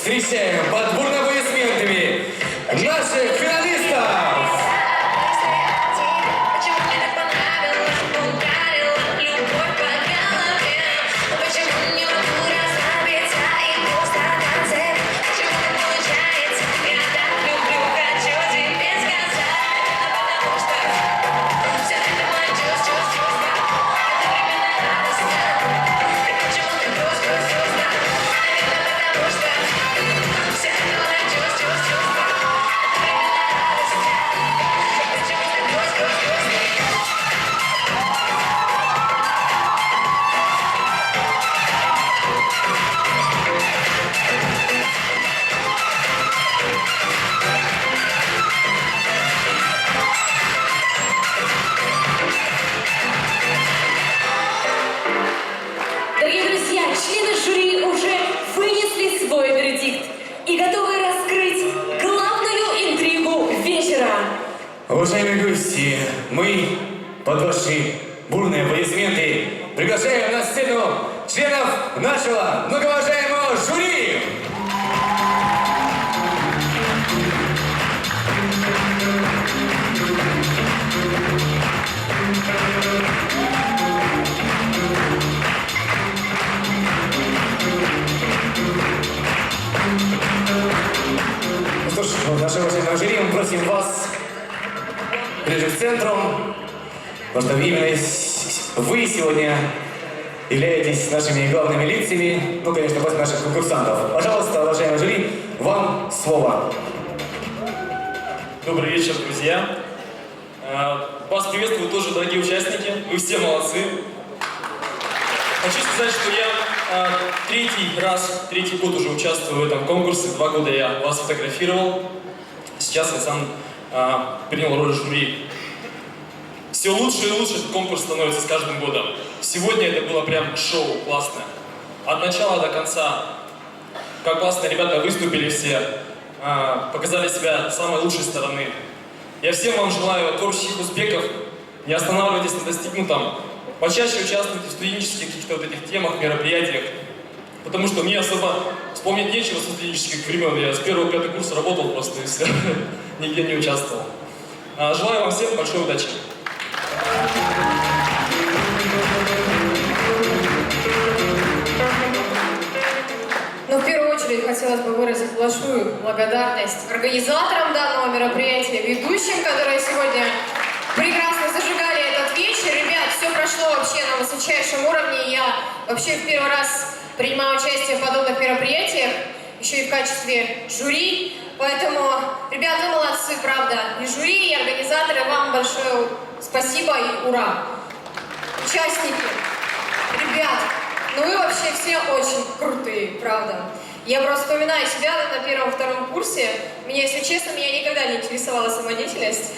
A: встречаем под бурными аплодисментами наших финалистов!
C: Дорогие друзья, члены жюри уже вынесли свой вердикт и готовы раскрыть главную интригу вечера.
A: Уважаемые гости, мы под ваши бурные аплодисменты приглашаем на сцену членов нашего многоуважаемого жюри! Ну что ж, наше уважаемое жюри, мы просим вас ближе к центру, потому что именно вы сегодня являетесь нашими главными лицами, ну, конечно, после наших конкурсантов. Пожалуйста, уважаемое жюри, вам слово.
Q: Добрый вечер, друзья. Вас приветствуют тоже дорогие участники. Вы все молодцы. Хочу сказать, что я третий год уже участвую в этом конкурсе. 2 года я вас фотографировал. Сейчас я сам принял роль жюри. Все лучше и лучше этот конкурс становится с каждым годом. Сегодня это было прям шоу классное. От начала до конца. Как классно ребята выступили все. Показали себя с самой лучшей стороны. Я всем вам желаю творческих успехов. Не останавливайтесь на достигнутом. Почаще участвуйте в студенческих каких-то вот этих темах, мероприятиях. Потому что мне особо вспомнить нечего со студенческих времен. Я с 1-5 курса работал просто и все. Нигде не участвовал. Желаю вам всем большой удачи.
I: Но в первую очередь хотелось бы выразить большую благодарность организаторам данного мероприятия, ведущим, которые сегодня прекрасно зажигали этот вечер. Ребят, все прошло вообще на высочайшем уровне. Я вообще в первый раз принимаю участие в подобных мероприятиях, еще и в качестве жюри. Поэтому, ребята, молодцы, правда. И жюри, и организаторы, вам большое спасибо и ура. Участники, ребят, ну вы вообще все очень крутые, правда. Я просто вспоминаю себя на 1-2 курсе. Если честно, меня никогда не интересовала самодеятельность.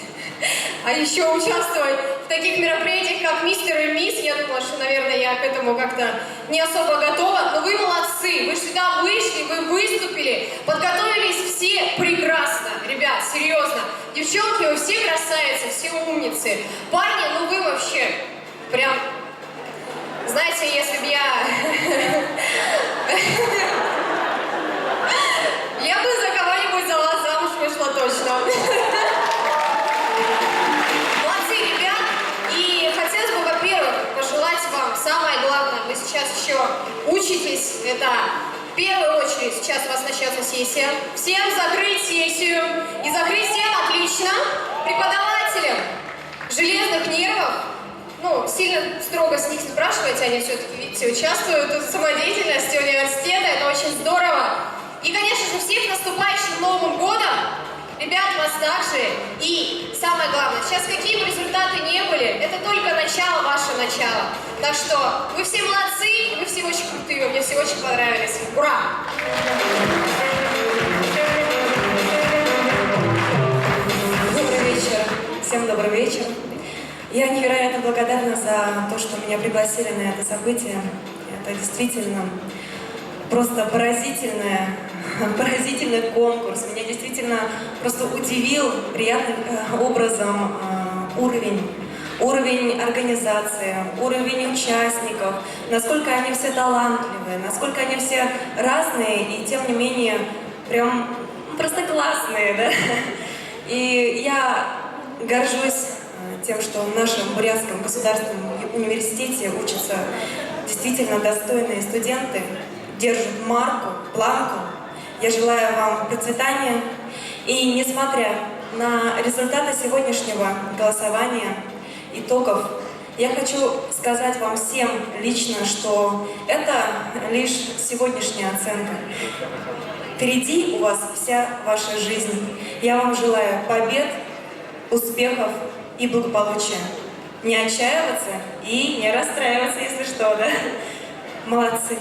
I: А еще участвовать в таких мероприятиях, как «Мистер и Мисс», я думала, что, наверное, я к этому как-то не особо готова. Но вы молодцы, вы сюда вышли, вы выступили, подготовились все прекрасно. Ребят, серьезно. Девчонки, вы все красавицы, все умницы. Парни, ну вы вообще прям... Знаете, если бы я... Я бы за кого-нибудь за вас замуж вышла точно. Молодцы, ребят. И хотелось бы, во-первых, пожелать вам самое главное. Вы сейчас еще учитесь. Это в первую очередь сейчас у вас начнется сессия. Всем закрыть сессию. И закрыть всем отлично. Преподавателям железных нервов. Ну, сильно строго с них спрашивайте, они все-таки, видите, участвуют в самодеятельности университета, это очень здорово. И, конечно же, всех наступающим Новым годом, ребят, вас также. И самое главное, сейчас какие бы результаты не были, это только начало, ваше начало. Так что вы все молодцы, вы все очень крутые, мне все очень понравились. Ура!
E: Добрый вечер. Всем добрый вечер. Я невероятно благодарна за то, что меня пригласили на это событие. Это действительно просто поразительный конкурс. Меня действительно просто удивил приятным образом уровень организации, организации, уровень участников, насколько они все талантливые, насколько они все разные и тем не менее прям просто классные, да? И я горжусь тем, что в нашем Бурятском государственном университете учатся действительно достойные студенты, держат марку, планку. Я желаю вам процветания. И несмотря на результаты сегодняшнего голосования, итогов, я хочу сказать вам всем лично, что это лишь сегодняшняя оценка. Впереди у вас вся ваша жизнь. Я вам желаю побед, успехов и благополучия. Не отчаиваться и не расстраиваться, если что, да? Молодцы!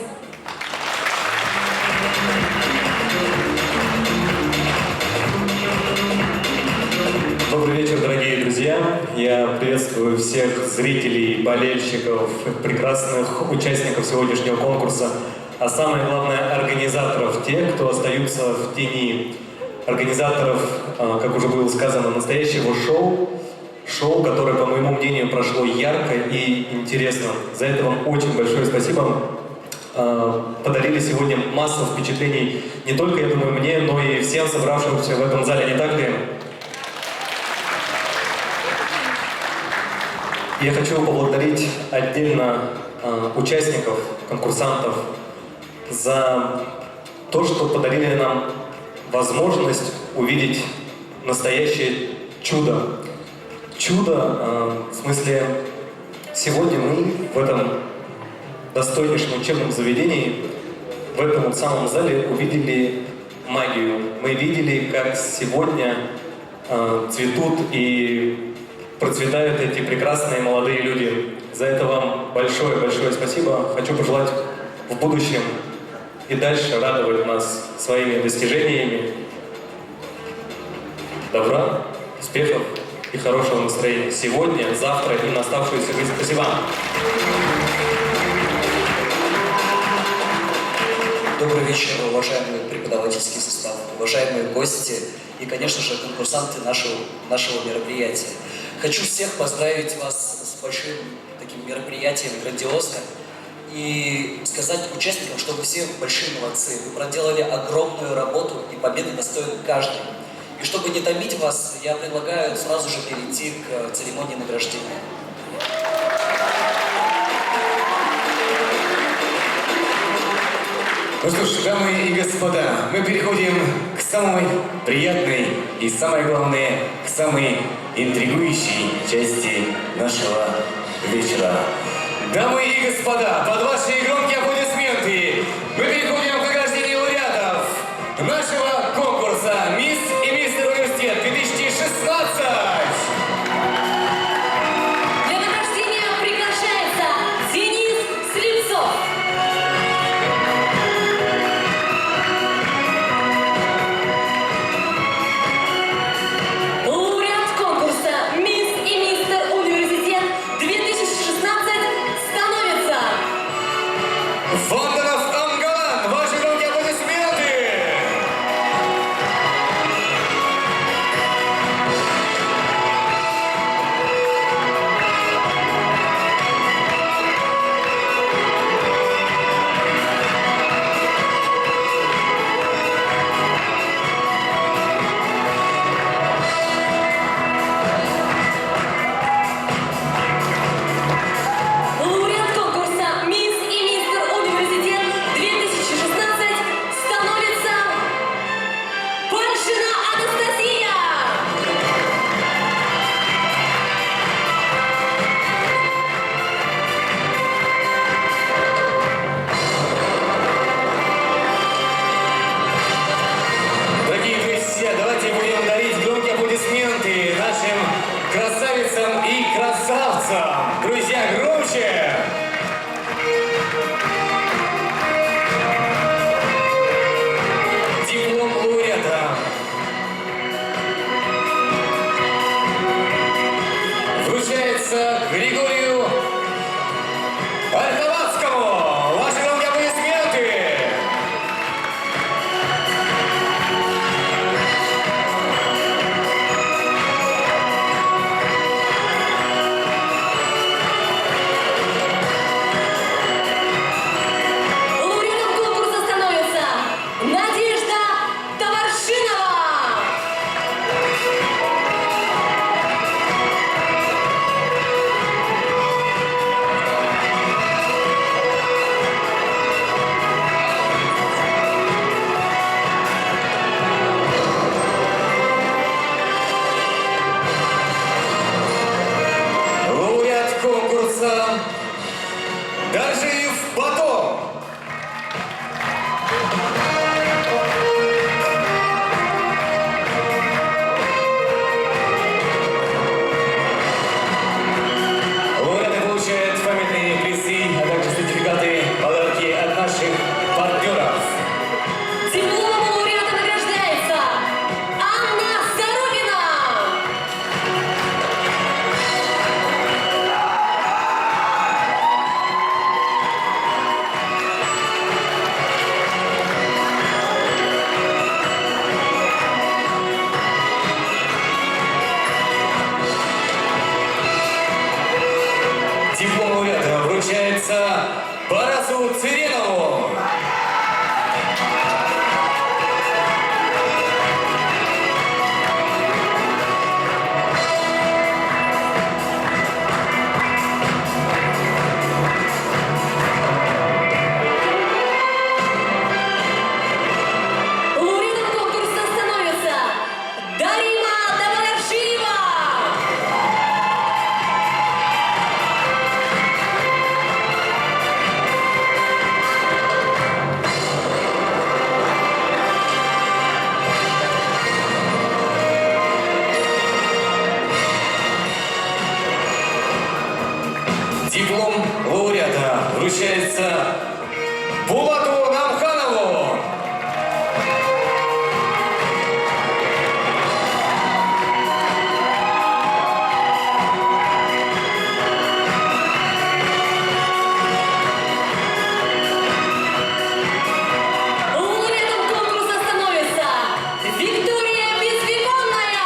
B: Добрый вечер, дорогие друзья. Я приветствую всех зрителей, болельщиков, прекрасных участников сегодняшнего конкурса, а самое главное, организаторов, тех, кто остаются в тени. Организаторов, как уже было сказано, настоящего шоу, которое, по моему мнению, прошло ярко и интересно. За это вам очень большое спасибо. Подарили сегодня массу впечатлений не только, я думаю, мне, но и всем собравшимся в этом зале, не так ли? Я хочу поблагодарить отдельно участников, конкурсантов за то, что подарили нам возможность увидеть настоящее чудо. Чудо, в смысле, сегодня мы в этом достойнейшем учебном заведении, в этом вот самом зале увидели магию. Мы видели, как сегодня цветут и процветают эти прекрасные молодые люди. За это вам большое-большое спасибо. Хочу пожелать в будущем и дальше радовать нас своими достижениями. Добра, успехов и хорошего настроения сегодня, завтра и на оставшуюся жизнь. Спасибо.
H: Добрый вечер, уважаемый преподавательский состав, уважаемые гости и, конечно же, конкурсанты нашего мероприятия. Хочу всех поздравить вас с большим таким мероприятием, грандиозным, и сказать участникам, что вы все большие молодцы. Вы проделали огромную работу, и победы достоин каждый. И чтобы не томить вас, я предлагаю сразу же перейти к церемонии награждения.
A: Ну что ж, дамы и господа, мы переходим к самой приятной и, самое главное, к самой интригующей части нашего вечера. Дамы и господа, под ваши громкие аплодисменты мы переходим к награждению лауреатов нашего конкурса «Мисс и мистер университет 2016».
C: Для награждения приглашается Денис Слепцов. Лауреат конкурса «Мисс и мистер университет 2016» становится
A: Фонтанов Ангалан, ваши громкие аплодисменты! вручается Булату Намханову.
C: Лауреатом конкурса становится Виктория Безвеконная.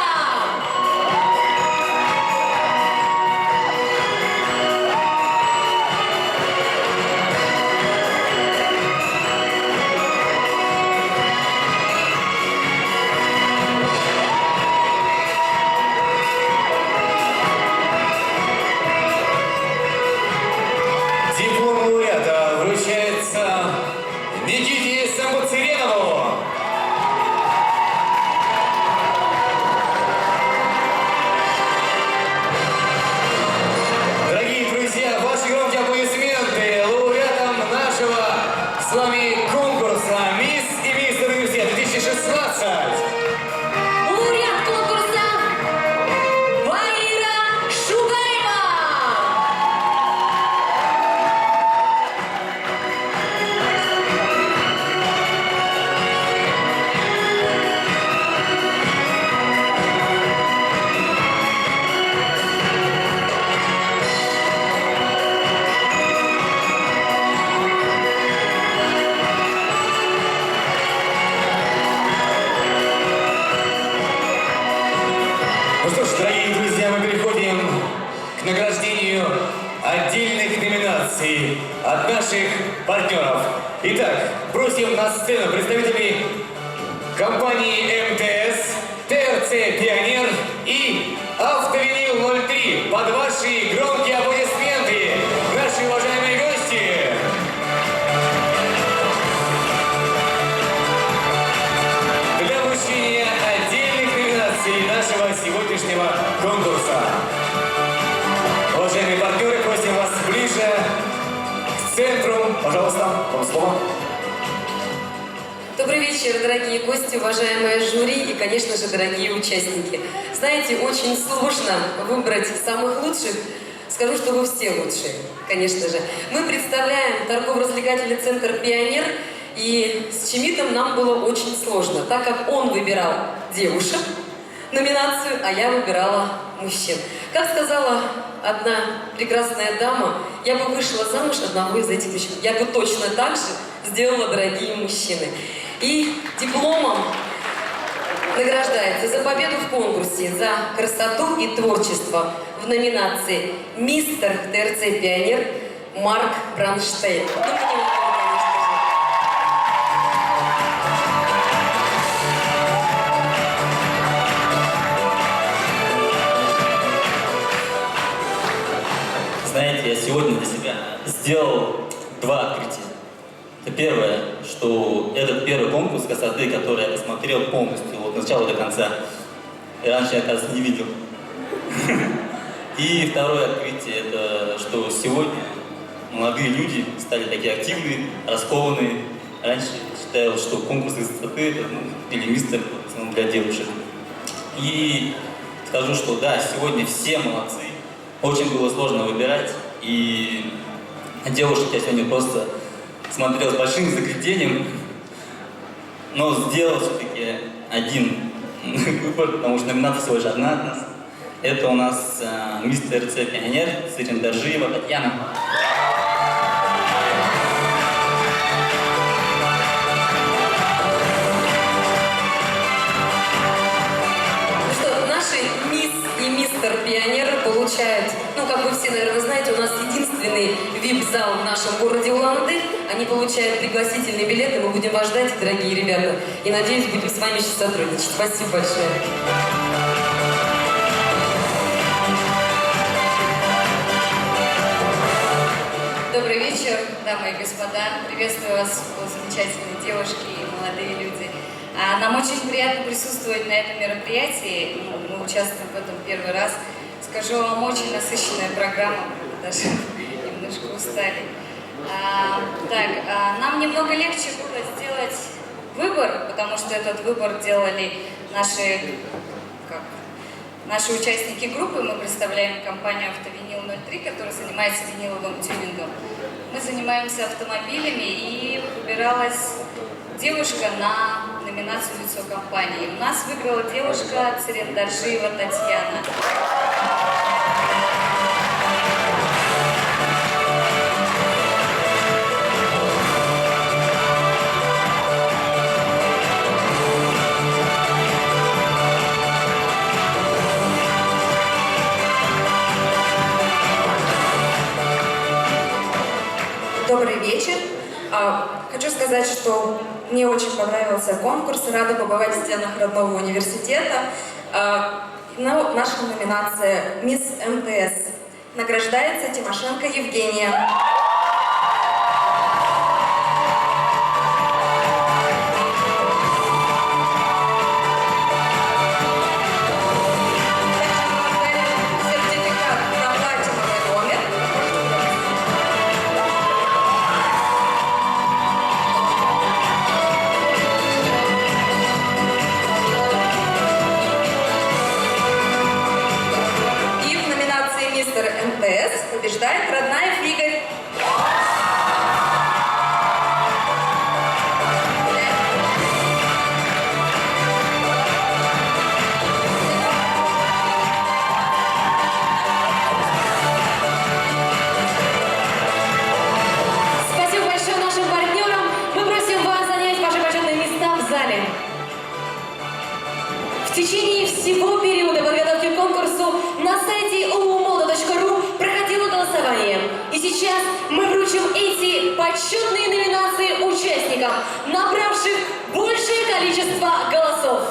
A: Диплом лауреата вручается Никите Самбуцеренову. Дорогие друзья, ваши громкие аплодисменты лауреатам нашего с вами конкурса «Мисс и мистер Университет 2016».
C: Лауреат конкурса Ваира Шугаева.
A: Ну что ж, дорогие друзья, мы переходим к награждению отдельных номинаций от наших партнеров. Итак, просим на сцену представителей компании МТС, ТРЦ «Пионер» и «Автовинил-03». Под ваши громкие аплодисменты, наши уважаемые гости! Для вручения отдельных номинаций нашего сегодняшнего конкурса. Уважаемые партнеры, просим вас ближе к центру. Пожалуйста, вам слово.
C: Добрый вечер, дорогие гости, уважаемые жюри и, конечно же, дорогие участники. Знаете, очень сложно выбрать самых лучших. Скажу, что вы все лучшие, конечно же. Мы представляем торгово-развлекательный центр «Пионер», и с Чемитом нам было очень сложно, так как он выбирал девушек номинацию, а я выбирала мужчин. Как сказала одна прекрасная дама, я бы вышла замуж одного из этих мужчин. Я бы точно так же сделала, дорогие мужчины. И дипломом награждается за победу в конкурсе, за красоту и творчество в номинации «Мистер ТРЦ Пионер» Марк Бранштейн.
J: Знаете, я сегодня для себя сделал два открытия. Это первое, что этот первый конкурс красоты, который я посмотрел полностью, от начала до конца, и раньше я, оказывается, не видел. И второе открытие, это что сегодня молодые люди стали такие активные, раскованные. Раньше считал, что конкурсы красоты это, или мистер в основном для девушек. И скажу, что да, сегодня все молодцы. Очень было сложно выбирать, и девушек я сегодня просто смотрел с большим заглядением, но сделал все-таки один выбор, потому что номинация всего лишь одна от нас. Это у нас мистер ТРЦ Пионер Сырендаржиева Татьяна.
C: Ну что, наши мисс и мистер Пионер получают, ну, как вы все, наверное, знаете, у нас единственный вип-зал в нашем городе Улан-Удэ. Они получают пригласительные билеты, мы будем вас ждать, дорогие ребята. И, надеюсь, будем с вами еще сотрудничать. Спасибо большое.
N: Добрый вечер, дамы и господа. Приветствую вас, замечательные девушки и молодые люди. Нам очень приятно присутствовать на этом мероприятии. Мы участвуем в этом первый раз. Скажу вам, очень насыщенная программа, даже немножко устали. Нам немного легче было сделать выбор, потому что этот выбор делали наши участники группы. Мы представляем компанию «Автовинил-03», которая занимается виниловым тюнингом. мы занимаемся автомобилями, и выбиралась девушка на номинацию «Лицо компании». У нас выиграла девушка Цирендаржиева Татьяна.
E: Добрый вечер. Хочу сказать, что мне очень понравился конкурс. Рада побывать в стенах родного университета. Наша номинация «Мисс МТС». Награждается Тимошенко Евгения. МТС побеждает родная Фигарь.
C: Спасибо большое нашим партнерам. Мы просим вас занять ваши почетные места в зале. В течение всего периода подготовки к конкурсу на сайте umumoda.ru проходило голосование. И сейчас мы вручим эти почетные номинации участникам, набравших большее количество голосов.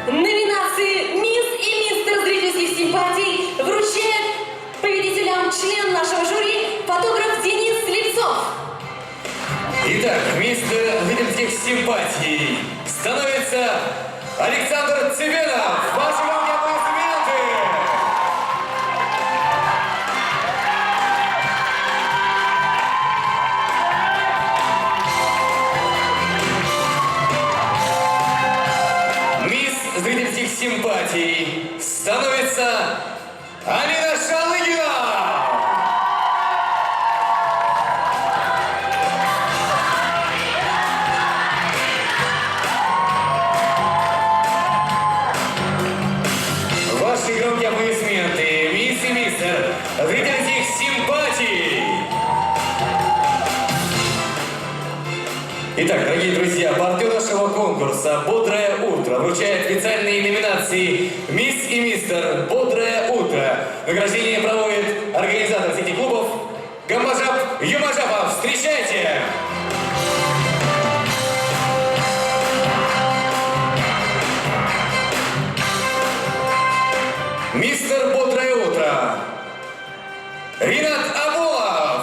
C: Номинации «Мисс и мистер зрительских симпатий» вручает победителям член нашего жюри, фотограф Денис Слепцов.
A: Итак, мистер зрительских симпатий становится Александр Цыбенов. Ваши громкие аплодисменты! Мисс зрительских симпатий становится Алина Шалыгина. Ваши громкие аплодисменты, мисс и мистер зрительских симпатий. Итак, дорогие друзья, партнер нашего конкурса «Бодрое утро» вручает специальные номинации «Мисс и мистер Бодрое утро». Награждение проводит организатор сети клубов Гамбажап Юмажапов. Встречайте! Мистер Бодрое утро. Ринат Абулов.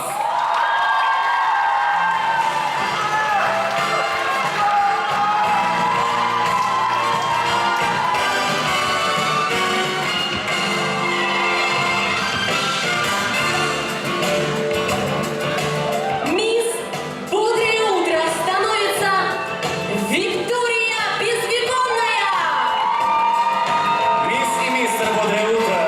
C: Мисс Бодрое утро становится Виктория Безвеконная.
A: Мисс и мистер Бодрое утро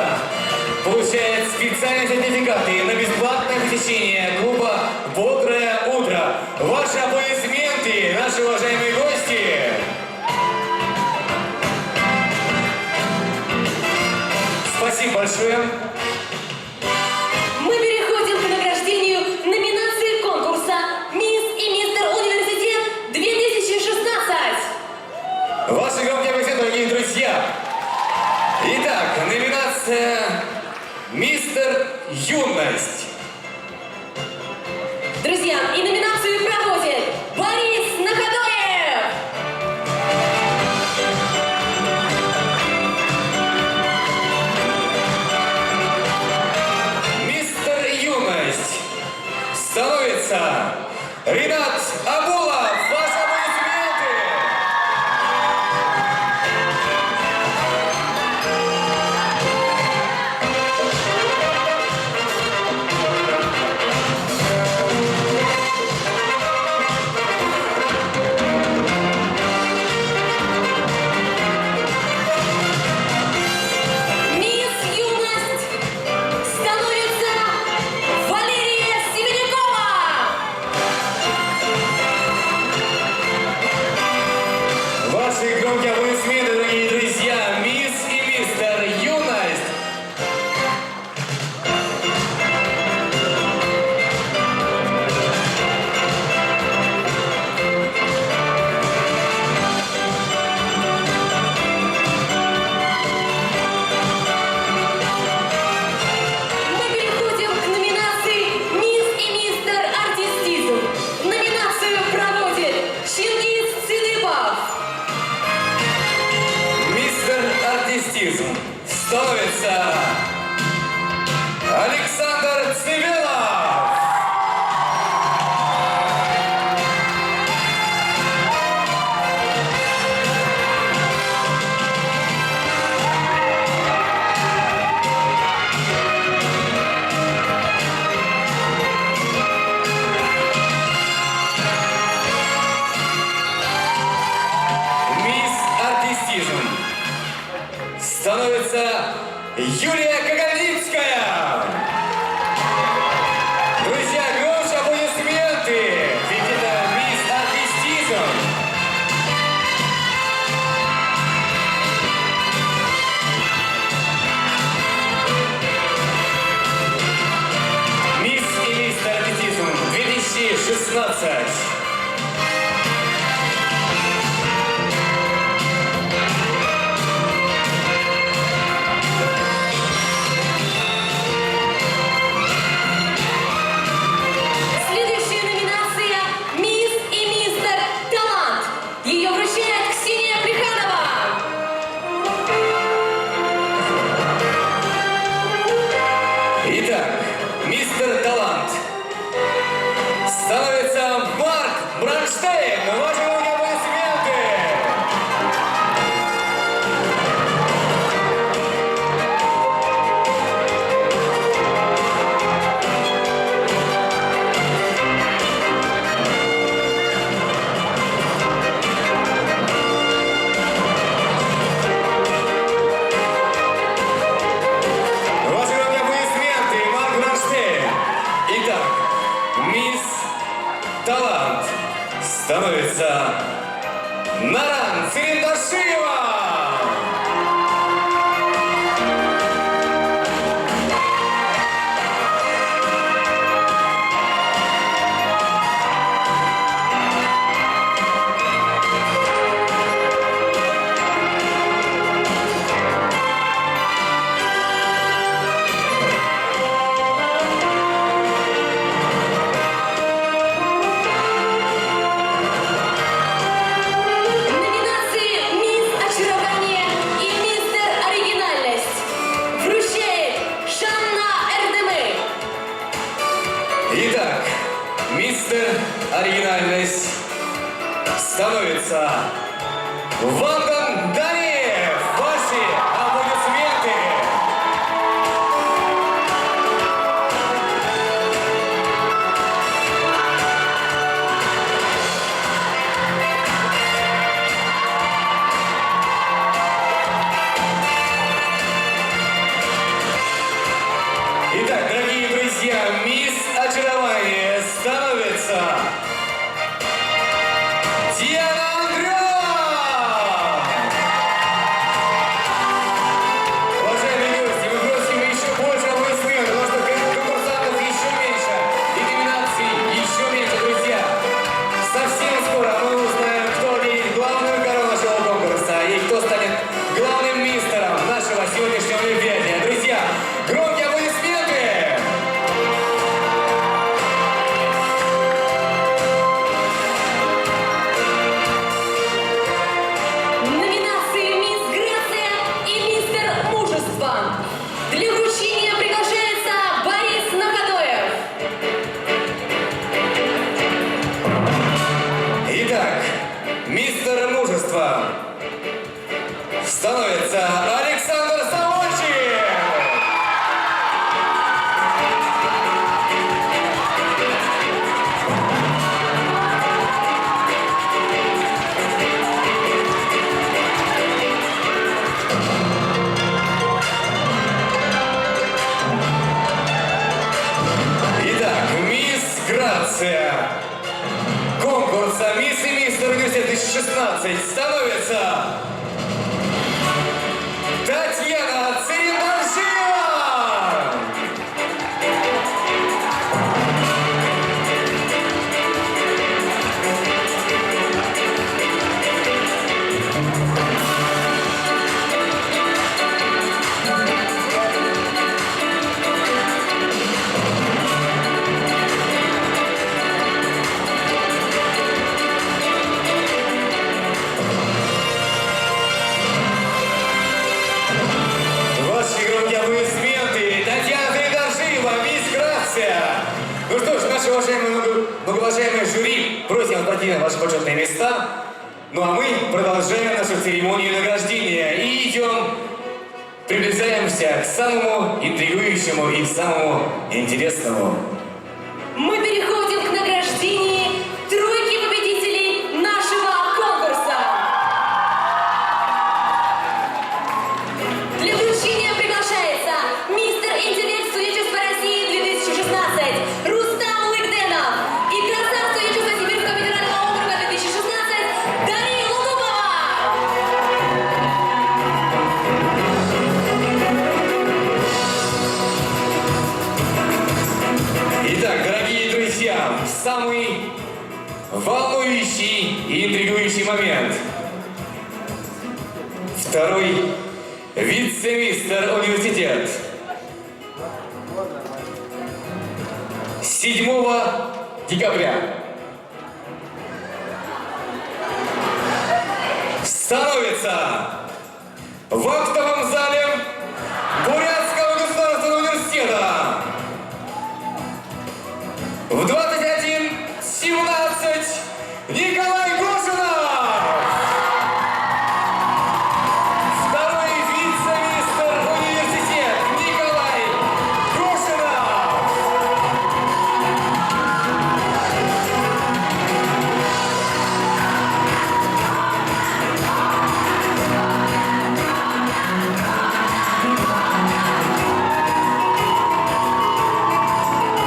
A: получает специальные сертификаты на бесплатное посещение клуба «Бодрое утро». Ваши аплодисменты, наши уважаемые гости. Спасибо большое.
C: Мы переходим к награждению номинации конкурса «Мисс и мистер университет 2016».
A: Ваши громкие аплодисменты, дорогие друзья. Итак, номинация «Мистер Юность».
C: Друзья, и номинацию проводит Борис Находоев.
A: Юлия Кагарлицкая. Друзья, громче аплодисменты, ведь это мисс Артистизм. Мисс и мистер Артистизм 2016.
C: Следующая номинация «Мисс и мистер Талант». Ее вручает Ксения Плеханова.
A: Итак, мистер Талант становится Марк Бронштейн. Ваши руки, аплодисменты. Ваши руки, аплодисменты, Марк Бронштейн. Итак, мисс Талант становится Наран Цирендашиева.
C: Номинации «Мисс Очарование» и «Мистер Оригинальность» вручает Жанна Эрдемей.
A: Итак, мистер Оригинальность становится Вандан Дариев. Ваши аплодисменты. Итак, дорогие друзья, мисс Очарование становится Диана Андреа! Уважаемые гости, мы просим еще больше аплодисментов, потому что конкурсантов еще меньше и номинаций еще меньше, друзья. Совсем скоро мы узнаем, кто оденет главную корону нашего конкурса и кто станет главным мистером нашего сегодняшнего мероприятия. Друзья, громкие аплодисменты!
C: Номинации «Мисс Грация» и «Мистер Мужество». Для вручения приглашается Борис Накадоев.
A: Итак, мистер Мужество становится Александр Савольчик. Итак, мисс Грация конкурса «Мисс и мистер Университет 2016» становится Татьяна Цирендашиева. Ваши громкие аплодисменты. Татьяна Цирендашиева, мисс Грация. Ну что ж, наши многоуважаемые жюри, просим пройти на ваши почетные места. Ну а мы продолжаем нашу церемонию награждения и идем, приближаемся к самому интригующему и самому интересному.
C: Мы переходим к награждению тройки победителей нашего конкурса. Для вручения приглашается
A: и интригующий момент. Второй вице-мистер университет. 7 декабря. Становится в актовом зале Бурятского государственного университета в 21:17 Николай Гошинов! Второй вице-мистер университет Николай Гошинов!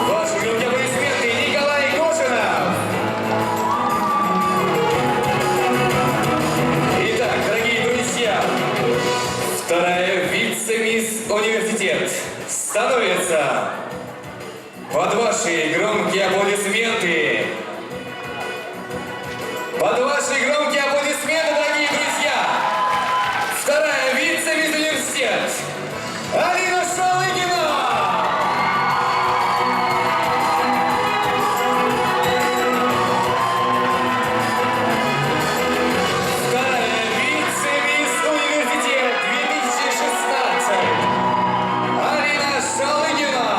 A: Ваши громкие аплодисменты, Николай Гошинов! Итак, дорогие друзья, вторая вице-мисс университет становится под ваши громкие аплодисменты. Под ваши громкие аплодисменты, дорогие друзья, вторая вице-мисс университет Алина Шалыгина! Вторая вице-мисс университет 2016 Алина Шалыгина!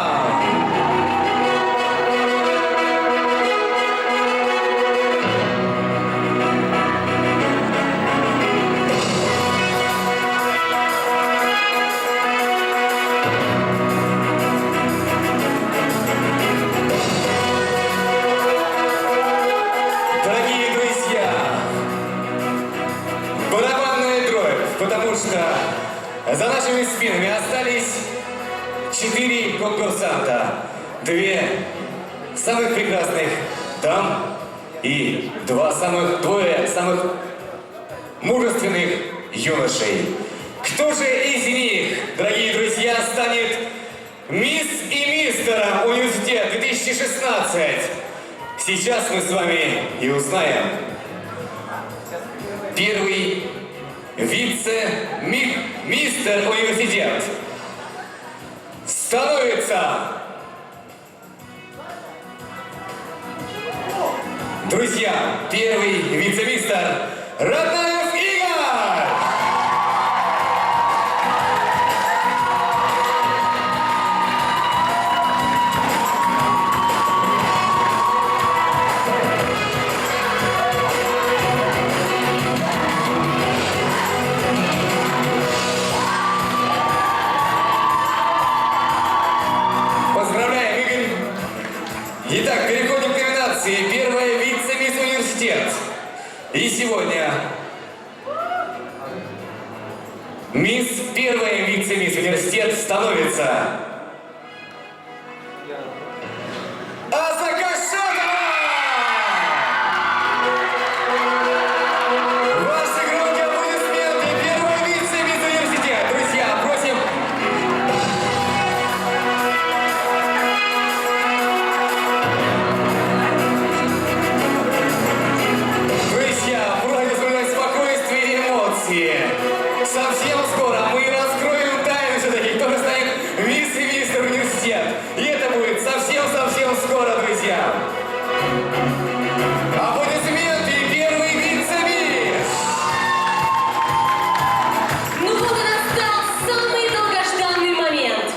A: Дорогие друзья, барабанная дробь, потому что за нашими спинами остались 4 конкурсанта, 2 самых прекрасных дам и двое самых мужественных юношей. Кто же из них, дорогие друзья, станет мисс и мистером университета 2016? Сейчас мы с вами и узнаем. Первый вице-мистер университет становится... Друзья, первый вице-мистер Ратнаев Игорь! Поздравляем, Игорь! Итак, переходим к номинации «Первая вице-мисс университет». И сегодня первая вице-мисс университет становится... Азака Шатова! Ваши громкие аплодисменты! Первая вице-мисс университет! Друзья, просим... Друзья, просим соблюдать спокойствие и эмоции. Совсем скоро мы раскроем тайну все-таки, кто же станет мисс и мистер университет. И это будет совсем скоро, друзья. Аплодисменты, первый вице-мисс.
C: Ну вот и настал самый долгожданный момент.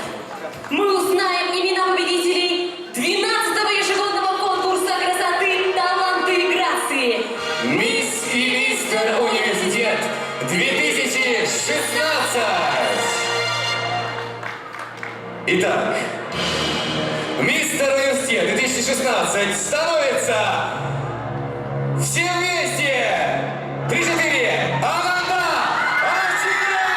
C: Мы узнаем имена победителей 12-го ежегодного конкурса красоты, таланта и грации.
A: Мисс и мистер университет 2016. Итак, мистер университет 2016 становится все вместе 3-4 Ананда Арчинов!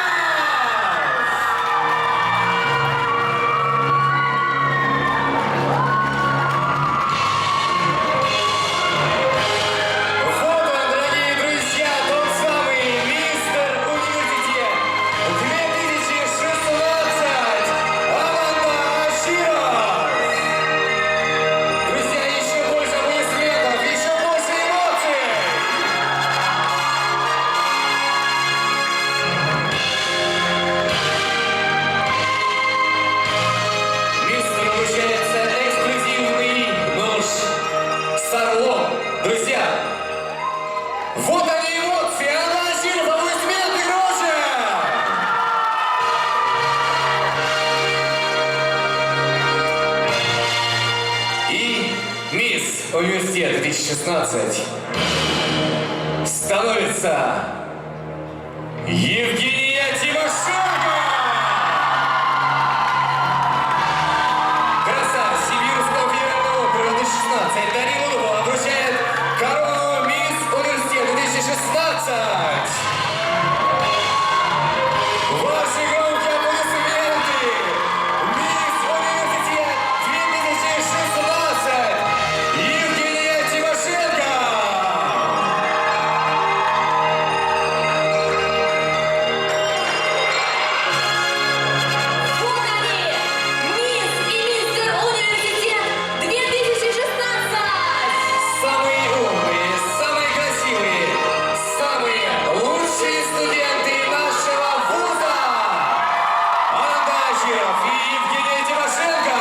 A: Вот он, дорогие друзья, тот самый мистер университет 2016 Ананда Арчинов! Друзья, еще больше аплодисментов, еще больше эмоций! 2016 становится Евгения Тимошенко! Красавица Сибирского федерального округа 2016 Дарья Лудова вручает корону Мисс Университет 2016! Ваши громкие аплодисменты! Мисс Университет 2016 Евгения Тимошенко!
C: Вот они! Мисс и мистер Университет 2016!
A: Самые умные, самые красивые, самые лучшие студенты нашего вуза! Анна Ачиров и Евгения Тимошенко!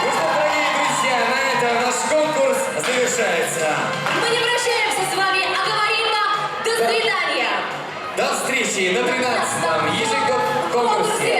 A: Ну что, дорогие друзья, на этом наш конкурс завершается.
C: Мы не прощаемся с вами, а говорим вам до свидания!
A: До встречи на 13-м ежегодном конкурсе